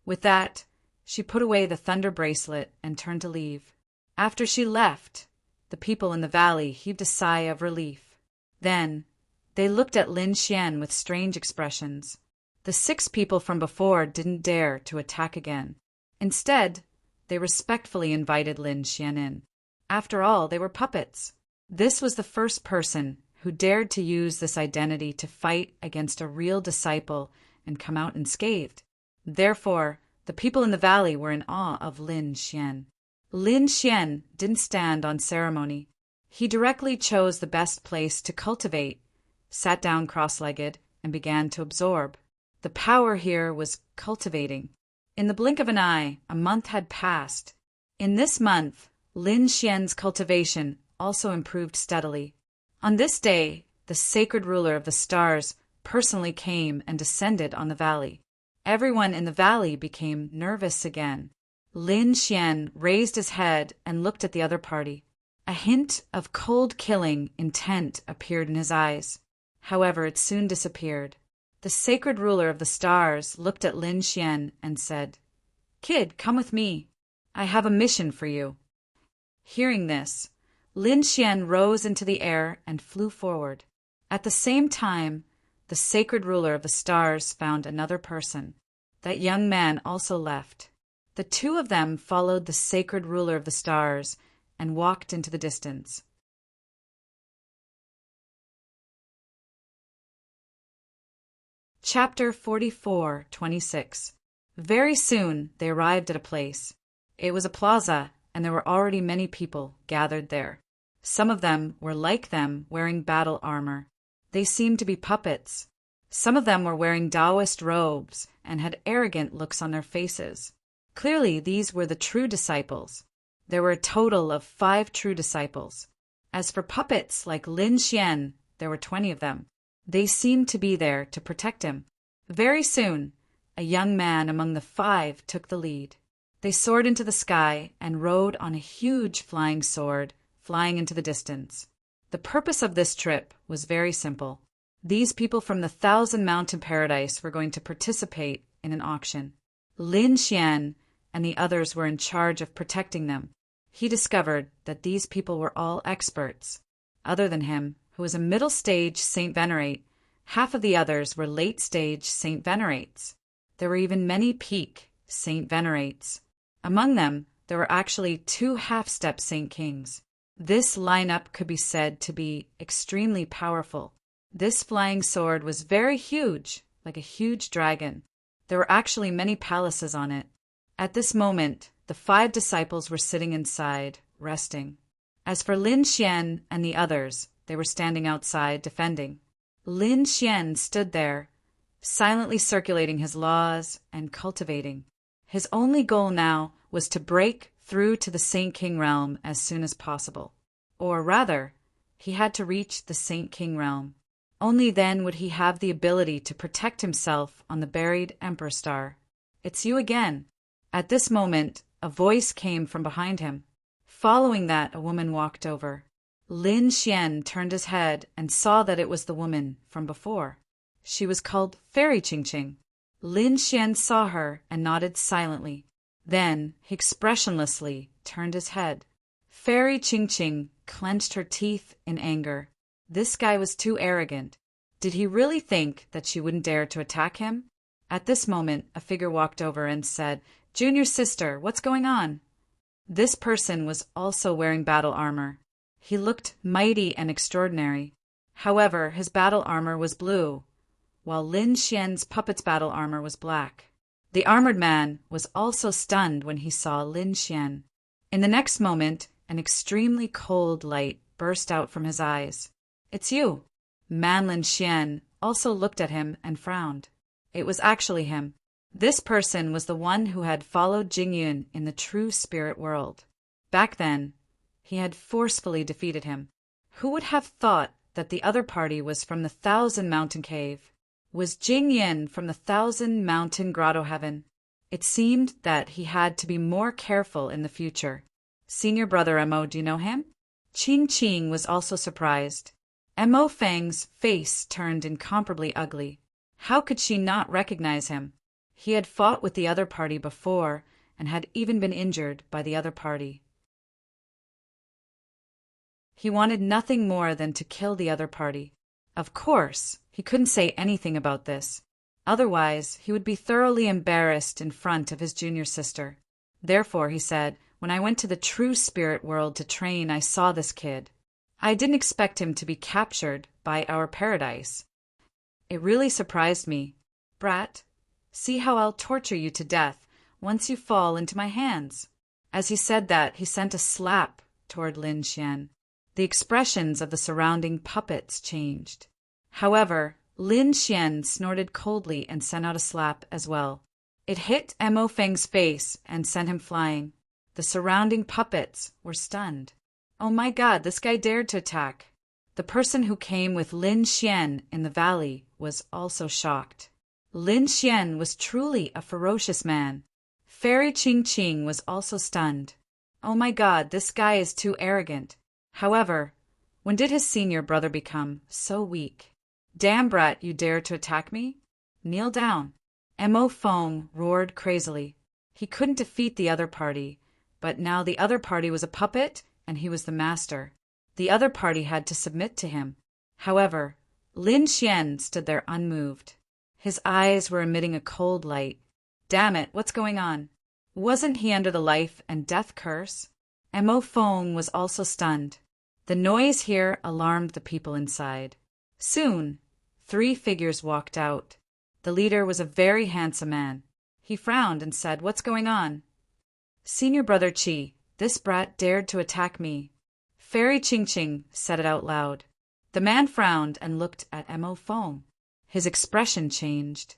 With that, she put away the thunder bracelet and turned to leave. After she left, the people in the valley heaved a sigh of relief. Then, they looked at Lin Xian with strange expressions. The 6 people from before didn't dare to attack again. Instead, they respectfully invited Lin Xian in. After all, they were puppets. This was the first person who dared to use this identity to fight against a real disciple and come out unscathed. Therefore, the people in the valley were in awe of Lin Xian. Lin Xian didn't stand on ceremony. He directly chose the best place to cultivate, sat down cross-legged, and began to absorb. The power here was cultivating. In the blink of an eye, a month had passed. In this month, Lin Xian's cultivation also improved steadily. On this day, the sacred ruler of the stars personally came and descended on the valley. Everyone in the valley became nervous again. Lin Xian raised his head and looked at the other party. A hint of cold killing intent appeared in his eyes. However, it soon disappeared. The sacred ruler of the stars looked at Lin Xian and said, "Kid, come with me. I have a mission for you." Hearing this, Lin Xian rose into the air and flew forward. At the same time, the sacred ruler of the stars found another person. That young man also left. The 2 of them followed the sacred ruler of the stars and walked into the distance. Chapter 44:26. Very soon they arrived at a place. It was a plaza, and there were already many people gathered there. Some of them were like them, wearing battle armor. They seemed to be puppets. Some of them were wearing Taoist robes and had arrogant looks on their faces. Clearly, these were the true disciples. There were a total of 5 true disciples. As for puppets like Lin Xian, there were 20 of them. They seemed to be there to protect him. Very soon, a young man among the 5 took the lead. They soared into the sky and rode on a huge flying sword, flying into the distance. The purpose of this trip was very simple. These people from the 1,000 Mountain Paradise were going to participate in an auction. Lin Xian and the others were in charge of protecting them. He discovered that these people were all experts. Other than him, who was a middle-stage Saint Venerate, half of the others were late-stage Saint Venerates. There were even many peak Saint Venerates. Among them, there were actually 2 half-step Saint Kings. This lineup could be said to be extremely powerful. This flying sword was very huge, like a huge dragon. There were actually many palaces on it. At this moment, the 5 disciples were sitting inside, resting. As for Lin Xian and the others, they were standing outside, defending. Lin Xian stood there, silently circulating his laws and cultivating. His only goal now was to break through to the Saint King realm as soon as possible. Or rather, he had to reach the Saint King realm. Only then would he have the ability to protect himself on the buried Emperor Star. "It's you again." At this moment, a voice came from behind him. Following that, a woman walked over. Lin Xian turned his head and saw that it was the woman from before. She was called Fairy Qingqing. Lin Xian saw her and nodded silently. Then, he expressionlessly turned his head. Fairy Qingqing clenched her teeth in anger. This guy was too arrogant. Did he really think that she wouldn't dare to attack him? At this moment, a figure walked over and said, "Junior sister, what's going on?" This person was also wearing battle armor. He looked mighty and extraordinary. However, his battle armor was blue, while Lin Xian's puppet's battle armor was black. The armored man was also stunned when he saw Lin Xian. In the next moment, an extremely cold light burst out from his eyes. "It's you." Man Lin Xian also looked at him and frowned. It was actually him. This person was the one who had followed Jingyun in the true spirit world. Back then, he had forcefully defeated him. Who would have thought that the other party was from the 1,000 Mountain Cave? Was Jingyun from the 1,000 Mountain Grotto Heaven? It seemed that he had to be more careful in the future. Senior brother Mo, do you know him? Qing Qing was also surprised. Mo Fang's face turned incomparably ugly. How could she not recognize him? He had fought with the other party before and had even been injured by the other party. He wanted nothing more than to kill the other party. Of course, he couldn't say anything about this. Otherwise, he would be thoroughly embarrassed in front of his junior sister. Therefore, he said, when I went to the true spirit world to train, I saw this kid. I didn't expect him to be captured by our paradise. It really surprised me. Brat, see how I'll torture you to death once you fall into my hands. As he said that, he sent a slap toward Lin Xian. The expressions of the surrounding puppets changed. However, Lin Xian snorted coldly and sent out a slap as well. It hit Mo Feng's face and sent him flying. The surrounding puppets were stunned. Oh my God, this guy dared to attack. The person who came with Lin Xian in the valley was also shocked. Lin Xian was truly a ferocious man. Fairy Ching Ching was also stunned. Oh my God, this guy is too arrogant. However, when did his senior brother become so weak? Damn brat, you dare to attack me? Kneel down. Mo Feng roared crazily. He couldn't defeat the other party, but now the other party was a puppet and he was the master. The other party had to submit to him. However, Lin Xian stood there unmoved. His eyes were emitting a cold light. Damn it, what's going on? Wasn't he under the life and death curse? Mo Feng was also stunned. The noise here alarmed the people inside. Soon, 3 figures walked out. The leader was a very handsome man. He frowned and said, "What's going on?" "Senior brother Qi, this brat dared to attack me." Fairy Ching Ching said it out loud. The man frowned and looked at Mo Feng. His expression changed.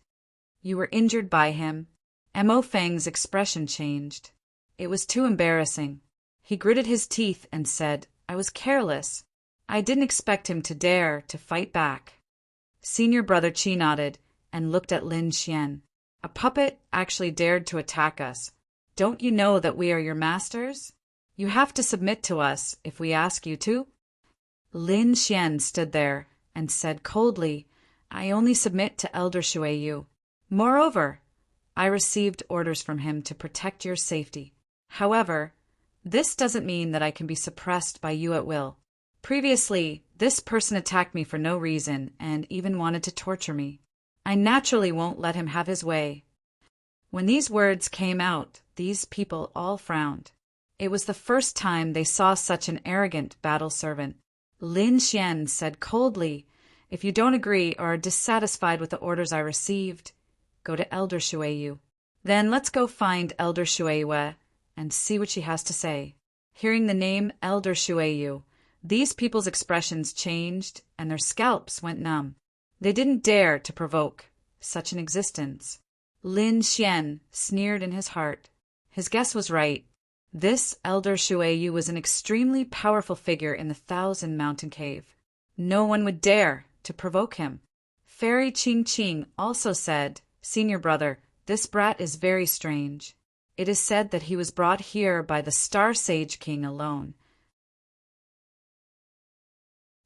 "You were injured by him." Mo Feng's expression changed. It was too embarrassing. He gritted his teeth and said, "I was careless. I didn't expect him to dare to fight back." Senior brother Qi nodded and looked at Lin Xian. "A puppet actually dared to attack us. Don't you know that we are your masters? You have to submit to us if we ask you to." Lin Xian stood there and said coldly, "I only submit to Elder Shui Yu. Moreover, I received orders from him to protect your safety. However, this doesn't mean that I can be suppressed by you at will. Previously, this person attacked me for no reason and even wanted to torture me. I naturally won't let him have his way." When these words came out, these people all frowned. It was the first time they saw such an arrogant battle servant. Lin Xian said coldly, "If you don't agree or are dissatisfied with the orders I received, go to Elder Shui Yu. Then let's go find Elder Shui Yu and see what she has to say." Hearing the name Elder Shui Yu, these people's expressions changed and their scalps went numb. They didn't dare to provoke such an existence. Lin Xian sneered in his heart. His guess was right. This Elder Shui Yu was an extremely powerful figure in the 1,000 Mountain Cave. No one would dare to provoke him. Fairy Ching Ching also said, "Senior brother, this brat is very strange. It is said that he was brought here by the Star Sage King alone.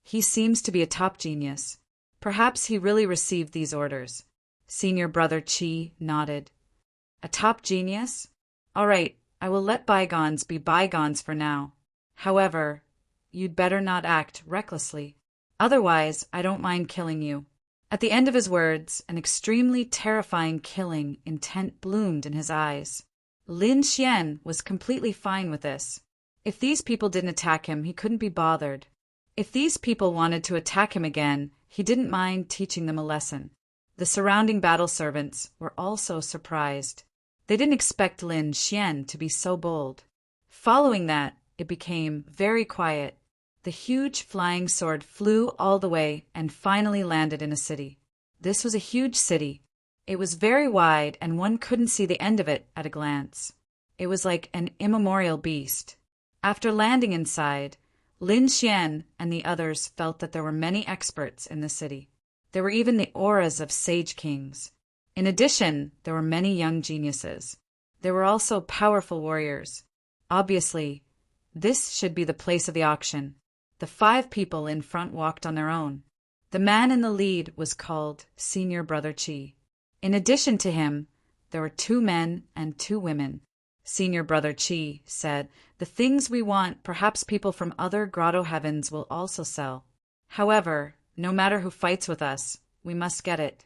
He seems to be a top genius. Perhaps he really received these orders." Senior brother Qi nodded. "A top genius? All right, I will let bygones be bygones for now. However, you'd better not act recklessly. Otherwise, I don't mind killing you." At the end of his words, an extremely terrifying killing intent bloomed in his eyes. Lin Xian was completely fine with this. If these people didn't attack him, he couldn't be bothered. If these people wanted to attack him again, he didn't mind teaching them a lesson. The surrounding battle servants were also surprised. They didn't expect Lin Xian to be so bold. Following that, it became very quiet. The huge flying sword flew all the way and finally landed in a city. This was a huge city. It was very wide and one couldn't see the end of it at a glance. It was like an immemorial beast. After landing inside, Lin Xian and the others felt that there were many experts in the city. There were even the auras of sage kings. In addition, there were many young geniuses. There were also powerful warriors. Obviously, this should be the place of the auction. The 5 people in front walked on their own. The man in the lead was called Senior Brother Qi. In addition to him, there were 2 men and 2 women. Senior Brother Chi said, "The things we want, perhaps people from other grotto heavens will also sell. However, no matter who fights with us, we must get it."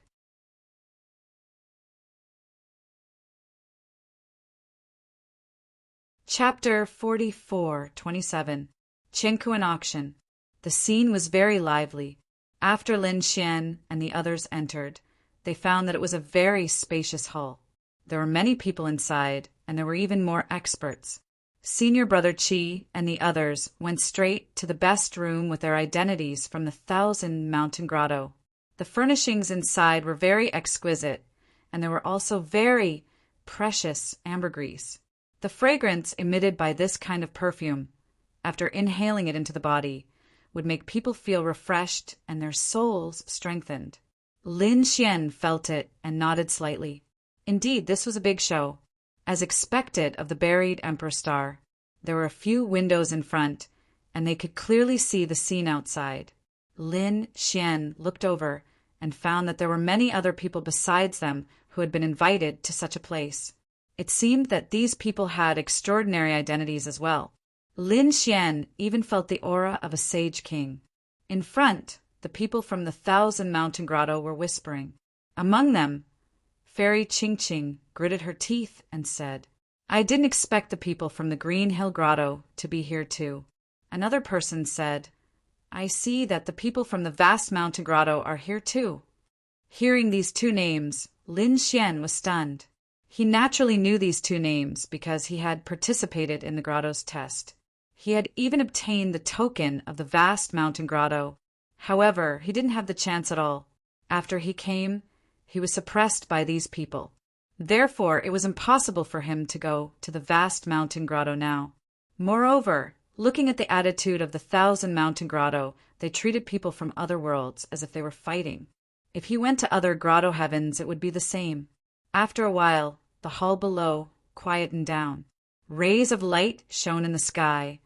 Chapter 44:27. Chenkuan Auction. The scene was very lively. After Lin Xian and the others entered, they found that it was a very spacious hall. There were many people inside, and there were even more experts. Senior Brother Chi and the others went straight to the best room with their identities from the 1,000 Mountain Grotto. The furnishings inside were very exquisite, and there were also very precious ambergris. The fragrance emitted by this kind of perfume, after inhaling it into the body, would make people feel refreshed and their souls strengthened. Lin Xian felt it and nodded slightly. Indeed, this was a big show. As expected of the buried Emperor Star, there were a few windows in front, and they could clearly see the scene outside. Lin Xian looked over and found that there were many other people besides them who had been invited to such a place. It seemed that these people had extraordinary identities as well. Lin Xian even felt the aura of a sage king. In front, the people from the 1,000 Mountain Grotto were whispering. Among them, Fairy Ching Ching gritted her teeth and said, "I didn't expect the people from the Green Hill Grotto to be here too." Another person said, "I see that the people from the Vast Mountain Grotto are here too." Hearing these two names, Lin Xian was stunned. He naturally knew these two names because he had participated in the grotto's test. He had even obtained the token of the Vast Mountain Grotto. However, he didn't have the chance at all. After he came, he was suppressed by these people. Therefore, it was impossible for him to go to the Vast Mountain Grotto now. Moreover, looking at the attitude of the 1,000 Mountain Grotto, they treated people from other worlds as if they were fighting. If he went to other grotto heavens, it would be the same. After a while, the hall below quietened down. Rays of light shone in the sky,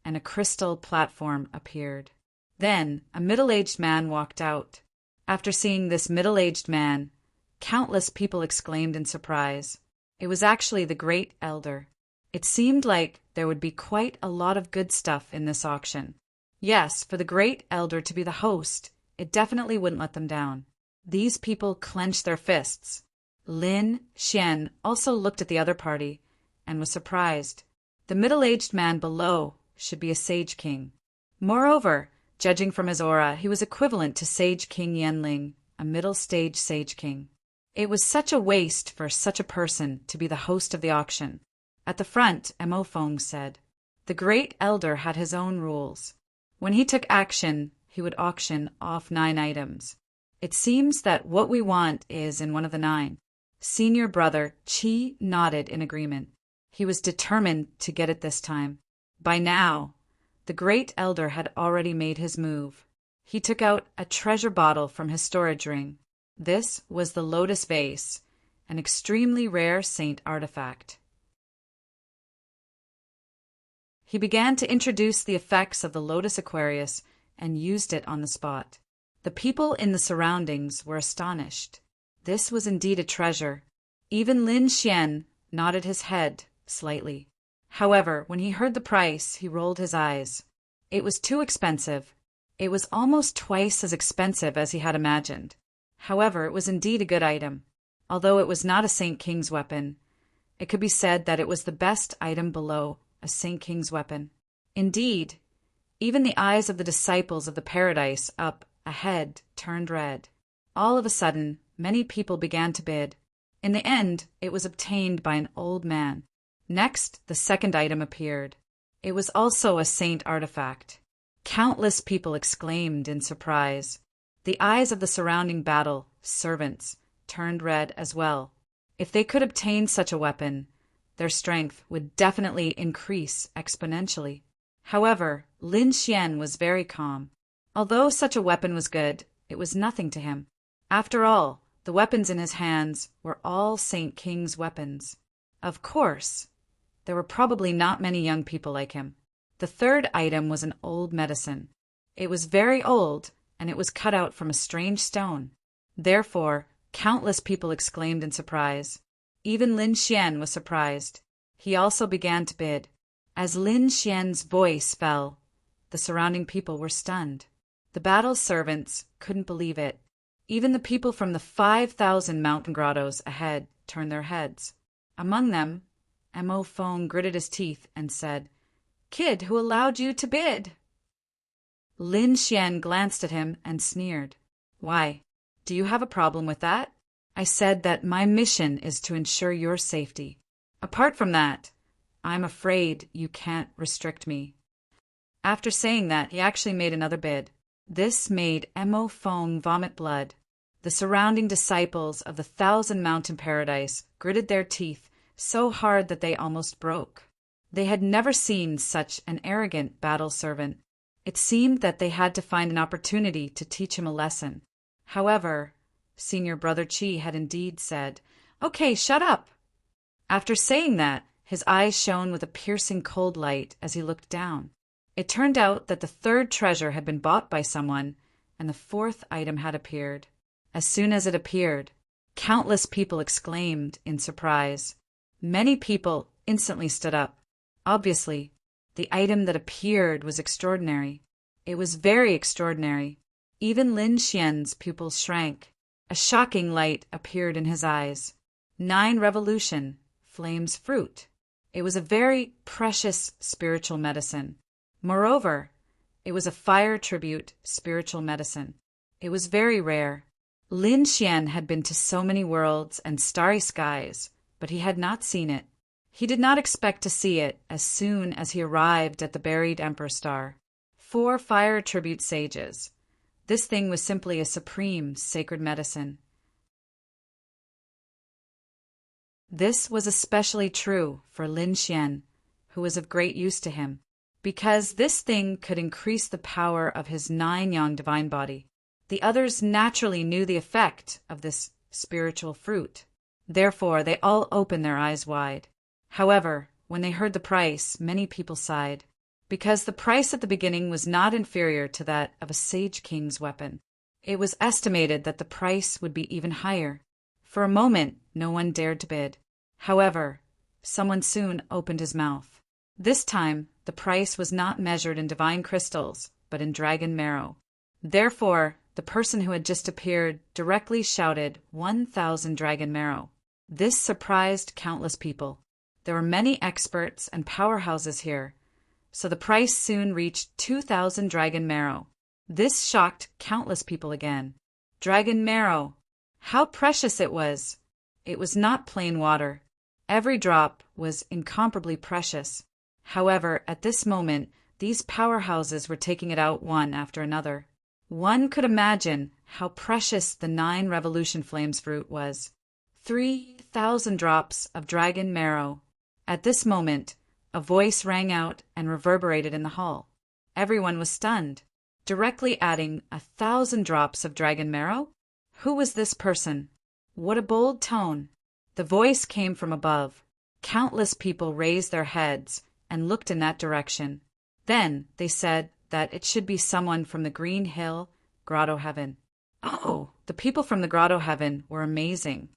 and a crystal platform appeared. Then a middle-aged man walked out. After seeing this middle-aged man, countless people exclaimed in surprise. It was actually the Great Elder. It seemed like there would be quite a lot of good stuff in this auction. Yes, for the Great Elder to be the host, it definitely wouldn't let them down. These people clenched their fists. Lin Xian also looked at the other party and was surprised. The middle-aged man below should be a Sage King. Moreover, judging from his aura, he was equivalent to Sage King Yanling, a middle-stage Sage King. It was such a waste for such a person to be the host of the auction. At the front, Mo Feng said, "The Great Elder had his own rules. When he took action, he would auction off 9 items. It seems that what we want is in one of the 9. Senior Brother Chi nodded in agreement. He was determined to get it this time. By now, the Great Elder had already made his move. He took out a treasure bottle from his storage ring. This was the Lotus Vase, an extremely rare saint artifact. He began to introduce the effects of the Lotus Aquarius and used it on the spot. The people in the surroundings were astonished. This was indeed a treasure. Even Lin Xian nodded his head slightly. However, when he heard the price, he rolled his eyes. It was too expensive. It was almost twice as expensive as he had imagined. However, it was indeed a good item. Although it was not a Saint King's weapon, it could be said that it was the best item below a Saint King's weapon. Indeed, even the eyes of the disciples of the paradise up ahead turned red. All of a sudden, many people began to bid. In the end, it was obtained by an old man. Next, the second item appeared. It was also a saint artifact. Countless people exclaimed in surprise. The eyes of the surrounding battle servants turned red as well. If they could obtain such a weapon, their strength would definitely increase exponentially. However, Lin Xian was very calm. Although such a weapon was good, it was nothing to him. After all, the weapons in his hands were all Saint King's weapons. Of course, there were probably not many young people like him. The third item was an old medicine. It was very old, and it was cut out from a strange stone. Therefore, countless people exclaimed in surprise. Even Lin Xian was surprised. He also began to bid. As Lin Xian's voice fell, the surrounding people were stunned. The battle servants couldn't believe it. Even the people from the 5,000 mountain grottos ahead turned their heads. Among them, Mo Feng gritted his teeth and said, "Kid, who allowed you to bid?" Lin Xian glanced at him and sneered. "Why, do you have a problem with that? I said that my mission is to ensure your safety. Apart from that, I'm afraid you can't restrict me." After saying that, he actually made another bid. This made Mo Feng vomit blood. The surrounding disciples of the 1,000-mountain paradise gritted their teeth so hard that they almost broke. They had never seen such an arrogant battle servant. It seemed that they had to find an opportunity to teach him a lesson. However, Senior Brother Qi had indeed said, "Okay, shut up." After saying that, his eyes shone with a piercing cold light as he looked down. It turned out that the third treasure had been bought by someone, and the fourth item had appeared. As soon as it appeared, countless people exclaimed in surprise. Many people instantly stood up. Obviously, the item that appeared was extraordinary. It was very extraordinary. Even Lin Xian's pupils shrank. A shocking light appeared in his eyes. 9 Revolution, Flame's fruit. It was a very precious spiritual medicine. Moreover, it was a fire tribute spiritual medicine. It was very rare. Lin Xian had been to so many worlds and starry skies, but he had not seen it. He did not expect to see it as soon as he arrived at the buried Emperor Star. 4 fire tribute sages. This thing was simply a supreme sacred medicine. This was especially true for Lin Xian, who was of great use to him, because this thing could increase the power of his 9-yang divine body. The others naturally knew the effect of this spiritual fruit. Therefore, they all opened their eyes wide. However, when they heard the price, many people sighed, because the price at the beginning was not inferior to that of a Sage King's weapon. It was estimated that the price would be even higher. For a moment, no one dared to bid. However, someone soon opened his mouth. This time, the price was not measured in divine crystals, but in dragon marrow. Therefore, the person who had just appeared directly shouted 1,000 dragon marrow. This surprised countless people. There were many experts and powerhouses here, so the price soon reached 2,000 dragon marrow. This shocked countless people again. Dragon marrow! How precious it was! It was not plain water. Every drop was incomparably precious. However, at this moment, these powerhouses were taking it out one after another. One could imagine how precious the 9 Revolution Flames fruit was. 3,000 drops of dragon marrow. At this moment, a voice rang out and reverberated in the hall. Everyone was stunned. Directly adding 1,000 drops of dragon marrow? Who was this person? What a bold tone! The voice came from above. Countless people raised their heads and looked in that direction. Then they said that it should be someone from the Green Hill Grotto Heaven. Oh, the people from the Grotto Heaven were amazing.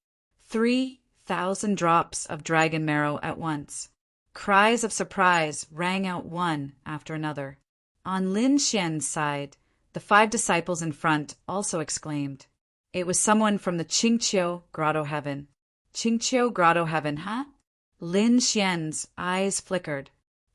3,000 drops of dragon marrow at once. Cries of surprise rang out one after another. On Lin Xian's side, the 5 disciples in front also exclaimed. It was someone from the Qingqiu Grotto Heaven. Qingqiu Grotto Heaven, huh? Lin Xian's eyes flickered.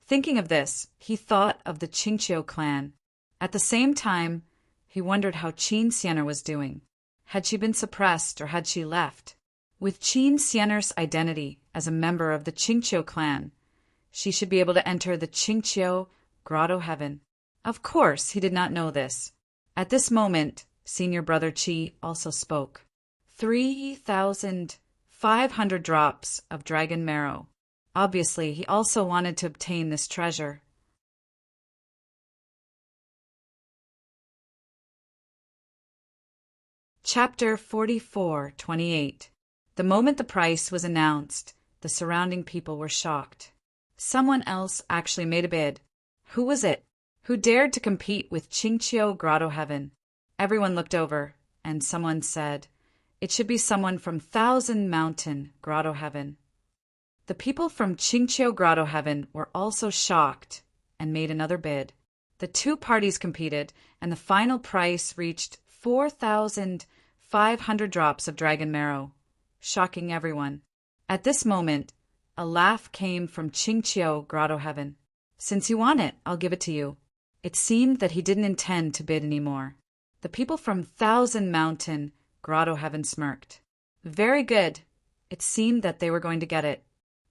Thinking of this, he thought of the Qingqiu clan. At the same time, he wondered how Qin Xianer was doing. Had she been suppressed or had she left? With Qin Xianer's identity as a member of the Qingqiu clan, she should be able to enter the Qingqiu Grotto Heaven. Of course, he did not know this. At this moment, Senior Brother Qi also spoke. 3,500 drops of dragon marrow. Obviously, he also wanted to obtain this treasure. Chapter 44:28. The moment the price was announced, the surrounding people were shocked. Someone else actually made a bid. Who was it? Who dared to compete with Qingqiu Grotto Heaven? Everyone looked over, and someone said, it should be someone from 1,000 Mountain Grotto Heaven. The people from Qingqiu Grotto Heaven were also shocked and made another bid. The two parties competed, and the final price reached 4,500 drops of dragon marrow, shocking everyone. At this moment, a laugh came from Qingqiu Grotto Heaven. "Since you want it, I'll give it to you." It seemed that he didn't intend to bid any more. The people from Thousand Mountain Grotto Heaven smirked. "Very good." It seemed that they were going to get it.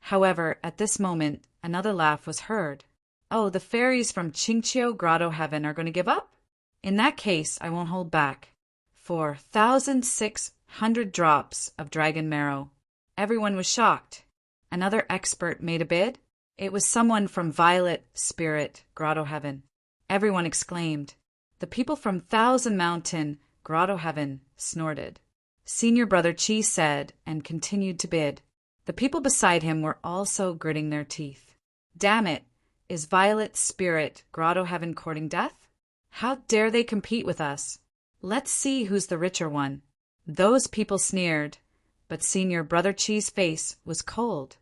However, at this moment, another laugh was heard. "Oh, the fairies from Qingqiu Grotto Heaven are going to give up? In that case, I won't hold back. 4,600 drops of dragon marrow." Everyone was shocked. Another expert made a bid. It was someone from Violet Spirit Grotto Heaven. Everyone exclaimed. The people from Thousand Mountain Grotto Heaven snorted. Senior Brother Chi said and continued to bid. The people beside him were also gritting their teeth. "Damn it! Is Violet Spirit Grotto Heaven courting death? How dare they compete with us? Let's see who's the richer one." Those people sneered, but Senior Brother Chi's face was cold.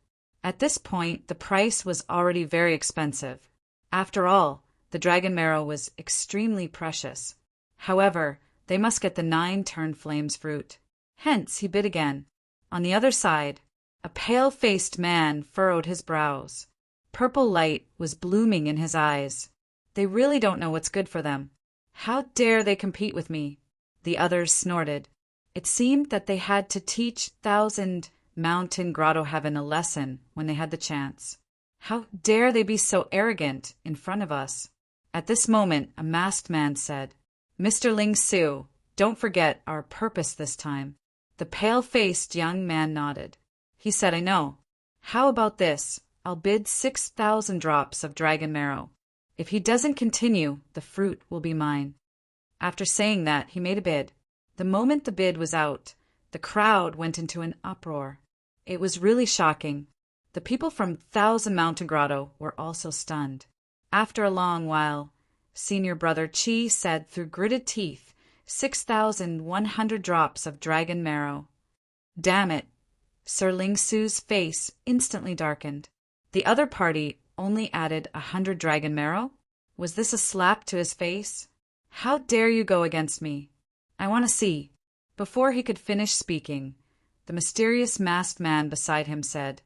At this point, the price was already very expensive. After all, the dragon marrow was extremely precious. However, they must get the 9 Turn-Flames fruit. Hence, he bid again. On the other side, a pale-faced man furrowed his brows. Purple light was blooming in his eyes. "They really don't know what's good for them. How dare they compete with me?" The others snorted. It seemed that they had to teach Thousand Mountain Grotto Heaven a lesson when they had the chance. How dare they be so arrogant in front of us? At this moment, a masked man said, "Mr. Ling Su, don't forget our purpose this time." The pale-faced young man nodded. He said, "I know. How about this? I'll bid 6,000 drops of dragon marrow. If he doesn't continue, the fruit will be mine." After saying that, he made a bid. The moment the bid was out, the crowd went into an uproar. It was really shocking. The people from Thousand Mountain Grotto were also stunned. After a long while, Senior Brother Chi said through gritted teeth, 6,100 drops of dragon marrow. Damn it! Sir Ling Su's face instantly darkened. The other party only added 100 dragon marrow? Was this a slap to his face? "How dare you go against me? I want to see." Before he could finish speaking, the mysterious masked man beside him said,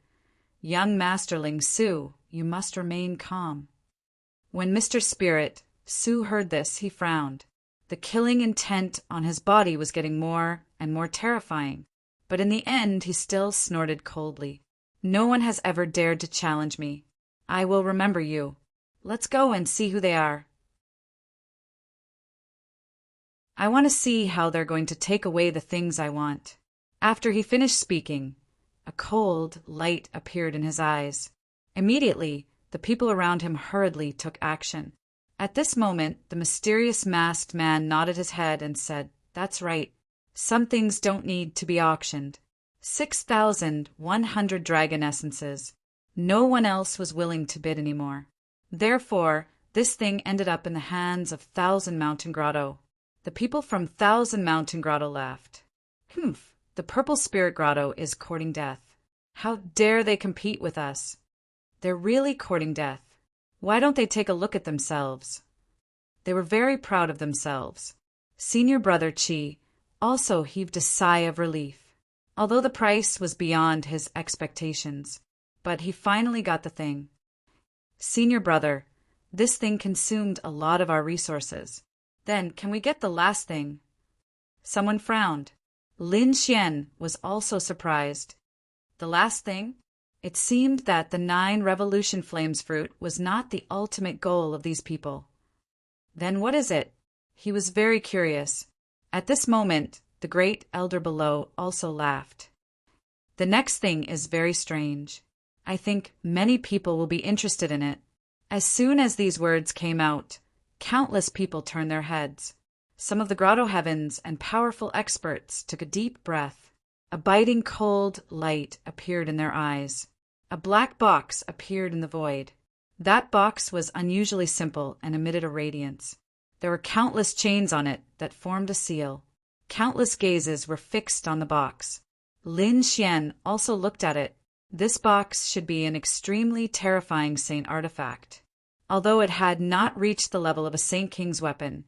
"Young Master Ling Su, you must remain calm." When Mr. Spirit Su heard this, he frowned. The killing intent on his body was getting more and more terrifying, but in the end he still snorted coldly. "No one has ever dared to challenge me. I will remember you. Let's go and see who they are. I want to see how they're going to take away the things I want." After he finished speaking, a cold light appeared in his eyes. Immediately, the people around him hurriedly took action. At this moment, the mysterious masked man nodded his head and said, "That's right. Some things don't need to be auctioned. 6,100 dragon essences. No one else was willing to bid anymore. Therefore, this thing ended up in the hands of Thousand Mountain Grotto." The people from Thousand Mountain Grotto laughed. "Humph, the Purple Spirit Grotto is courting death. How dare they compete with us? They're really courting death. Why don't they take a look at themselves?" They were very proud of themselves. Senior Brother Chi also heaved a sigh of relief, although the price was beyond his expectations. But he finally got the thing. "Senior Brother, this thing consumed a lot of our resources. Then, can we get the last thing?" Someone frowned. Lin Xian was also surprised. The last thing? It seemed that the 9 Revolution Flames fruit was not the ultimate goal of these people. Then what is it? He was very curious. At this moment, the great elder below also laughed. "The next thing is very strange. I think many people will be interested in it." As soon as these words came out, countless people turned their heads. Some of the Grotto Heavens and powerful experts took a deep breath. A biting cold light appeared in their eyes. A black box appeared in the void. That box was unusually simple and emitted a radiance. There were countless chains on it that formed a seal. Countless gazes were fixed on the box. Lin Xian also looked at it. This box should be an extremely terrifying saint artifact. Although it had not reached the level of a Saint King's weapon,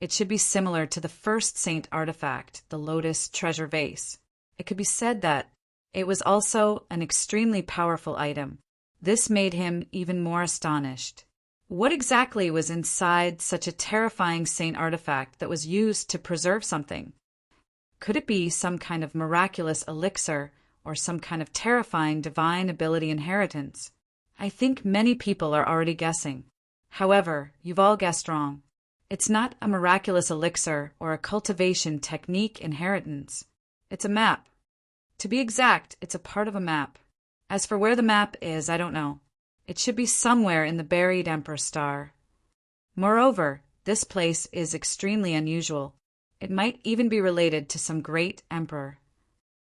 it should be similar to the first saint artifact, the Lotus Treasure Vase. It could be said that it was also an extremely powerful item. This made him even more astonished. What exactly was inside such a terrifying saint artifact that was used to preserve something? Could it be some kind of miraculous elixir or some kind of terrifying divine ability inheritance? I think many people are already guessing. However, you've all guessed wrong. It's not a miraculous elixir or a cultivation technique inheritance. It's a map. To be exact, it's a part of a map. As for where the map is, I don't know. It should be somewhere in the buried Emperor Star. Moreover, this place is extremely unusual. It might even be related to some great emperor.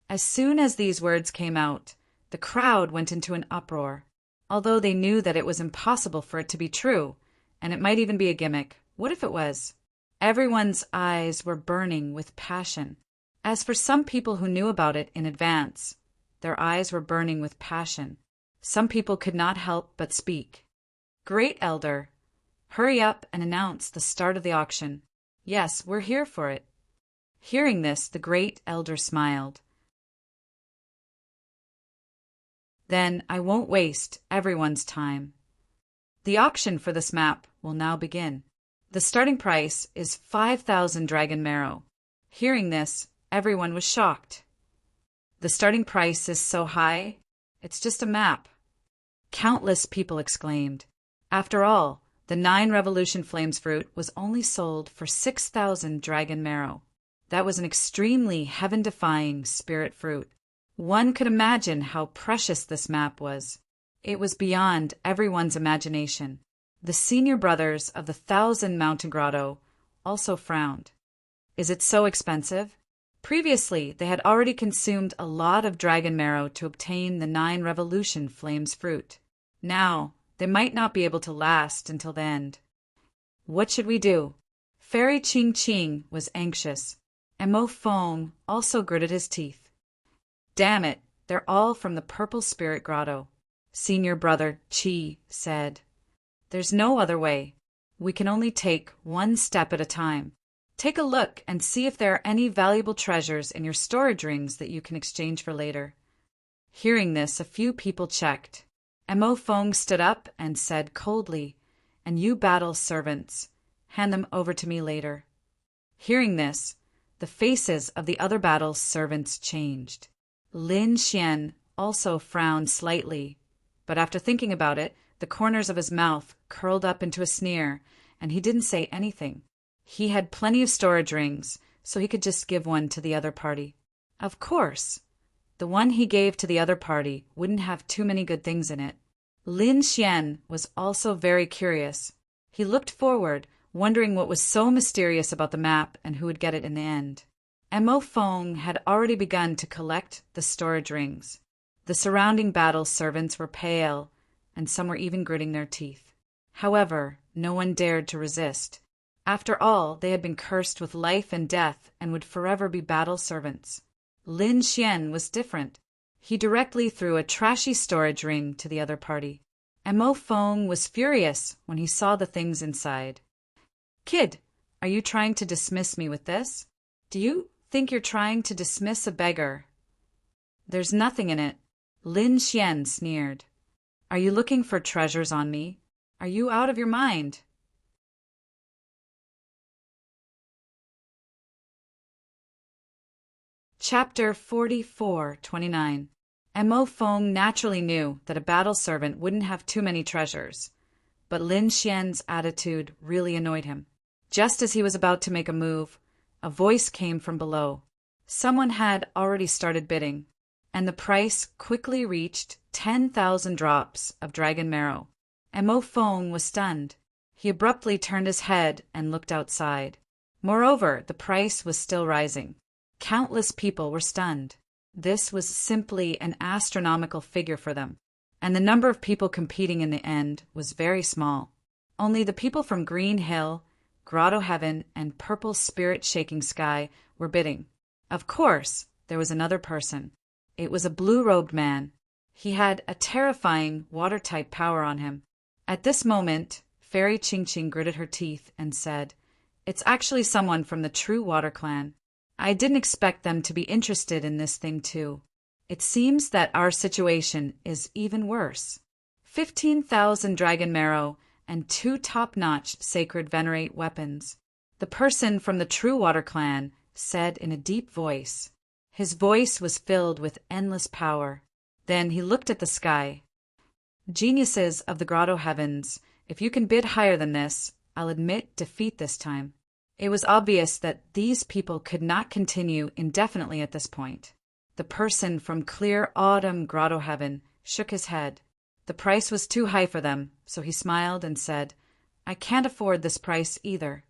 As soon as these words came out, the crowd went into an uproar. Although they knew that it was impossible for it to be true, and it might even be a gimmick. What if it was? Everyone's eyes were burning with passion. As for some people who knew about it in advance, their eyes were burning with passion. Some people could not help but speak. Great Elder, hurry up and announce the start of the auction. Yes, we're here for it. Hearing this, the Great Elder smiled. Then I won't waste everyone's time. The auction for this map will now begin. The starting price is 5,000 dragon marrow. Hearing this, everyone was shocked. The starting price is so high, it's just a map. Countless people exclaimed. After all, the 9 Revolution Flames fruit was only sold for 6,000 dragon marrow. That was an extremely heaven-defying spirit fruit. One could imagine how precious this map was. It was beyond everyone's imagination. The senior brothers of the 1,000 Mountain Grotto also frowned. Is it so expensive? Previously, they had already consumed a lot of dragon marrow to obtain the 9 Revolution Flames fruit. Now, they might not be able to last until the end. What should we do? Fairy Ching Ching was anxious, and Mo Fong also gritted his teeth. Damn it, they're all from the Purple Spirit Grotto. Senior brother Chi said. There's no other way. We can only take one step at a time. Take a look and see if there are any valuable treasures in your storage rings that you can exchange for later. Hearing this, a few people checked. And Mo Fong stood up and said coldly, And you battle servants, hand them over to me later. Hearing this, the faces of the other battle servants changed. Lin Xian also frowned slightly, but after thinking about it, the corners of his mouth curled up into a sneer, and he didn't say anything. He had plenty of storage rings, so he could just give one to the other party. Of course, the one he gave to the other party wouldn't have too many good things in it. Lin Xian was also very curious. He looked forward, wondering what was so mysterious about the map and who would get it in the end. And Mo Fong had already begun to collect the storage rings. The surrounding battle servants were pale, and some were even gritting their teeth. However, no one dared to resist. After all, they had been cursed with life and death and would forever be battle servants. Lin Xian was different. He directly threw a trashy storage ring to the other party. And Mo Fong was furious when he saw the things inside. Kid, are you trying to dismiss me with this? Do you think you're trying to dismiss a beggar? There's nothing in it. Lin Xian sneered. Are you looking for treasures on me? Are you out of your mind? Chapter 44:29. And Mo Fong naturally knew that a battle servant wouldn't have too many treasures, but Lin Xian's attitude really annoyed him. Just as he was about to make a move, a voice came from below. Someone had already started bidding, and the price quickly reached 10,000 drops of dragon marrow. And Mo Fong was stunned. He abruptly turned his head and looked outside. Moreover, the price was still rising. Countless people were stunned. This was simply an astronomical figure for them, and the number of people competing in the end was very small. Only the people from Green Hill, Grotto Heaven, and Purple Spirit Shaking Sky were bidding. Of course, there was another person. It was a blue-robed man. He had a terrifying water-type power on him. At this moment, Fairy Ching Ching gritted her teeth and said, "It's actually someone from the True Water Clan. I didn't expect them to be interested in this thing too. It seems that our situation is even worse. 15,000 dragon marrow and 2 top-notch sacred venerate weapons," the person from the True Water Clan said in a deep voice. His voice was filled with endless power. Then he looked at the sky. "Geniuses of the Grotto Heavens, if you can bid higher than this, I'll admit defeat this time." It was obvious that these people could not continue indefinitely at this point. The person from Clear Autumn Grotto Heaven shook his head. The price was too high for them, so he smiled and said, "I can't afford this price either."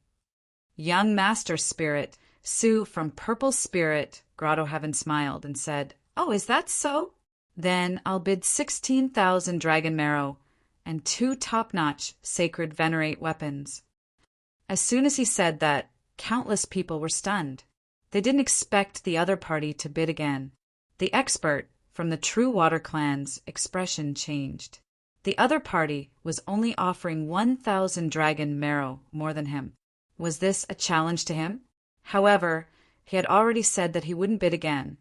Young Master Spirit, Sue from Purple Spirit Grotto Heaven smiled and said, "Oh, is that so? Then I'll bid 16,000 dragon marrow and 2 top-notch sacred venerate weapons." As soon as he said that, countless people were stunned. They didn't expect the other party to bid again. The expert from the True Water Clan's expression changed. The other party was only offering 1,000 dragon marrow more than him. Was this a challenge to him? However, he had already said that he wouldn't bid again,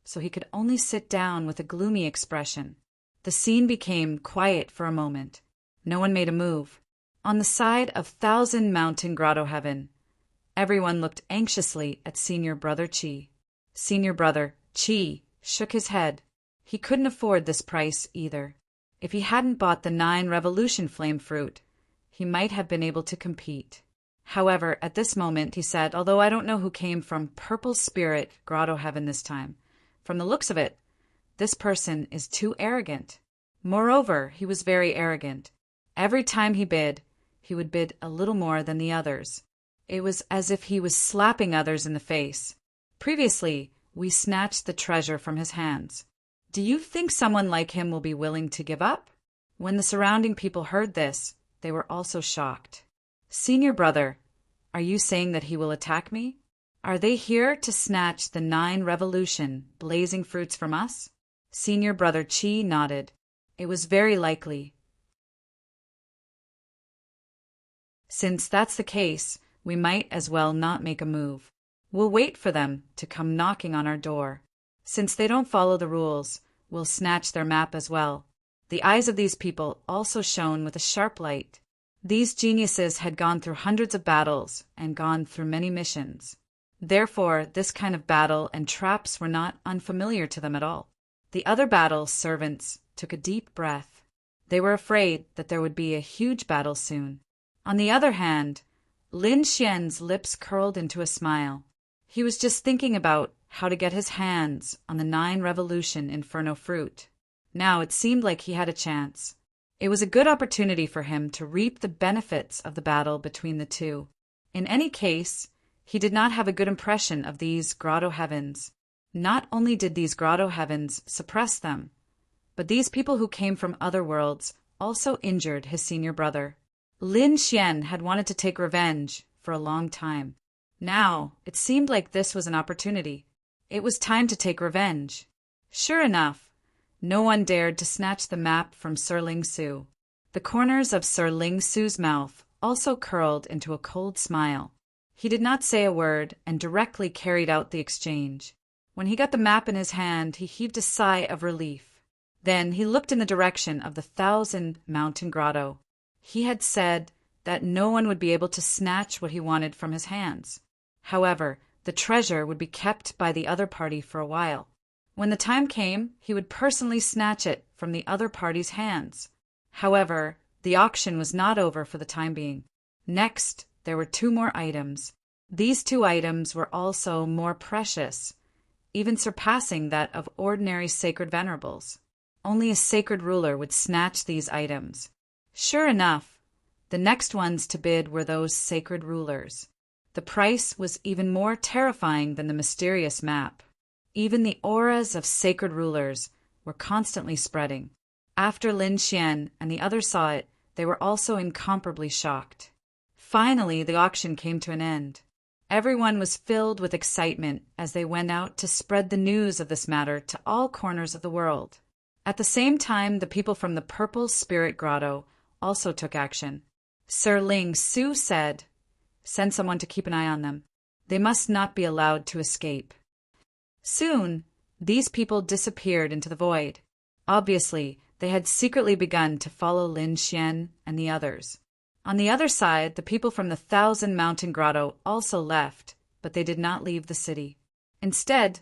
so he could only sit down with a gloomy expression. The scene became quiet for a moment. No one made a move. On the side of Thousand Mountain Grotto Heaven, everyone looked anxiously at Senior Brother Chi. Senior Brother Chi shook his head. He couldn't afford this price either. If he hadn't bought the 9 Revolution Flame Fruit, he might have been able to compete. However, at this moment, he said, "Although I don't know who came from Purple Spirit Grotto Heaven this time, from the looks of it, this person is too arrogant." Moreover, he was very arrogant. Every time he bid, he would bid a little more than the others. It was as if he was slapping others in the face. Previously, we snatched the treasure from his hands. Do you think someone like him will be willing to give up? When the surrounding people heard this, they were also shocked. "Senior Brother, are you saying that he will attack me? Are they here to snatch the 9 Revolution blazing fruits from us?" Senior Brother Chi nodded. It was very likely. "Since that's the case, we might as well not make a move. We'll wait for them to come knocking on our door. Since they don't follow the rules, we'll snatch their map as well." The eyes of these people also shone with a sharp light. These geniuses had gone through hundreds of battles and gone through many missions. Therefore, this kind of battle and traps were not unfamiliar to them at all. The other battle servants took a deep breath. They were afraid that there would be a huge battle soon. On the other hand, Lin Xian's lips curled into a smile. He was just thinking about how to get his hands on the 9 Revolution Inferno fruit. Now it seemed like he had a chance. It was a good opportunity for him to reap the benefits of the battle between the two. In any case, he did not have a good impression of these Grotto Heavens. Not only did these Grotto Heavens suppress them, but these people who came from other worlds also injured his senior brother. Lin Xian had wanted to take revenge for a long time. Now, it seemed like this was an opportunity. It was time to take revenge. Sure enough, no one dared to snatch the map from Sir Ling Su. The corners of Sir Ling Su's mouth also curled into a cold smile. He did not say a word and directly carried out the exchange. When he got the map in his hand, he heaved a sigh of relief. Then he looked in the direction of the 1,000 Mountain Grotto. He had said that no one would be able to snatch what he wanted from his hands. However, the treasure would be kept by the other party for a while. When the time came, he would personally snatch it from the other party's hands. However, the auction was not over for the time being. Next, there were 2 more items. These 2 items were also more precious, even surpassing that of ordinary sacred venerables. Only a sacred ruler would snatch these items. Sure enough, the next ones to bid were those sacred rulers. The price was even more terrifying than the mysterious map. Even the auras of sacred rulers were constantly spreading. After Lin Xian and the others saw it, they were also incomparably shocked. Finally, the auction came to an end. Everyone was filled with excitement as they went out to spread the news of this matter to all corners of the world. At the same time, the people from the Purple Spirit Grotto also took action. Sir Ling Su said, "Send someone to keep an eye on them. They must not be allowed to escape." Soon, these people disappeared into the void. Obviously, they had secretly begun to follow Lin Xian and the others. On the other side, the people from the Thousand Mountain Grotto also left, but they did not leave the city. Instead,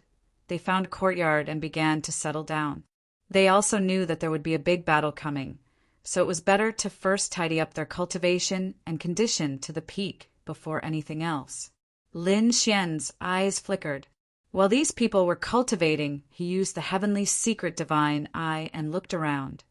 they found a courtyard and began to settle down. They also knew that there would be a big battle coming, so it was better to first tidy up their cultivation and condition to the peak before anything else. Lin Xian's eyes flickered. While these people were cultivating, he used the heavenly secret divine eye and looked around.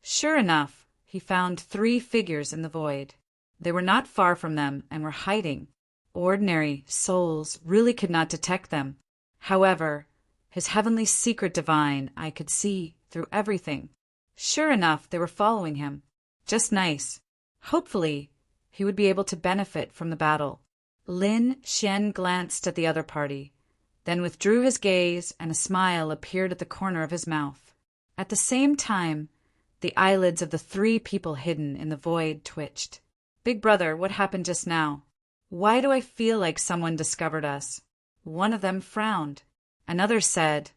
Sure enough, he found 3 figures in the void. They were not far from them and were hiding. Ordinary souls really could not detect them. However, his heavenly secret divine eye could see through everything. Sure enough, they were following him. Just nice. Hopefully, he would be able to benefit from the battle. Lin Xian glanced at the other party, then withdrew his gaze and a smile appeared at the corner of his mouth. At the same time, the eyelids of the 3 people hidden in the void twitched. "Big brother, what happened just now? Why do I feel like someone discovered us?" One of them frowned. Another said,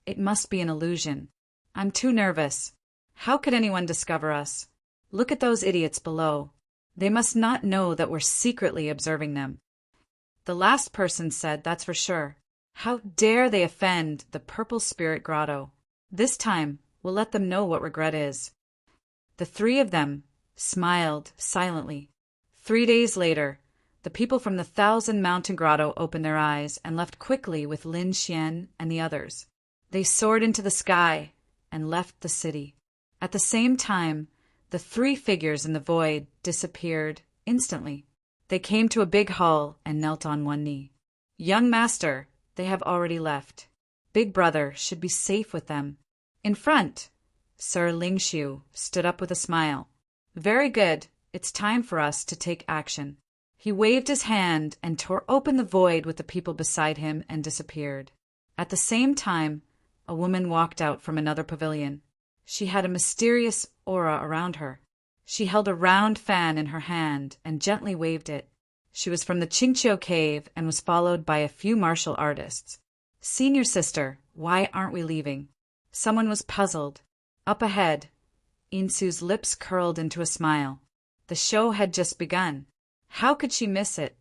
"It must be an illusion. I'm too nervous. How could anyone discover us? Look at those idiots below. They must not know that we're secretly observing them." The last person said, "That's for sure. How dare they offend the Purple Spirit Grotto? This time, we'll let them know what regret is." The 3 of them smiled silently. 3 days later, the people from the Thousand Mountain Grotto opened their eyes and left quickly with Lin Xian and the others. They soared into the sky and left the city. At the same time, the 3 figures in the void disappeared instantly. They came to a big hall and knelt on one knee. "Young master, they have already left. Big brother should be safe with them." In front, Sir Lingshu stood up with a smile. "Very good. It's time for us to take action." He waved his hand and tore open the void with the people beside him and disappeared. At the same time, a woman walked out from another pavilion. She had a mysterious aura around her. She held a round fan in her hand and gently waved it. She was from the Qingqiu cave and was followed by a few martial artists. "Senior sister, why aren't we leaving?" Someone was puzzled. Up ahead, Insu's lips curled into a smile. The show had just begun. How could she miss it?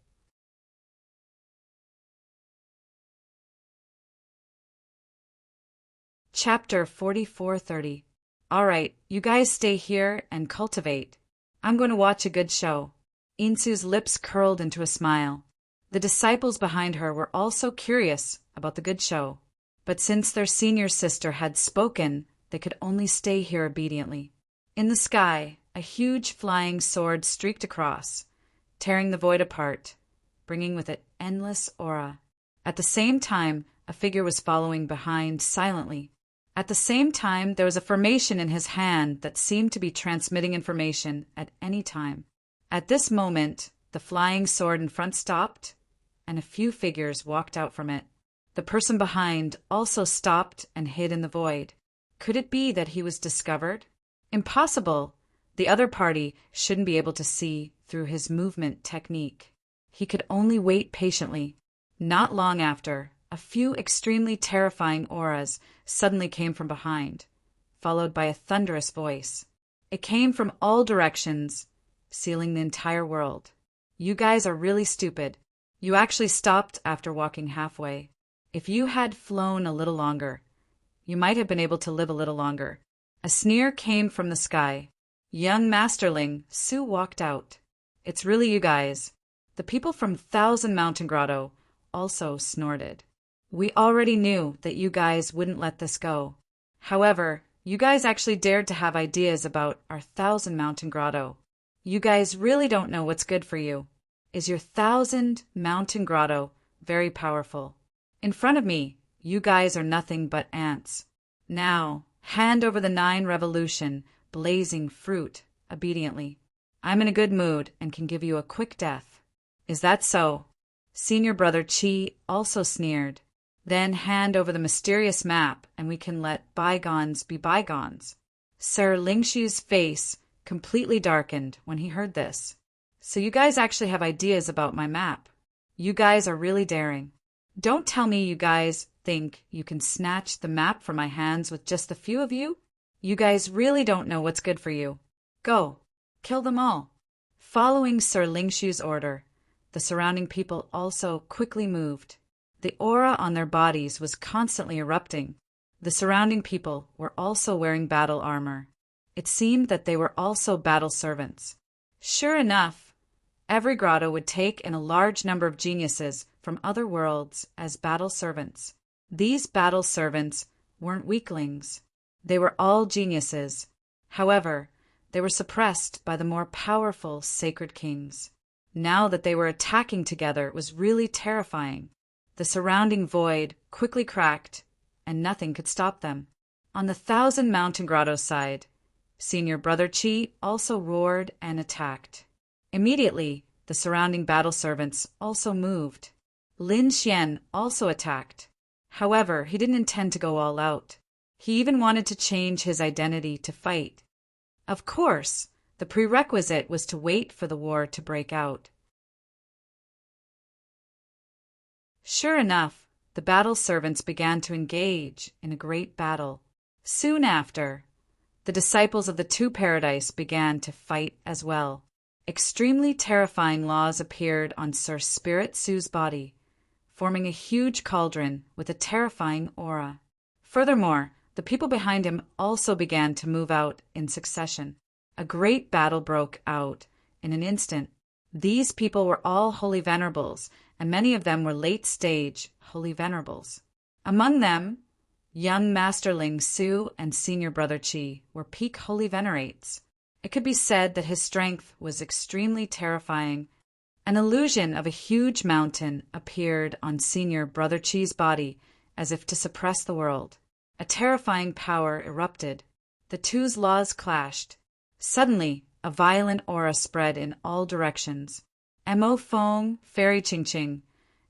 Chapter 4430. "All right, you guys stay here and cultivate. I'm going to watch a good show." Insu's lips curled into a smile. The disciples behind her were also curious about the good show, but since their senior sister had spoken, they could only stay here obediently. In the sky, a huge flying sword streaked across, tearing the void apart, bringing with it endless aura. At the same time, a figure was following behind silently. At the same time, there was a formation in his hand that seemed to be transmitting information at any time. At this moment, the flying sword in front stopped, and a few figures walked out from it. The person behind also stopped and hid in the void. Could it be that he was discovered? Impossible. The other party shouldn't be able to see through his movement technique. He could only wait patiently. Not long after, a few extremely terrifying auras suddenly came from behind, followed by a thunderous voice. It came from all directions, sealing the entire world. "You guys are really stupid. You actually stopped after walking halfway. If you had flown a little longer, you might have been able to live a little longer." A sneer came from the sky. Young Masterling Su walked out. "It's really you guys." The people from Thousand Mountain Grotto also snorted. "We already knew that you guys wouldn't let this go. However, you guys actually dared to have ideas about our Thousand Mountain Grotto. You guys really don't know what's good for you. Is your Thousand Mountain Grotto very powerful? In front of me, you guys are nothing but ants. Now, hand over the 9 revolution, blazing fruit, obediently. I'm in a good mood and can give you a quick death." "Is that so?" Senior brother Chi also sneered. Then hand over the mysterious map and we can let bygones be bygones. Sir Lingshu's face completely darkened when he heard this. So you guys actually have ideas about my map. You guys are really daring. Don't tell me you guys think you can snatch the map from my hands with just a few of you? You guys really don't know what's good for you. Go, kill them all. Following Sir Lingshu's order, the surrounding people also quickly moved. The aura on their bodies was constantly erupting. The surrounding people were also wearing battle armor. It seemed that they were also battle servants. Sure enough, every grotto would take in a large number of geniuses from other worlds as battle servants. These battle servants weren't weaklings. They were all geniuses. However, they were suppressed by the more powerful sacred kings. Now that they were attacking together, it was really terrifying. The surrounding void quickly cracked, and nothing could stop them. On the Thousand Mountain Grotto side, Senior Brother Chi also roared and attacked. Immediately, the surrounding battle servants also moved. Lin Xian also attacked. However, he didn't intend to go all out. He even wanted to change his identity to fight. Of course, the prerequisite was to wait for the war to break out. Sure enough, the battle servants began to engage in a great battle. Soon after, the disciples of the Two Paradise began to fight as well. Extremely terrifying laws appeared on Sir Spirit Su's body, forming a huge cauldron with a terrifying aura. Furthermore, the people behind him also began to move out in succession. A great battle broke out in an instant. These people were all holy venerables, and many of them were late-stage holy venerables. Among them, young Master Ling Su and Senior Brother Chi were peak holy venerates. It could be said that his strength was extremely terrifying. An illusion of a huge mountain appeared on Senior Brother Chi's body as if to suppress the world. A terrifying power erupted. The two's laws clashed. Suddenly, a violent aura spread in all directions. Mo Fong, Fairy Ching Ching,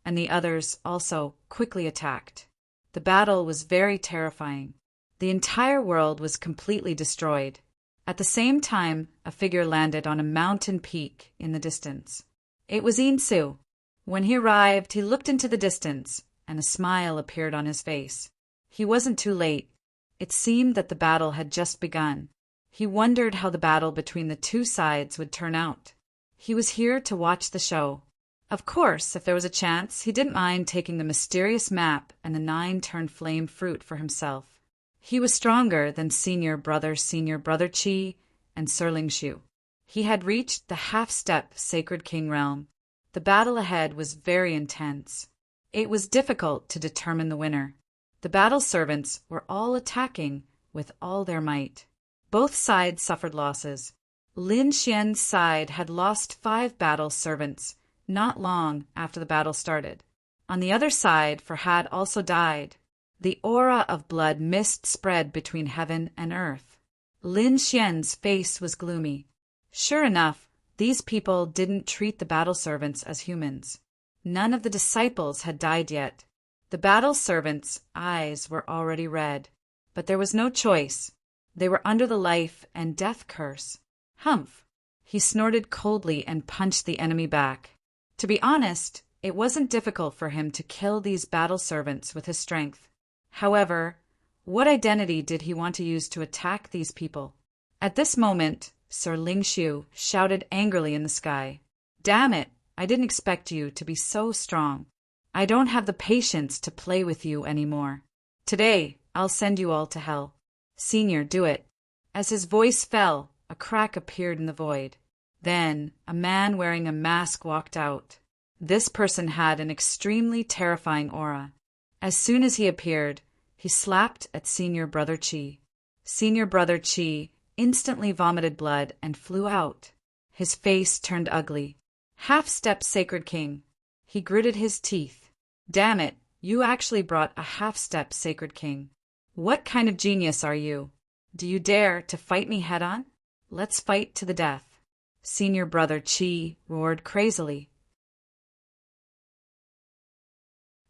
and the others also quickly attacked. The battle was very terrifying. The entire world was completely destroyed. At the same time, a figure landed on a mountain peak in the distance. It was Insu. When he arrived, he looked into the distance, and a smile appeared on his face. He wasn't too late. It seemed that the battle had just begun. He wondered how the battle between the two sides would turn out. He was here to watch the show. Of course, if there was a chance, he didn't mind taking the mysterious map and the 9-turn flame fruit for himself. He was stronger than Senior Brother Chi and Sir Lingshu. He had reached the half-step Sacred King realm. The battle ahead was very intense. It was difficult to determine the winner. The battle servants were all attacking with all their might. Both sides suffered losses. Lin Xian's side had lost 5 battle servants not long after the battle started. On the other side, Farhad also died. The aura of blood mist spread between heaven and earth. Lin Xian's face was gloomy. Sure enough, these people didn't treat the battle servants as humans. None of the disciples had died yet. The battle servants' eyes were already red, but there was no choice. They were under the life and death curse. Humph! He snorted coldly and punched the enemy back. To be honest, it wasn't difficult for him to kill these battle servants with his strength. However, what identity did he want to use to attack these people? At this moment, Sir Lingshu shouted angrily in the sky. Damn it! I didn't expect you to be so strong. I don't have the patience to play with you anymore. Today, I'll send you all to hell. Senior, do it. As his voice fell, a crack appeared in the void. Then, a man wearing a mask walked out. This person had an extremely terrifying aura. As soon as he appeared, he slapped at Senior Brother Chi. Senior Brother Chi instantly vomited blood and flew out. His face turned ugly. Half-step Sacred King. He gritted his teeth. Damn it, you actually brought a half-step Sacred King. What kind of genius are you? Do you dare to fight me head-on? Let's fight to the death. Senior Brother Chi roared crazily.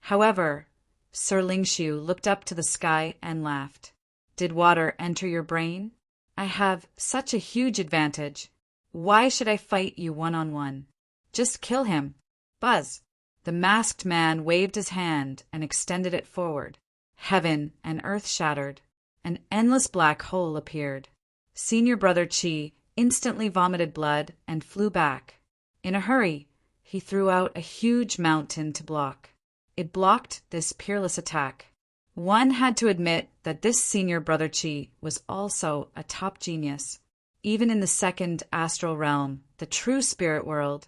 However, Sir Lingshu looked up to the sky and laughed. Did water enter your brain? I have such a huge advantage. Why should I fight you one-on-one? Just kill him. Buzz. The masked man waved his hand and extended it forward. Heaven and earth shattered. An endless black hole appeared. Senior Brother Chi instantly vomited blood and flew back. In a hurry, he threw out a huge mountain to block. It blocked this peerless attack. One had to admit that this Senior Brother Chi was also a top genius. Even in the second astral realm, the true spirit world,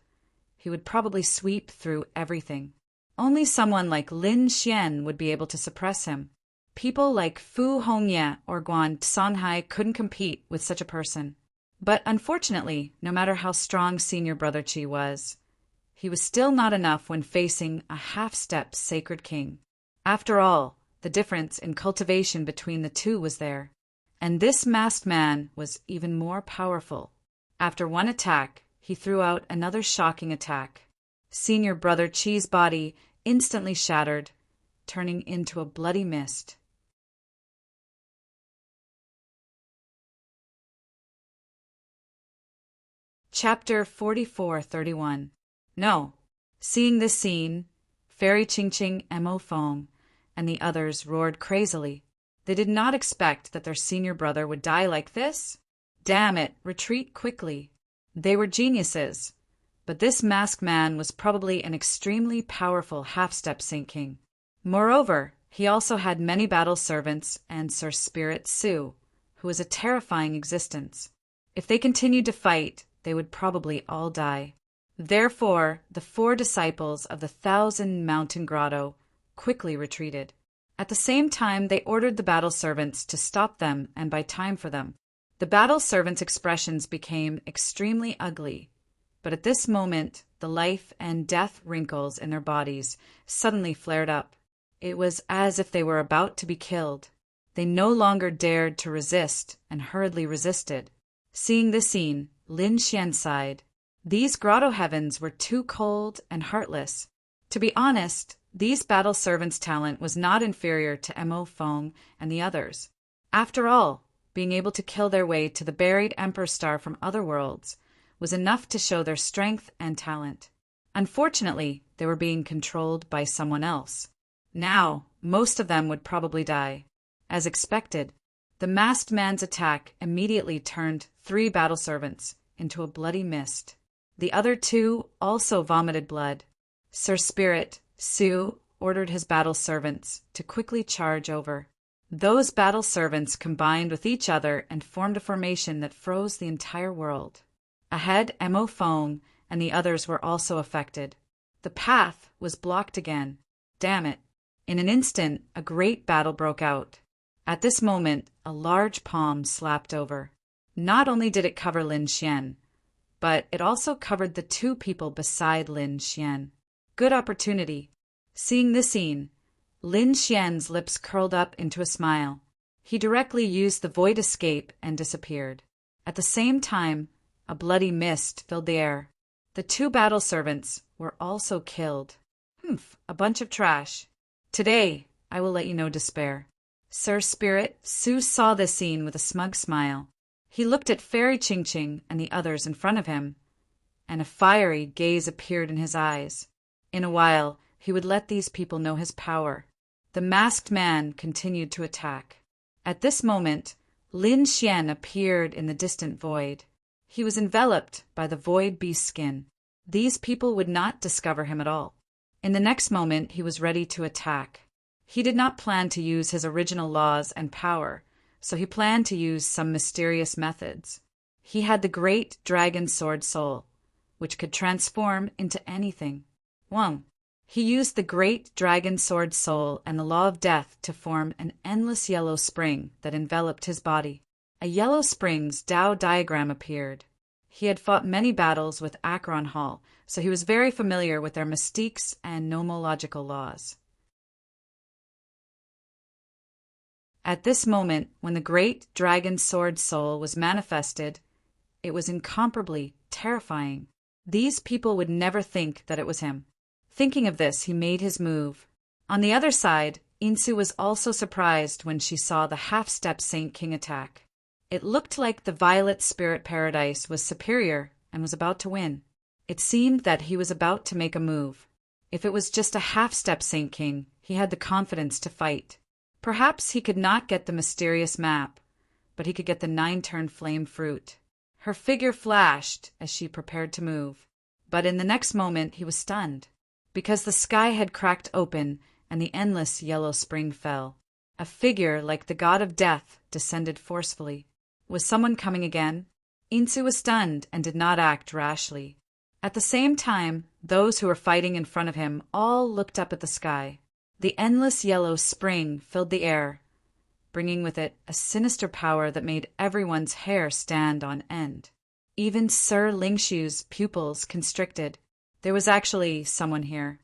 he would probably sweep through everything. Only someone like Lin Xian would be able to suppress him. People like Fu Hongye or Guan Songhai couldn't compete with such a person. But unfortunately, no matter how strong Senior Brother Chi was, he was still not enough when facing a half-step sacred king. After all, the difference in cultivation between the two was there. And this masked man was even more powerful. After one attack, he threw out another shocking attack. Senior Brother Chi's body instantly shattered, turning into a bloody mist. Chapter 44:31. No. Seeing this scene, Fairy Ching-Ching, Mo Fong, and the others roared crazily. They did not expect that their senior brother would die like this. Damn it, retreat quickly. They were geniuses. But this masked man was probably an extremely powerful half-step Saint King. Moreover, he also had many battle servants and Sir Spirit Su, who was a terrifying existence. If they continued to fight, they would probably all die. Therefore, the 4 disciples of the 1,000 Mountain Grotto quickly retreated. At the same time, they ordered the battle servants to stop them and buy time for them. The battle servants' expressions became extremely ugly, but at this moment, the life and death wrinkles in their bodies suddenly flared up. It was as if they were about to be killed. They no longer dared to resist and hurriedly resisted. Seeing this scene, Lin Xian sighed. These grotto heavens were too cold and heartless. To be honest, these battle servants' talent was not inferior to Mo Fong and the others. After all, being able to kill their way to the buried Emperor Star from other worlds was enough to show their strength and talent. Unfortunately, they were being controlled by someone else. Now, most of them would probably die. As expected, the masked man's attack immediately turned 3 battle servants into a bloody mist. The other 2 also vomited blood. Sir Spirit Su ordered his battle servants to quickly charge over. Those battle servants combined with each other and formed a formation that froze the entire world. Ahead, Mo Fong and the others were also affected. The path was blocked again. Damn it. In an instant, a great battle broke out. At this moment, a large palm slapped over. Not only did it cover Lin Xian, but it also covered the 2 people beside Lin Xian. Good opportunity. Seeing this scene, Lin Xian's lips curled up into a smile. He directly used the void escape and disappeared. At the same time, a bloody mist filled the air. The 2 battle servants were also killed. A bunch of trash. Today, I will let you know despair. Sir Spirit Su saw this scene with a smug smile. He looked at Fairy Ching-Ching and the others in front of him, and a fiery gaze appeared in his eyes. In a while, he would let these people know his power. The masked man continued to attack. At this moment, Lin Xian appeared in the distant void. He was enveloped by the void beast skin. These people would not discover him at all. In the next moment, he was ready to attack. He did not plan to use his original laws and power, so he planned to use some mysterious methods. He had the great dragon sword soul, which could transform into anything. 1. He used the great dragon sword soul and the law of death to form an endless yellow spring that enveloped his body. A yellow spring's Tao diagram appeared. He had fought many battles with Acheron Hall, so he was very familiar with their mystiques and nomological laws. At this moment, when the great dragon sword soul was manifested, it was incomparably terrifying. These people would never think that it was him. Thinking of this, he made his move. On the other side, Insu was also surprised when she saw the half-step Saint King attack. It looked like the Violet Spirit Paradise was superior and was about to win. It seemed that he was about to make a move. If it was just a half-step Saint King, he had the confidence to fight. Perhaps he could not get the mysterious map, but he could get the 9-turn flame fruit. Her figure flashed as she prepared to move, but in the next moment he was stunned, because the sky had cracked open and the endless yellow spring fell. A figure like the god of death descended forcefully. Was someone coming again? Insu was stunned and did not act rashly. At the same time, those who were fighting in front of him all looked up at the sky. The endless yellow spring filled the air, bringing with it a sinister power that made everyone's hair stand on end. Even Sir Lingshu's pupils constricted. There was actually someone here.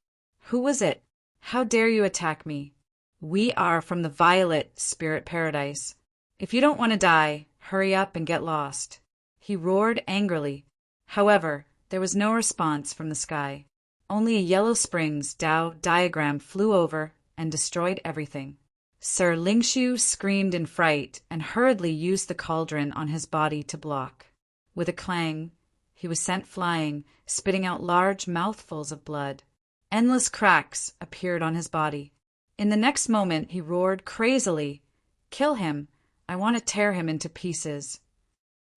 Who was it? How dare you attack me? We are from the Violet Spirit Paradise. If you don't want to die, hurry up and get lost. He roared angrily. However, there was no response from the sky. Only a yellow springs diagram flew over and destroyed everything. Sir Lingshu screamed in fright and hurriedly used the cauldron on his body to block. With a clang, he was sent flying, spitting out large mouthfuls of blood. Endless cracks appeared on his body. In the next moment, he roared crazily, "Kill him! I want to tear him into pieces."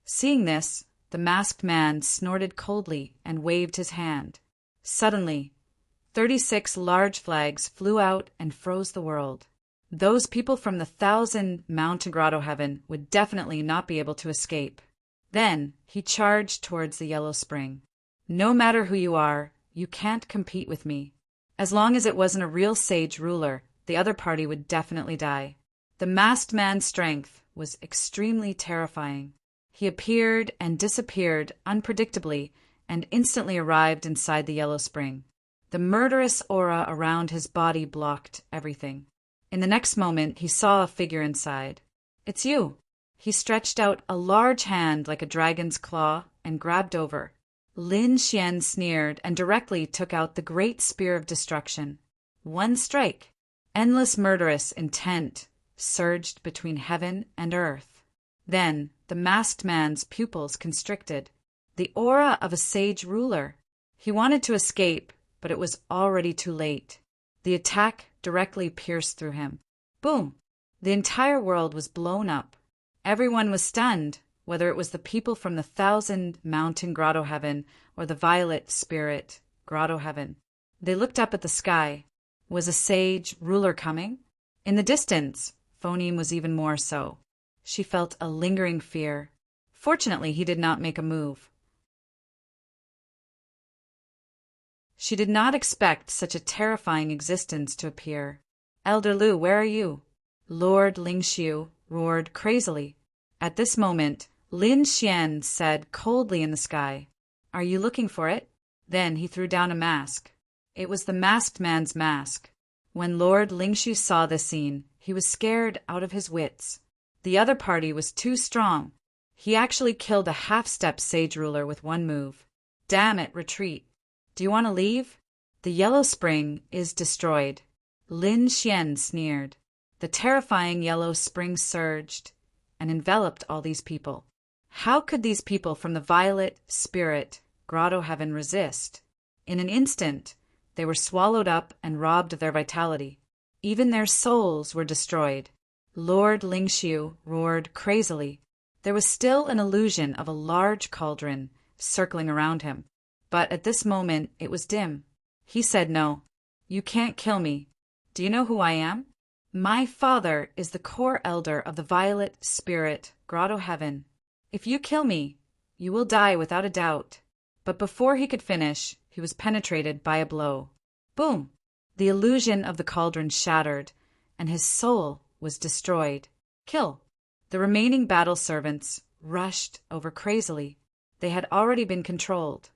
Seeing this, the masked man snorted coldly and waved his hand. Suddenly, 36 large flags flew out and froze the world. Those people from the 1,000 Mountain Grotto Heaven would definitely not be able to escape. Then he charged towards the yellow spring. No matter who you are, you can't compete with me. As long as it wasn't a real sage ruler, the other party would definitely die. The masked man's strength was extremely terrifying. He appeared and disappeared unpredictably and instantly arrived inside the yellow spring. The murderous aura around his body blocked everything. In the next moment, he saw a figure inside. "It's you." He stretched out a large hand like a dragon's claw and grabbed over. Lin Xian sneered and directly took out the great spear of destruction. One strike. Endless murderous intent surged between heaven and earth. Then the masked man's pupils constricted. The aura of a sage ruler. He wanted to escape, but it was already too late. The attack directly pierced through him. Boom! The entire world was blown up. Everyone was stunned, whether it was the people from the 1,000 Mountain Grotto Heaven or the Violet Spirit Grotto Heaven. They looked up at the sky. Was a sage ruler coming? In the distance, Phoneme was even more so. She felt a lingering fear. Fortunately, he did not make a move. She did not expect such a terrifying existence to appear. "Elder Lu, where are you?" Lord Lingshu roared crazily. At this moment, Lin Xian said coldly in the sky, "Are you looking for it?" Then he threw down a mask. It was the masked man's mask. When Lord Lingshu saw this scene, he was scared out of his wits. The other party was too strong. He actually killed a half-step sage ruler with one move. Damn it, retreat. Do you want to leave? The yellow spring is destroyed. Lin Xian sneered. The terrifying yellow spring surged and enveloped all these people. How could these people from the Violet Spirit Grotto Heaven resist? In an instant, they were swallowed up and robbed of their vitality. Even their souls were destroyed. Lord Lingshu roared crazily. There was still an illusion of a large cauldron circling around him, but at this moment it was dim. He said, "No, you can't kill me. Do you know who I am? My father is the core elder of the Violet Spirit Grotto Heaven. If you kill me, you will die without a doubt." But before he could finish, he was penetrated by a blow. Boom! The illusion of the cauldron shattered, and his soul was destroyed. Kill! The remaining battle servants rushed over crazily. They had already been controlled,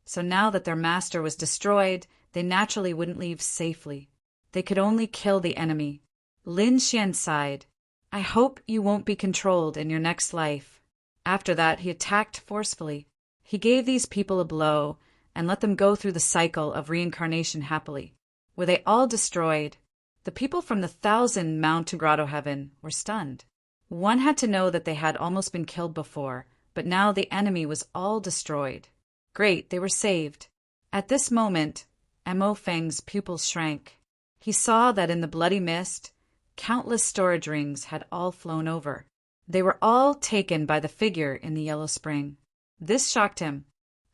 so now that their master was destroyed, they naturally wouldn't leave safely. They could only kill the enemy. Lin Xian sighed. "I hope you won't be controlled in your next life." After that, he attacked forcefully. He gave these people a blow and let them go through the cycle of reincarnation happily. Were they all destroyed? The people from the 1,000 Mountain Grotto Heaven were stunned. One had to know that they had almost been killed before, but now the enemy was all destroyed. Great, they were saved. At this moment, Mo Feng's pupils shrank. He saw that in the bloody mist, countless storage rings had all flown over. They were all taken by the figure in the yellow spring. This shocked him.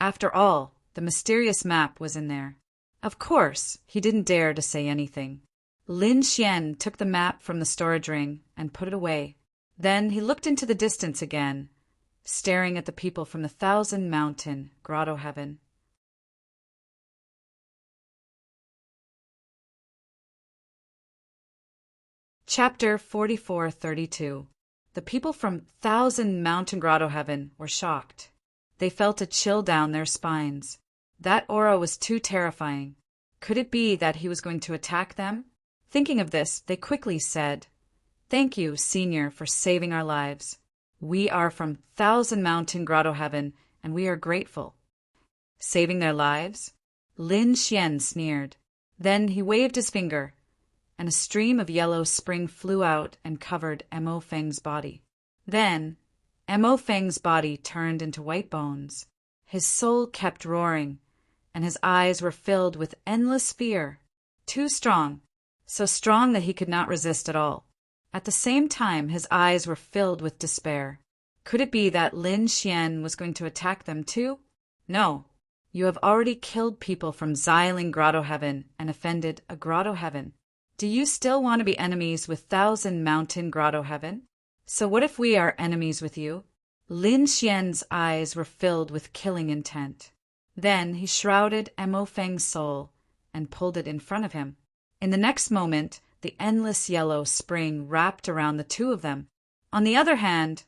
After all, the mysterious map was in there. Of course, he didn't dare to say anything. Lin Xian took the map from the storage ring and put it away. Then he looked into the distance again, staring at the people from the 1,000 Mountain Grotto Heaven. Chapter 4432. The people from 1,000 Mountain Grotto Heaven were shocked. They felt a chill down their spines. That aura was too terrifying. Could it be that he was going to attack them? Thinking of this, they quickly said, "Thank you, Senior, for saving our lives. We are from 1,000 Mountain Grotto Heaven, and we are grateful." Saving their lives? Lin Xian sneered. Then he waved his finger, and a stream of yellow spring flew out and covered Mo Feng's body. Then, Mo Feng's body turned into white bones. His soul kept roaring, and his eyes were filled with endless fear. Too strong, so strong that he could not resist at all. At the same time, his eyes were filled with despair. Could it be that Lin Xian was going to attack them too? No. You have already killed people from Xiling Grotto Heaven and offended a Grotto Heaven. Do you still want to be enemies with 1,000 Mountain Grotto Heaven? So what if we are enemies with you? Lin Xian's eyes were filled with killing intent. Then he shrouded Mo Feng's soul and pulled it in front of him. In the next moment, the endless yellow spring wrapped around the two of them. On the other hand,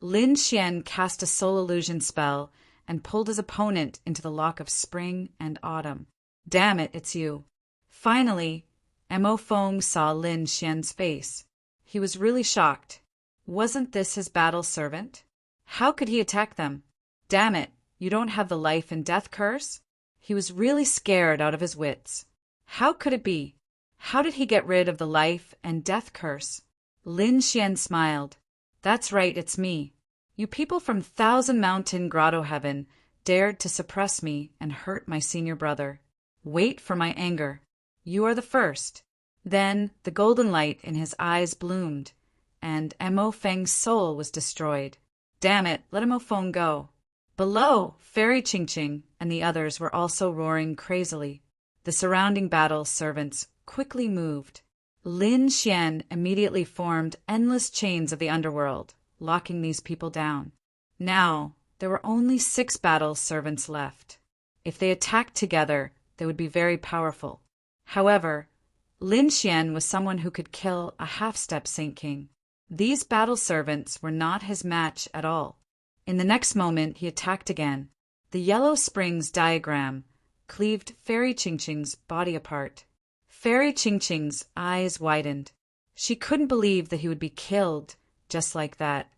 Lin Xian cast a soul illusion spell and pulled his opponent into the lock of spring and autumn. Damn it, it's you. Finally, Mo Feng saw Lin Xian's face. He was really shocked. Wasn't this his battle servant? How could he attack them? Damn it, you don't have the life and death curse? He was really scared out of his wits. How could it be? How did he get rid of the life and death curse? Lin Xian smiled. That's right, it's me. You people from 1,000 Mountain Grotto Heaven dared to suppress me and hurt my senior brother. Wait for my anger. You are the first. Then the golden light in his eyes bloomed, and Mo Feng's soul was destroyed. Damn it, let Mo Feng go. Below, Fairy Ching Ching and the others were also roaring crazily. The surrounding battle servants quickly moved. Lin Xian immediately formed endless chains of the underworld, locking these people down. Now, there were only 6 battle servants left. If they attacked together, they would be very powerful. However, Lin Xian was someone who could kill a half-step Saint King. These battle servants were not his match at all. In the next moment, he attacked again. The yellow springs diagram cleaved Fairy Ching Ching's body apart. Fairy Ching Ching's eyes widened. She couldn't believe that he would be killed just like that.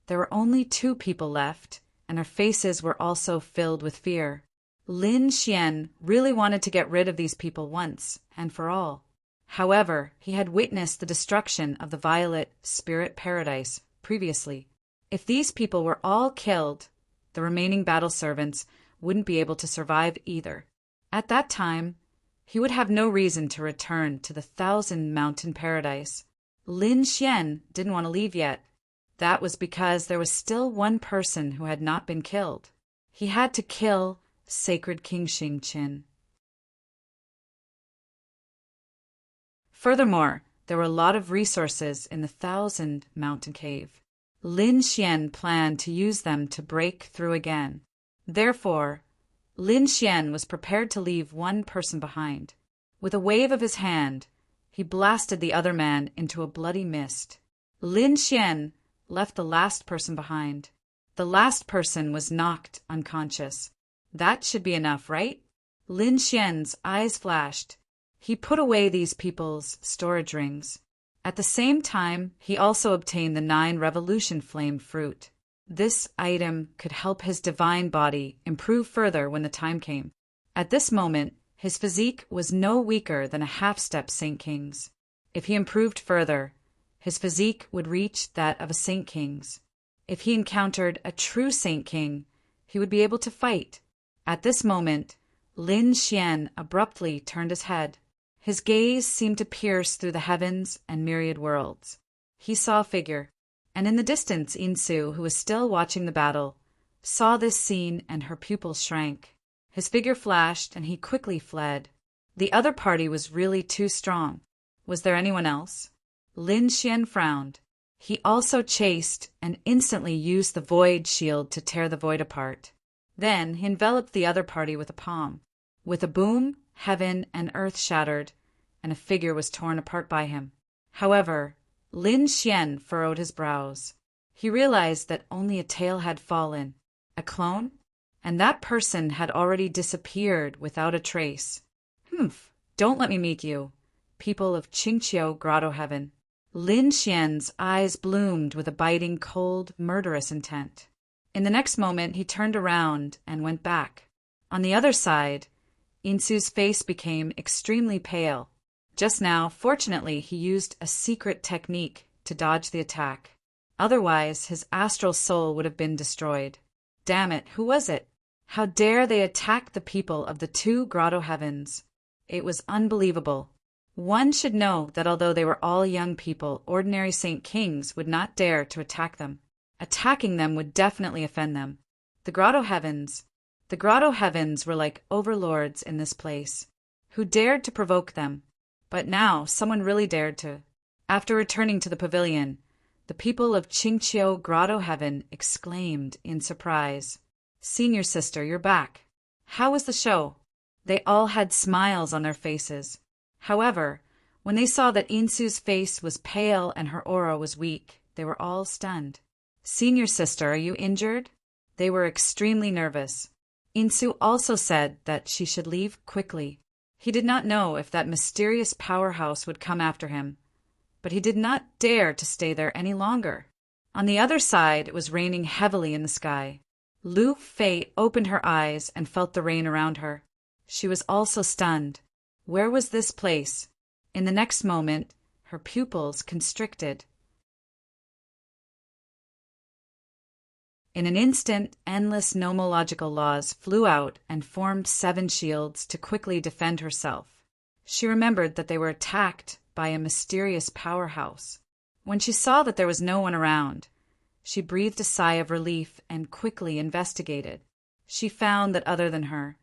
There were only 2 people left, and their faces were also filled with fear. Lin Xian really wanted to get rid of these people once and for all. However, he had witnessed the destruction of the Violet Spirit Paradise previously. If these people were all killed, the remaining battle servants wouldn't be able to survive either. At that time, he would have no reason to return to the 1,000 Mountain Paradise. Lin Xian didn't want to leave yet. That was because there was still one person who had not been killed. He had to kill Sacred King Xing Qin. Furthermore, there were a lot of resources in the 1,000 Mountain Cave. Lin Xian planned to use them to break through again. Therefore, Lin Xian was prepared to leave one person behind. With a wave of his hand, he blasted the other man into a bloody mist. Lin Xian left the last person behind. The last person was knocked unconscious. That should be enough, right? Lin Xian's eyes flashed. He put away these people's storage rings. At the same time, he also obtained the 9 Revolution Flame fruit. This item could help his divine body improve further when the time came. At this moment, his physique was no weaker than a half-step Saint King's. If he improved further, his physique would reach that of a Saint King's. If he encountered a true Saint King, he would be able to fight. At this moment, Lin Xian abruptly turned his head. His gaze seemed to pierce through the heavens and myriad worlds. He saw a figure, and in the distance Insu, who was still watching the battle, saw this scene and her pupils shrank. His figure flashed and he quickly fled. The other party was really too strong. Was there anyone else? Lin Xian frowned. He also chased and instantly used the void shield to tear the void apart. Then he enveloped the other party with a palm. With a boom, heaven and earth shattered, and a figure was torn apart by him. However, Lin Xian furrowed his brows. He realized that only a tail had fallen. A clone? And that person had already disappeared without a trace. Humph, don't let me meet you, people of Qingqiu Grotto Heaven. Lin Xian's eyes bloomed with a biting, cold, murderous intent. In the next moment, he turned around and went back. On the other side, Insu's face became extremely pale. Just now, fortunately, he used a secret technique to dodge the attack. Otherwise, his astral soul would have been destroyed. Damn it, who was it? How dare they attack the people of the two Grotto Heavens? It was unbelievable. One should know that although they were all young people, ordinary Saint Kings would not dare to attack them. Attacking them would definitely offend them. The Grotto Heavens were like overlords in this place. Who dared to provoke them? But now someone really dared to. After returning to the pavilion, the people of Qingqiu Grotto Heaven exclaimed in surprise, "Senior sister, you're back. How was the show?" They all had smiles on their faces. However, when they saw that Insu's face was pale and her aura was weak, they were all stunned. "Senior sister, are you injured?" They were extremely nervous. Insu also said that she should leave quickly. He did not know if that mysterious powerhouse would come after him, but he did not dare to stay there any longer. On the other side, it was raining heavily in the sky. Lu Fei opened her eyes and felt the rain around her. She was also stunned. Where was this place? In the next moment, her pupils constricted. In an instant, endless nomological laws flew out and formed 7 shields to quickly defend herself. She remembered that they were attacked by a mysterious powerhouse. When she saw that there was no one around, she breathed a sigh of relief and quickly investigated. She found that other than her,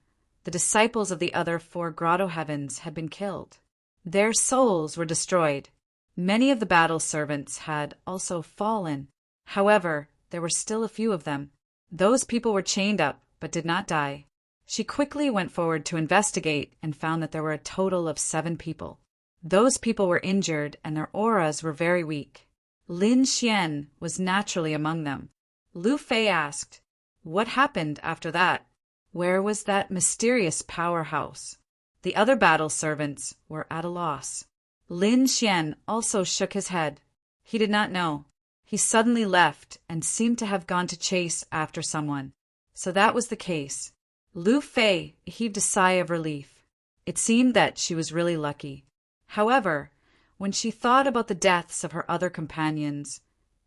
the disciples of the other 4 Grotto Heavens had been killed. Their souls were destroyed. Many of the battle servants had also fallen. However, there were still a few of them. Those people were chained up, but did not die. She quickly went forward to investigate and found that there were a total of 7 people. Those people were injured and their auras were very weak. Lin Xian was naturally among them. Lu Fei asked, "What happened after that? Where was that mysterious powerhouse?" The other battle servants were at a loss. Lin Xian also shook his head. He did not know. He suddenly left and seemed to have gone to chase after someone. So that was the case. Lu Fei heaved a sigh of relief. It seemed that she was really lucky. However, when she thought about the deaths of her other companions,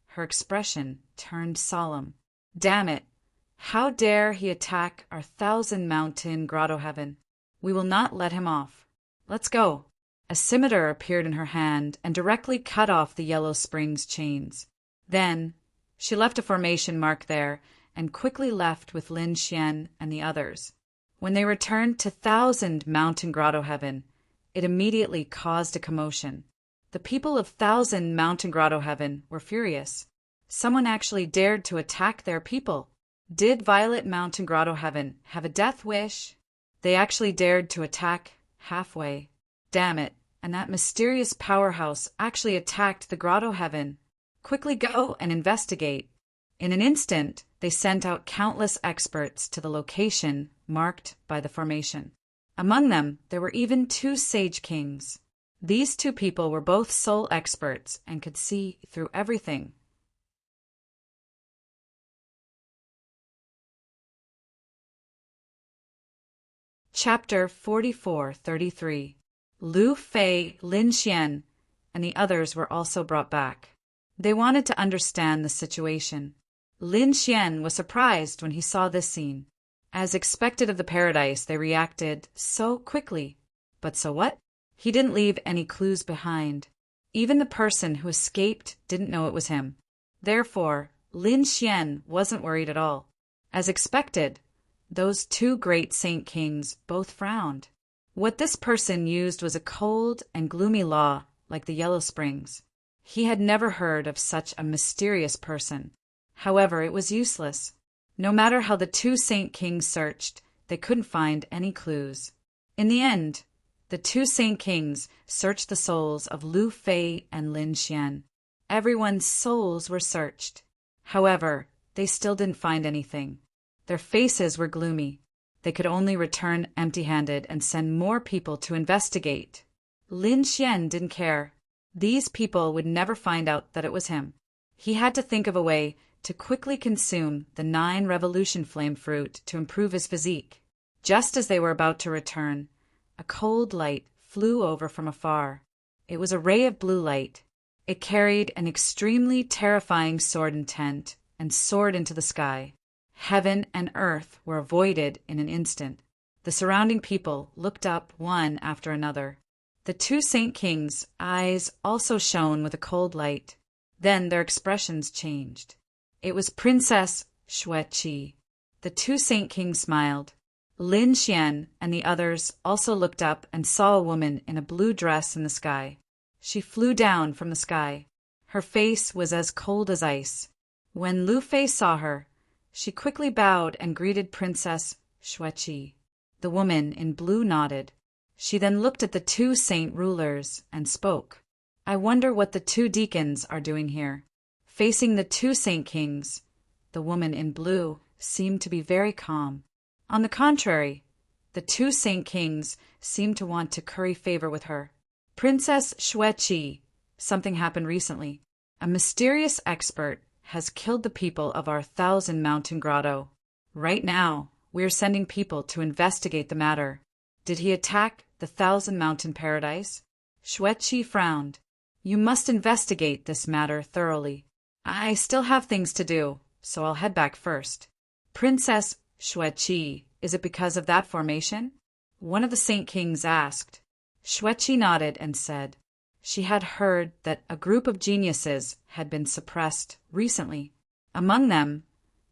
her expression turned solemn. Damn it! How dare he attack our 1,000-mountain Grotto Heaven? We will not let him off. Let's go. A scimitar appeared in her hand and directly cut off the Yellow Springs chains. Then, she left a formation mark there and quickly left with Lin Xian and the others. When they returned to 1,000-mountain Grotto Heaven, it immediately caused a commotion. The people of 1,000-mountain Grotto Heaven were furious. Someone actually dared to attack their people. Did Violet Mountain Grotto Heaven have a death wish? They actually dared to attack halfway. Damn it, and that mysterious powerhouse actually attacked the Grotto Heaven. Quickly go and investigate. In an instant, they sent out countless experts to the location marked by the formation. Among them, there were even 2 Sage Kings. These 2 people were both soul experts and could see through everything. Chapter 44-33. Lu Fei, Lin Xian, and the others were also brought back. They wanted to understand the situation. Lin Xian was surprised when he saw this scene. As expected of the paradise, they reacted so quickly. But so what? He didn't leave any clues behind. Even the person who escaped didn't know it was him. Therefore, Lin Xian wasn't worried at all. As expected, those two great saint kings both frowned. What this person used was a cold and gloomy law like the Yellow Springs. He had never heard of such a mysterious person. However, it was useless. No matter how the two saint kings searched, they couldn't find any clues. In the end, the two saint kings searched the souls of Lu Fei and Lin Xian. Everyone's souls were searched. However, they still didn't find anything. Their faces were gloomy. They could only return empty-handed and send more people to investigate. Lin Xian didn't care. These people would never find out that it was him. He had to think of a way to quickly consume the 9 revolution flame fruit to improve his physique. Just as they were about to return, a cold light flew over from afar. It was a ray of blue light. It carried an extremely terrifying sword intent and soared into the sky. Heaven and earth were avoided in an instant. The surrounding people looked up one after another. The two saint kings' eyes also shone with a cold light. Then their expressions changed. It was Princess Xueqi. The two saint kings smiled. Lin Xian and the others also looked up and saw a woman in a blue dress in the sky. She flew down from the sky. Her face was as cold as ice. When Lu Fei saw her, she quickly bowed and greeted Princess Xueqi. The woman in blue nodded. She then looked at the two saint rulers and spoke. I wonder what the two deacons are doing here. Facing the two saint kings, the woman in blue seemed to be very calm. On the contrary, the two saint kings seemed to want to curry favor with her. Princess Xueqi, something happened recently. A mysterious expert has killed the people of our 1,000 mountain grotto. Right now, we are sending people to investigate the matter. Did he attack the 1,000 mountain paradise? Xueqi frowned. You must investigate this matter thoroughly. I still have things to do, so I'll head back first. Princess Xueqi, is it because of that formation? One of the saint kings asked. Xueqi nodded and said she had heard that a group of geniuses had been suppressed recently. Among them,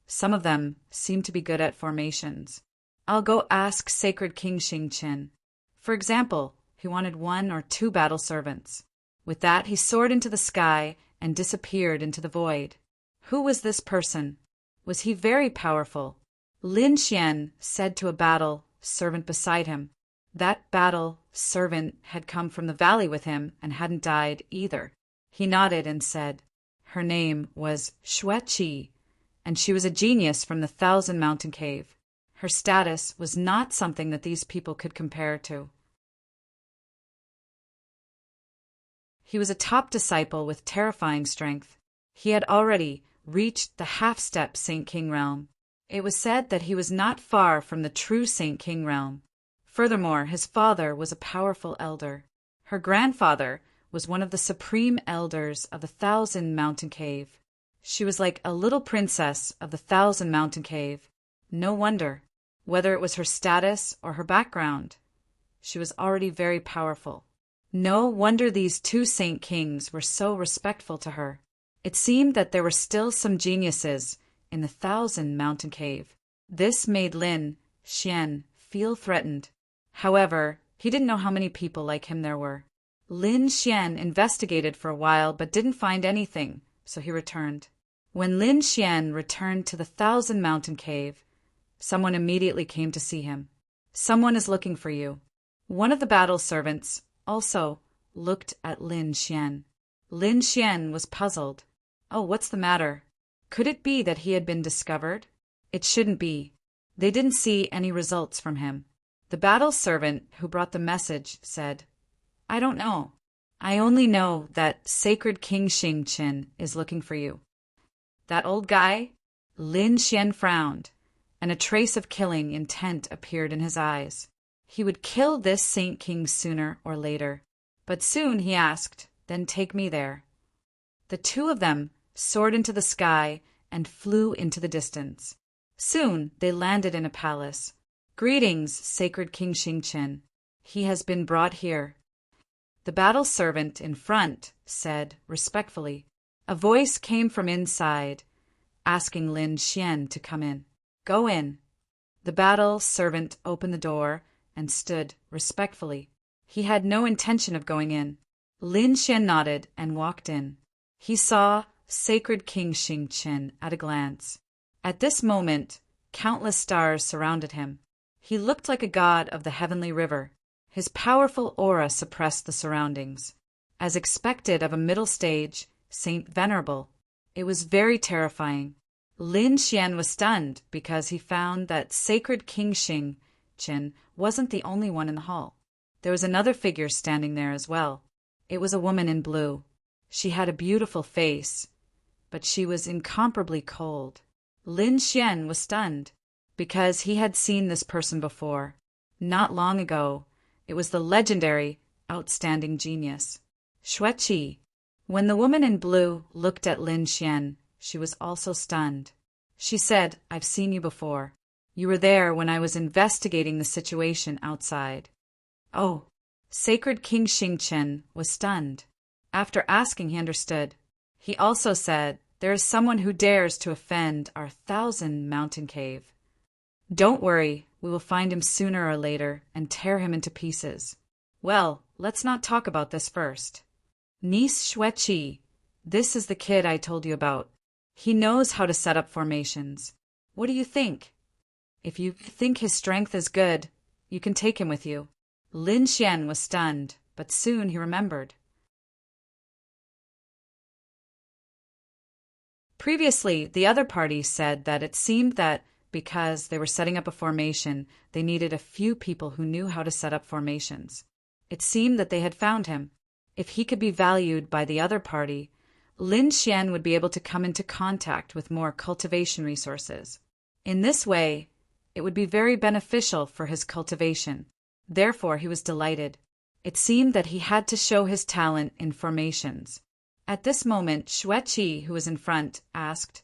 some of them seemed to be good at formations. I'll go ask Sacred King Xingqian. For example, he wanted 1 or 2 battle servants. With that, he soared into the sky and disappeared into the void. Who was this person? Was he very powerful? Lin Xian said to a battle servant beside him. That battle servant had come from the valley with him and hadn't died either. He nodded and said, her name was Xueqi, and she was a genius from the 1,000 mountain cave. Her status was not something that these people could compare to. He was a top disciple with terrifying strength. He had already reached the half-step Saint King realm. It was said that he was not far from the true Saint King realm. Furthermore, his father was a powerful elder. Her grandfather was one of the supreme elders of the 1,000 mountain cave. She was like a little princess of the 1,000 mountain cave. No wonder, whether it was her status or her background. She was already very powerful. No wonder these two saint kings were so respectful to her. It seemed that there were still some geniuses in the 1,000 mountain cave. This made Lin Xian feel threatened. However, he didn't know how many people like him there were. Lin Xian investigated for a while but didn't find anything, so he returned. When Lin Xian returned to the 1,000 mountain cave, someone immediately came to see him. Someone is looking for you. One of the battle servants also looked at Lin Xian. Lin Xian was puzzled. Oh, what's the matter? Could it be that he had been discovered? It shouldn't be. They didn't see any results from him. The battle servant who brought the message said, I don't know. I only know that Sacred King Xingqian is looking for you. That old guy? Lin Xian frowned, and a trace of killing intent appeared in his eyes. He would kill this Saint King sooner or later. But soon he asked, then take me there." The two of them soared into the sky and flew into the distance. Soon they landed in a palace. "Greetings, sacred King Xingqian. He has been brought here." The battle servant in front said respectfully. A voice came from inside, asking Lin Xian to come in. "Go in." The battle servant opened the door and stood respectfully. He had no intention of going in. Lin Xian nodded and walked in. He saw sacred King Xingqian at a glance. At this moment, countless stars surrounded him. He looked like a god of the heavenly river. His powerful aura suppressed the surroundings. As expected of a middle stage Saint Venerable, it was very terrifying. Lin Xian was stunned because he found that sacred King Xingqian wasn't the only one in the hall. There was another figure standing there as well. It was a woman in blue. She had a beautiful face, but she was incomparably cold. Lin Xian was stunned because he had seen this person before. Not long ago, it was the legendary, outstanding genius, Xueqi. When the woman in blue looked at Lin Xian, she was also stunned. She said, "I've seen you before. You were there when I was investigating the situation outside." Oh, sacred King Xingqian was stunned. After asking, he understood. He also said, "There is someone who dares to offend our 1,000-mountain cave. Don't worry, we will find him sooner or later and tear him into pieces." "Well, let's not talk about this first. Niece Xueqi, this is the kid I told you about. He knows how to set up formations. What do you think? If you think his strength is good, you can take him with you." Lin Xian was stunned, but soon he remembered. Previously, the other party said that it seemed that because they were setting up a formation, they needed a few people who knew how to set up formations. It seemed that they had found him. If he could be valued by the other party, Lin Xian would be able to come into contact with more cultivation resources. In this way, it would be very beneficial for his cultivation. Therefore, he was delighted. It seemed that he had to show his talent in formations. At this moment, Xueqi, who was in front, asked,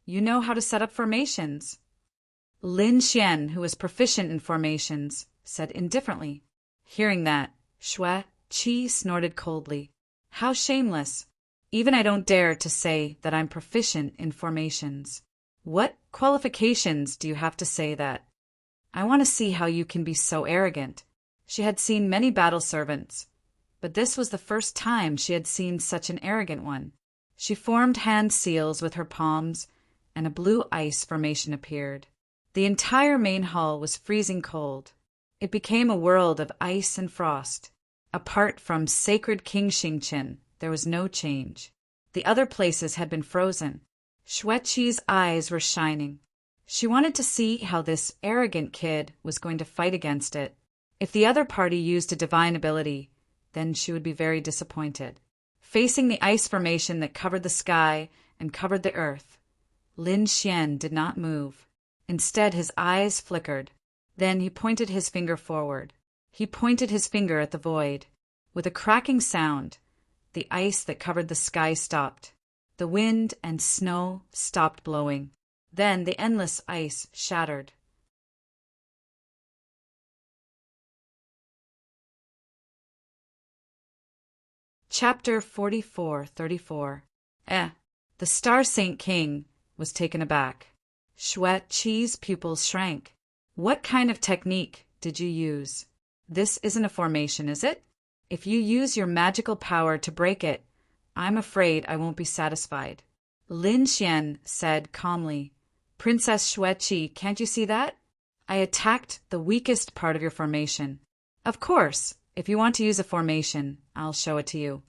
"You know how to set up formations?" Lin Xian, who was proficient in formations, said indifferently. Hearing that, Xueqi snorted coldly. "How shameless! Even I don't dare to say that I'm proficient in formations. What qualifications do you have to say that? I want to see how you can be so arrogant." She had seen many battle servants, but this was the first time she had seen such an arrogant one. She formed hand seals with her palms, and a blue ice formation appeared. The entire main hall was freezing cold. It became a world of ice and frost. Apart from sacred King Xingqian, there was no change. The other places had been frozen. Xueqi's eyes were shining. She wanted to see how this arrogant kid was going to fight against it. If the other party used a divine ability, then she would be very disappointed. Facing the ice formation that covered the sky and covered the earth, Lin Xian did not move. Instead, his eyes flickered. Then he pointed his finger forward. He pointed his finger at the void. With a cracking sound, the ice that covered the sky stopped. The wind and snow stopped blowing. Then the endless ice shattered. Chapter 44:34. The Star Saint King was taken aback. Xueqi's pupils shrank. "What kind of technique did you use? This isn't a formation, is it? If you use your magical power to break it, I'm afraid I won't be satisfied." Lin Xian said calmly, "Princess Xueqi, can't you see that? I attacked the weakest part of your formation. Of course, if you want to use a formation, I'll show it to you."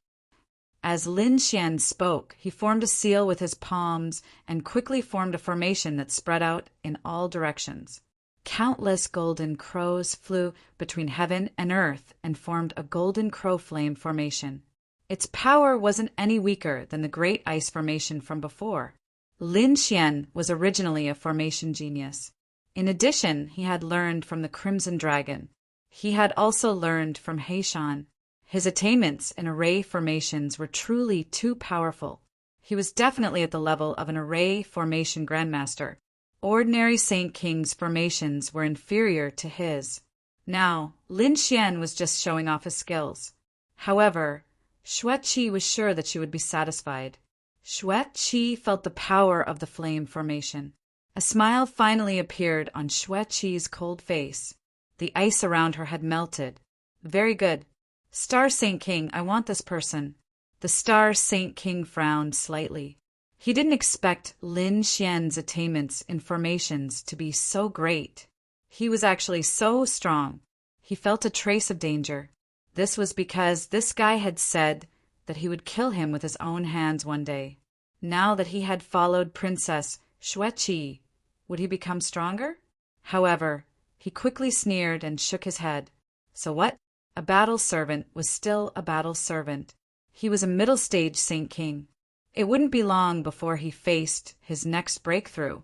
As Lin Xian spoke, he formed a seal with his palms and quickly formed a formation that spread out in all directions. Countless golden crows flew between heaven and earth and formed a golden crow flame formation. Its power wasn't any weaker than the great ice formation from before. Lin Xian was originally a formation genius. In addition, he had learned from the Crimson Dragon. He had also learned from Heishan. His attainments in array formations were truly too powerful. He was definitely at the level of an array formation grandmaster. Ordinary Saint King's formations were inferior to his. Now, Lin Xian was just showing off his skills. However, Xue Qi was sure that she would be satisfied. Xue Qi felt the power of the flame formation. A smile finally appeared on Xue Qi's cold face. The ice around her had melted. Very good. Star Saint King, I want this person. The Star Saint King frowned slightly. He didn't expect Lin Xian's attainments in formations to be so great. He was actually so strong. He felt a trace of danger. This was because this guy had said that he would kill him with his own hands one day. Now that he had followed Princess Xue Qi, would he become stronger? However, he quickly sneered and shook his head. So what? A battle servant was still a battle servant. He was a middle-stage Saint King. It wouldn't be long before he faced his next breakthrough.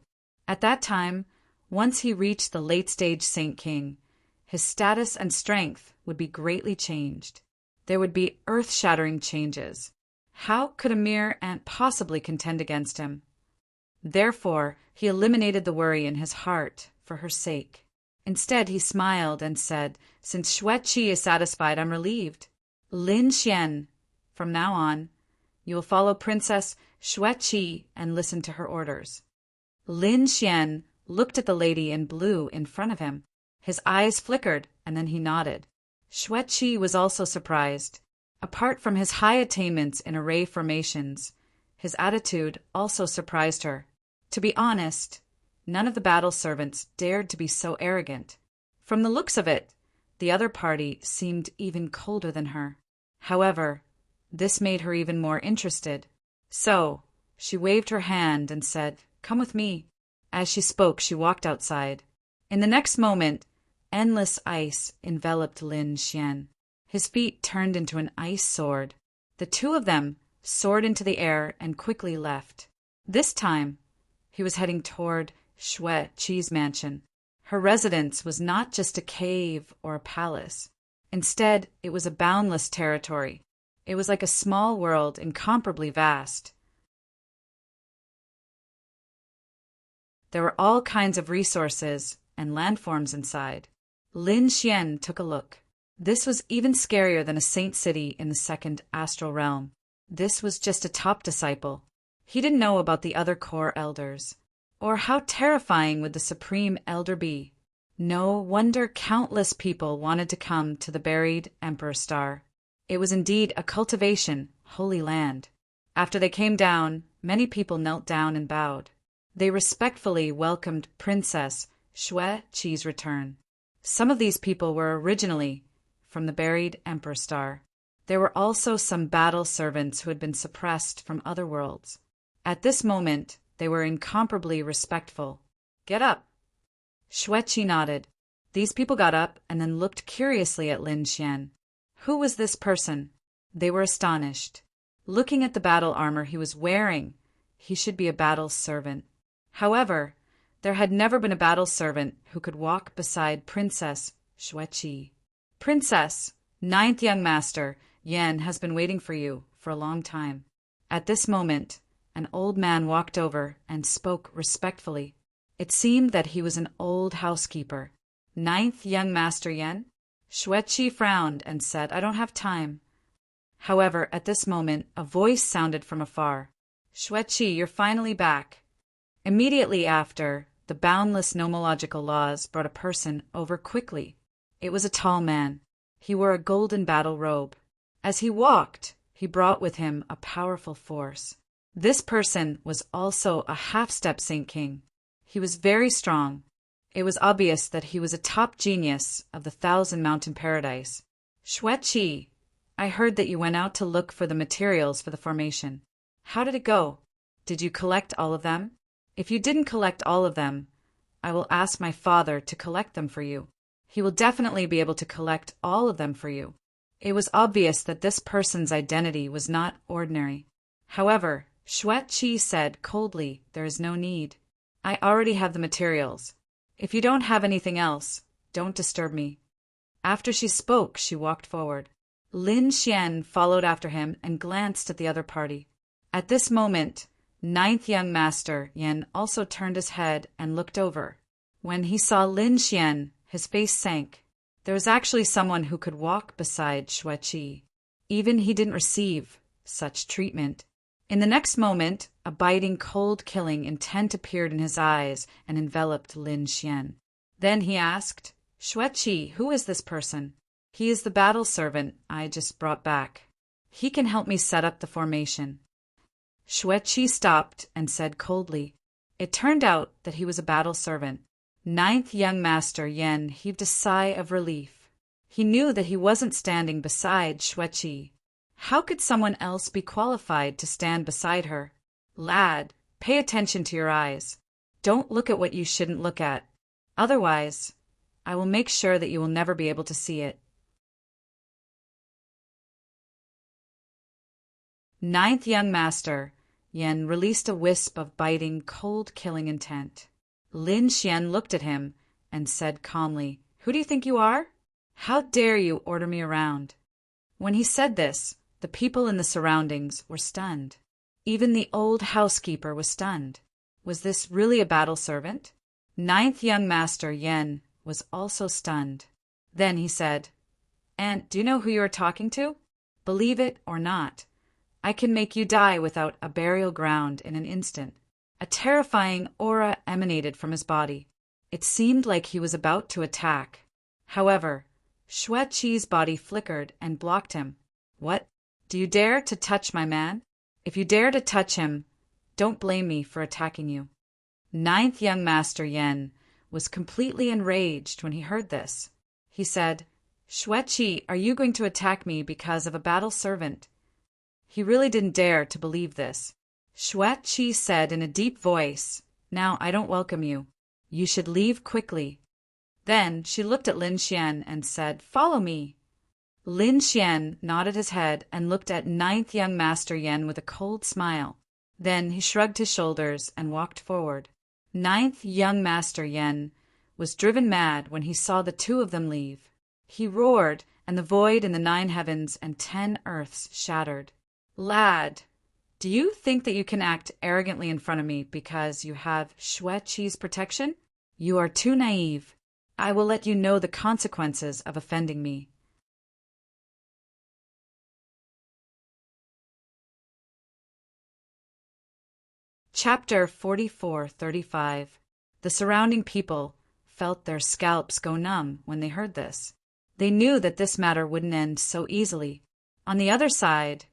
At that time, once he reached the late-stage Saint King, his status and strength would be greatly changed. There would be earth-shattering changes. How could a mere ant possibly contend against him? Therefore, he eliminated the worry in his heart for her sake. Instead, he smiled and said, "Since Xue Qi is satisfied, I'm relieved. Lin Xian, from now on, you will follow Princess Xue Qi and listen to her orders." Lin Xian looked at the lady in blue in front of him. His eyes flickered, and then he nodded. Xue Qi was also surprised. Apart from his high attainments in array formations, his attitude also surprised her. To be honest, none of the battle servants dared to be so arrogant. From the looks of it, the other party seemed even colder than her. However, this made her even more interested. So, she waved her hand and said, "Come with me." As she spoke, she walked outside. In the next moment, endless ice enveloped Lin Xian. His feet turned into an ice sword. The two of them soared into the air and quickly left. This time, he was heading toward Xue Qi's mansion. Her residence was not just a cave or a palace. Instead, it was a boundless territory. It was like a small world, incomparably vast. There were all kinds of resources and landforms inside. Lin Xian took a look. This was even scarier than a saint city in the second astral realm. This was just a top disciple. He didn't know about the other core elders. Or how terrifying would the supreme elder be? No wonder countless people wanted to come to the buried Emperor Star. It was indeed a cultivation, holy land. After they came down, many people knelt down and bowed. They respectfully welcomed Princess Xue Qi's return. Some of these people were originally from the buried Emperor Star. There were also some battle servants who had been suppressed from other worlds. At this moment, they were incomparably respectful. "Get up." Xue Qi nodded. These people got up and then looked curiously at Lin Xian. Who was this person? They were astonished. Looking at the battle armor he was wearing, he should be a battle servant. However, there had never been a battle servant who could walk beside Princess Xue Qi. "Princess, 9th young master, Yan has been waiting for you for a long time." At this moment, an old man walked over and spoke respectfully. It seemed that he was an old housekeeper. "9th young master Yan?" Xue Qi frowned and said, "I don't have time." However, at this moment, a voice sounded from afar. "Xue Qi, you're finally back." Immediately after, the boundless nomological laws brought a person over quickly. It was a tall man. He wore a golden battle robe. As he walked, he brought with him a powerful force. This person was also a half-step Saint King. He was very strong. It was obvious that he was a top genius of the Thousand Mountain Paradise. "Xue Qi, I heard that you went out to look for the materials for the formation. How did it go? Did you collect all of them? If you didn't collect all of them, I will ask my father to collect them for you. He will definitely be able to collect all of them for you." It was obvious that this person's identity was not ordinary. However, Xue Qi said coldly, "There is no need. I already have the materials. If you don't have anything else, don't disturb me." After she spoke, she walked forward. Lin Xian followed after him and glanced at the other party. At this moment, ninth young master Yan also turned his head and looked over. When he saw Lin Xian, his face sank. There was actually someone who could walk beside Xueqi. Even he didn't receive such treatment. In the next moment, a biting, cold, killing intent appeared in his eyes and enveloped Lin Xian. Then he asked, "Xueqi, who is this person?" "He is the battle servant I just brought back. He can help me set up the formation." Xueqi stopped and said coldly. It turned out that he was a battle servant. Ninth young master Yan heaved a sigh of relief. He knew that he wasn't standing beside Xueqi. How could someone else be qualified to stand beside her? "Lad, pay attention to your eyes. Don't look at what you shouldn't look at. Otherwise, I will make sure that you will never be able to see it." Ninth young master Yan released a wisp of biting, cold, killing intent. Lin Xian looked at him and said calmly, "Who do you think you are? How dare you order me around?" When he said this, the people in the surroundings were stunned. Even the old housekeeper was stunned. Was this really a battle servant? Ninth young master Yan was also stunned. Then he said, "Aunt, do you know who you are talking to? Believe it or not, I can make you die without a burial ground in an instant." A terrifying aura emanated from his body. It seemed like he was about to attack. However, Xueqi's body flickered and blocked him. "What? Do you dare to touch my man? If you dare to touch him, don't blame me for attacking you." Ninth young master Yan was completely enraged when he heard this. He said, "Xueqi, are you going to attack me because of a battle servant?" He really didn't dare to believe this. Xueqi said in a deep voice, "Now I don't welcome you. You should leave quickly." Then she looked at Lin Xian and said, "Follow me." Lin Xian nodded his head and looked at ninth young master Yan with a cold smile. Then he shrugged his shoulders and walked forward. Ninth young master Yan was driven mad when he saw the two of them leave. He roared, and the void in the 9 heavens and 10 earths shattered. "Lad, do you think that you can act arrogantly in front of me because you have Xueqi's protection? You are too naive. I will let you know the consequences of offending me." Chapter 44-35. The surrounding people felt their scalps go numb when they heard this. They knew that this matter wouldn't end so easily. On the other side,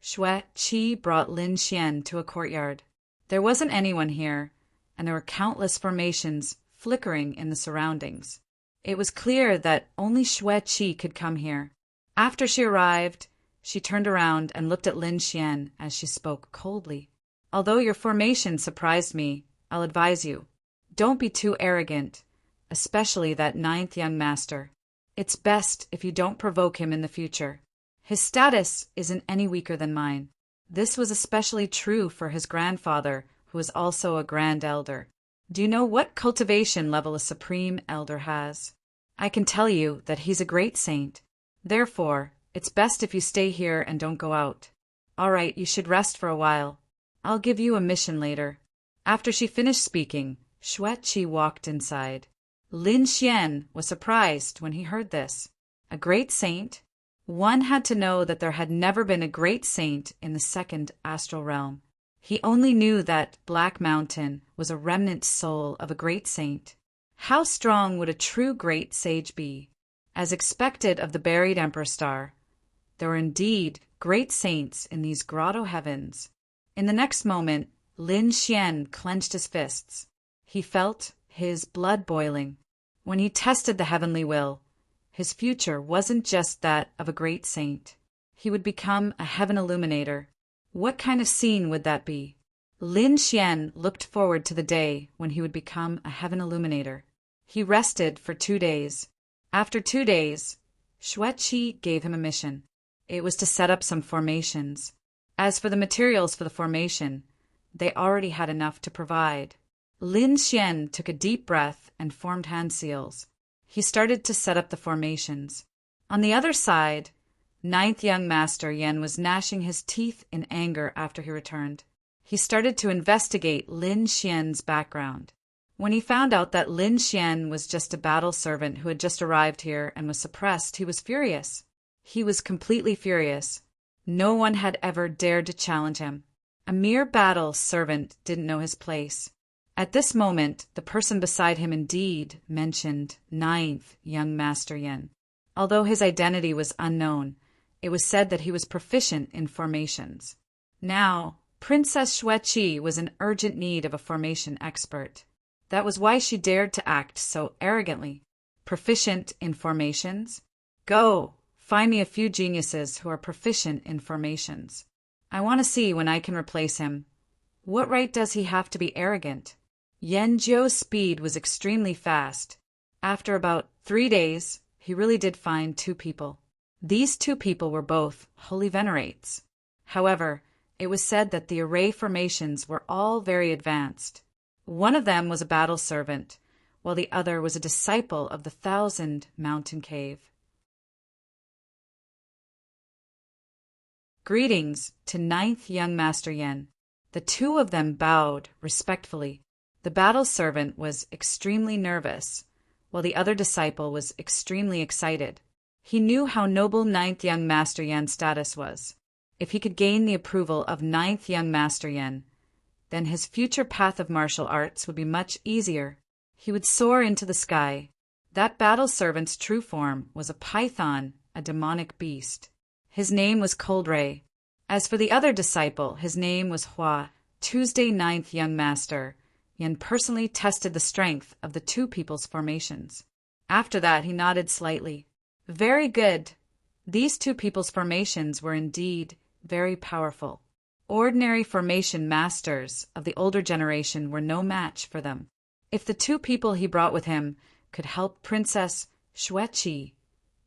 Xueqi brought Lin Xian to a courtyard. There wasn't anyone here, and there were countless formations flickering in the surroundings. It was clear that only Xueqi could come here. After she arrived, she turned around and looked at Lin Xian as she spoke coldly. "Although your formation surprised me, I'll advise you. Don't be too arrogant, especially that 9th young master. It's best if you don't provoke him in the future. His status isn't any weaker than mine." This was especially true for his grandfather, who was also a grand elder. Do you know what cultivation level a supreme elder has? I can tell you that he's a great saint. Therefore, it's best if you stay here and don't go out. All right, you should rest for a while. I'll give you a mission later. After she finished speaking, Xueqi walked inside. Lin Xian was surprised when he heard this. A great saint? One had to know that there had never been a great saint in the second astral realm. He only knew that Black Mountain was a remnant soul of a great saint. How strong would a true great sage be? As expected of the buried Emperor Star, there were indeed great saints in these grotto heavens. In the next moment, Lin Xian clenched his fists. He felt his blood boiling. When he tested the heavenly will, his future wasn't just that of a great saint. He would become a heaven illuminator. What kind of scene would that be? Lin Xian looked forward to the day when he would become a heaven illuminator. He rested for 2 days. After 2 days, Xueqi gave him a mission. It was to set up some formations. As for the materials for the formation, they already had enough to provide. Lin Xian took a deep breath and formed hand seals. He started to set up the formations. On the other side, Ninth young master Yen was gnashing his teeth in anger after he returned. He started to investigate Lin Xian's background. When he found out that Lin Xian was just a battle servant who had just arrived here and was suppressed, he was furious. He was completely furious. No one had ever dared to challenge him. A mere battle servant didn't know his place. At this moment, the person beside him indeed mentioned ninth young master Yen. Although his identity was unknown, it was said that he was proficient in formations. Now, Princess Xueqi was in urgent need of a formation expert. That was why she dared to act so arrogantly. Proficient in formations? Go, find me a few geniuses who are proficient in formations. I want to see when I can replace him. What right does he have to be arrogant? Yen Jiu's speed was extremely fast. After about 3 days, he really did find 2 people. These 2 people were both holy venerates. However, it was said that the array formations were all very advanced. One of them was a battle servant, while the other was a disciple of the 1,000 Mountain Cave. Greetings to ninth young master Yen. The 2 of them bowed respectfully. The battle servant was extremely nervous, while the other disciple was extremely excited. He knew how noble ninth young master Yen's status was. If he could gain the approval of ninth young master Yen, then his future path of martial arts would be much easier. He would soar into the sky. That battle servant's true form was a python, a demonic beast. His name was Cold Ray. As for the other disciple, his name was Hua. Tuesday ninth young master Yen personally tested the strength of the 2 people's formations. After that, he nodded slightly. Very good. These 2 people's formations were indeed very powerful. Ordinary formation masters of the older generation were no match for them. If the 2 people he brought with him could help Princess Xueqi,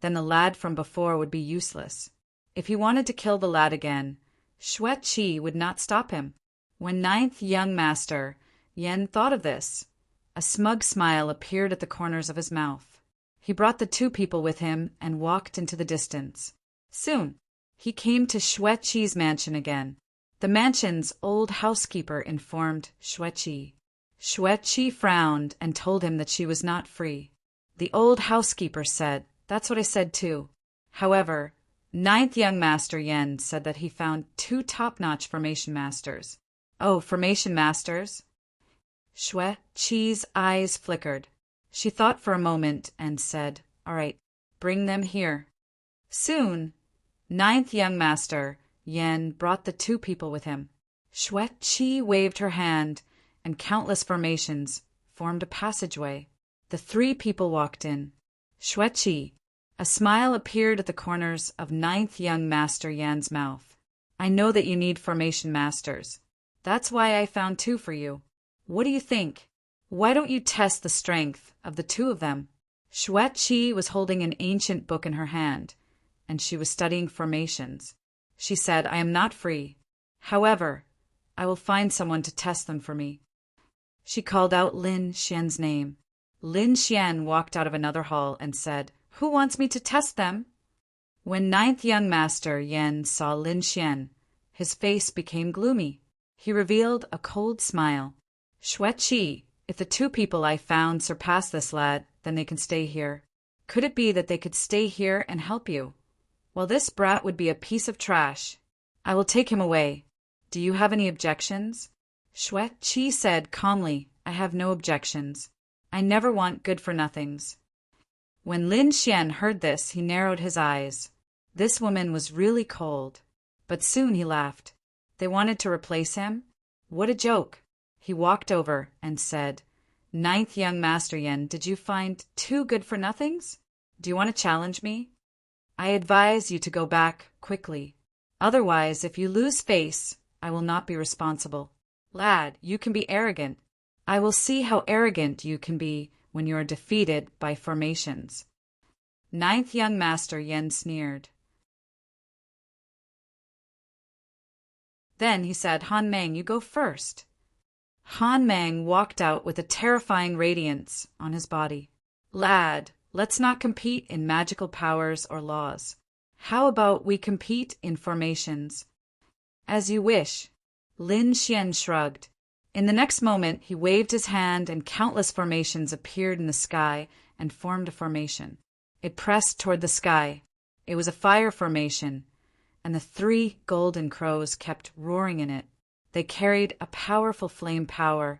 then the lad from before would be useless. If he wanted to kill the lad again, Xueqi would not stop him. When ninth young master Yen thought of this, a smug smile appeared at the corners of his mouth. He brought the 2 people with him and walked into the distance. Soon, he came to Xueqi's mansion again. The mansion's old housekeeper informed Xueqi. Xueqi frowned and told him that she was not free. The old housekeeper said, "That's what I said too." However, ninth young master Yen said that he found 2 top-notch formation masters. Oh, formation masters? Xueqi's eyes flickered. She thought for a moment and said, "All right, bring them here." Soon, ninth young master Yen brought the 2 people with him. Xueqi waved her hand, and countless formations formed a passageway. The 3 people walked in. Xueqi. A smile appeared at the corners of ninth young master Yan's mouth. "I know that you need formation masters. That's why I found 2 for you. What do you think? Why don't you test the strength of the 2 of them?" Xueqi was holding an ancient book in her hand, and she was studying formations. She said, "I am not free. However, I will find someone to test them for me." She called out Lin Xian's name. Lin Xian walked out of another hall and said, "Who wants me to test them?" When ninth young master Yen saw Lin Xian, his face became gloomy. He revealed a cold smile. "Xueqi, if the 2 people I found surpass this lad, then they can stay here. Could it be that they could stay here and help you? Well, this brat would be a piece of trash. I will take him away. Do you have any objections?" Xueqi said calmly, "I have no objections. I never want good-for-nothings." When Lin Xian heard this, he narrowed his eyes. This woman was really cold. But soon he laughed. They wanted to replace him? What a joke! He walked over and said, "Ninth young master Yen, did you find 2 good-for-nothings? Do you want to challenge me? I advise you to go back quickly. Otherwise, if you lose face, I will not be responsible. Lad, you can be arrogant. I will see how arrogant you can be when you are defeated by formations." Ninth young master Yen sneered. Then he said, "Han Meng, you go first." Han Meng walked out with a terrifying radiance on his body. "Lad, let's not compete in magical powers or laws. How about we compete in formations? As you wish. Lin Xian shrugged. In the next moment, he waved his hand and countless formations appeared in the sky and formed a formation. It pressed toward the sky. It was a fire formation, and the 3 golden crows kept roaring in it. They carried a powerful flame power,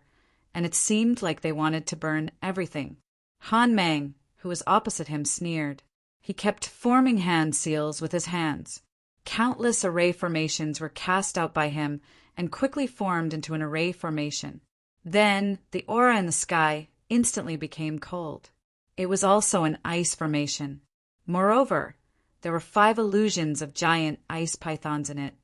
and it seemed like they wanted to burn everything. Han Mang, who was opposite him, sneered. He kept forming hand seals with his hands. Countless array formations were cast out by him and quickly formed into an array formation. Then the aura in the sky instantly became cold. It was also an ice formation. Moreover, there were 5 illusions of giant ice pythons in it.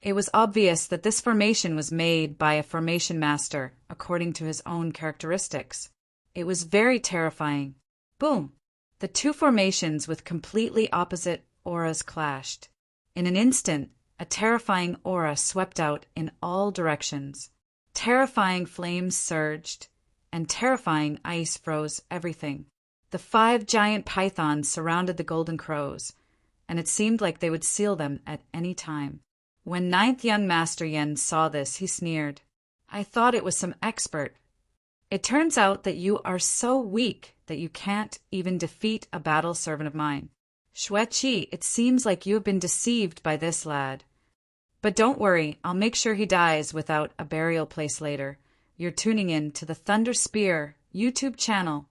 It was obvious that this formation was made by a formation master according to his own characteristics. It was very terrifying. Boom! The 2 formations with completely opposite auras clashed. In an instant, a terrifying aura swept out in all directions. Terrifying flames surged, and terrifying ice froze everything. The 5 giant pythons surrounded the golden crows, and it seemed like they would seal them at any time. When 9th young Master Yen saw this, he sneered. I thought it was some expert. It turns out that you are so weak that you can't even defeat a battle servant of mine. Xueqi, it seems like you have been deceived by this lad. But don't worry, I'll make sure he dies without a burial place later. You're tuning in to the Thunder Spear YouTube channel.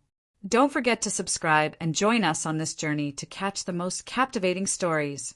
Don't forget to subscribe and join us on this journey to catch the most captivating stories.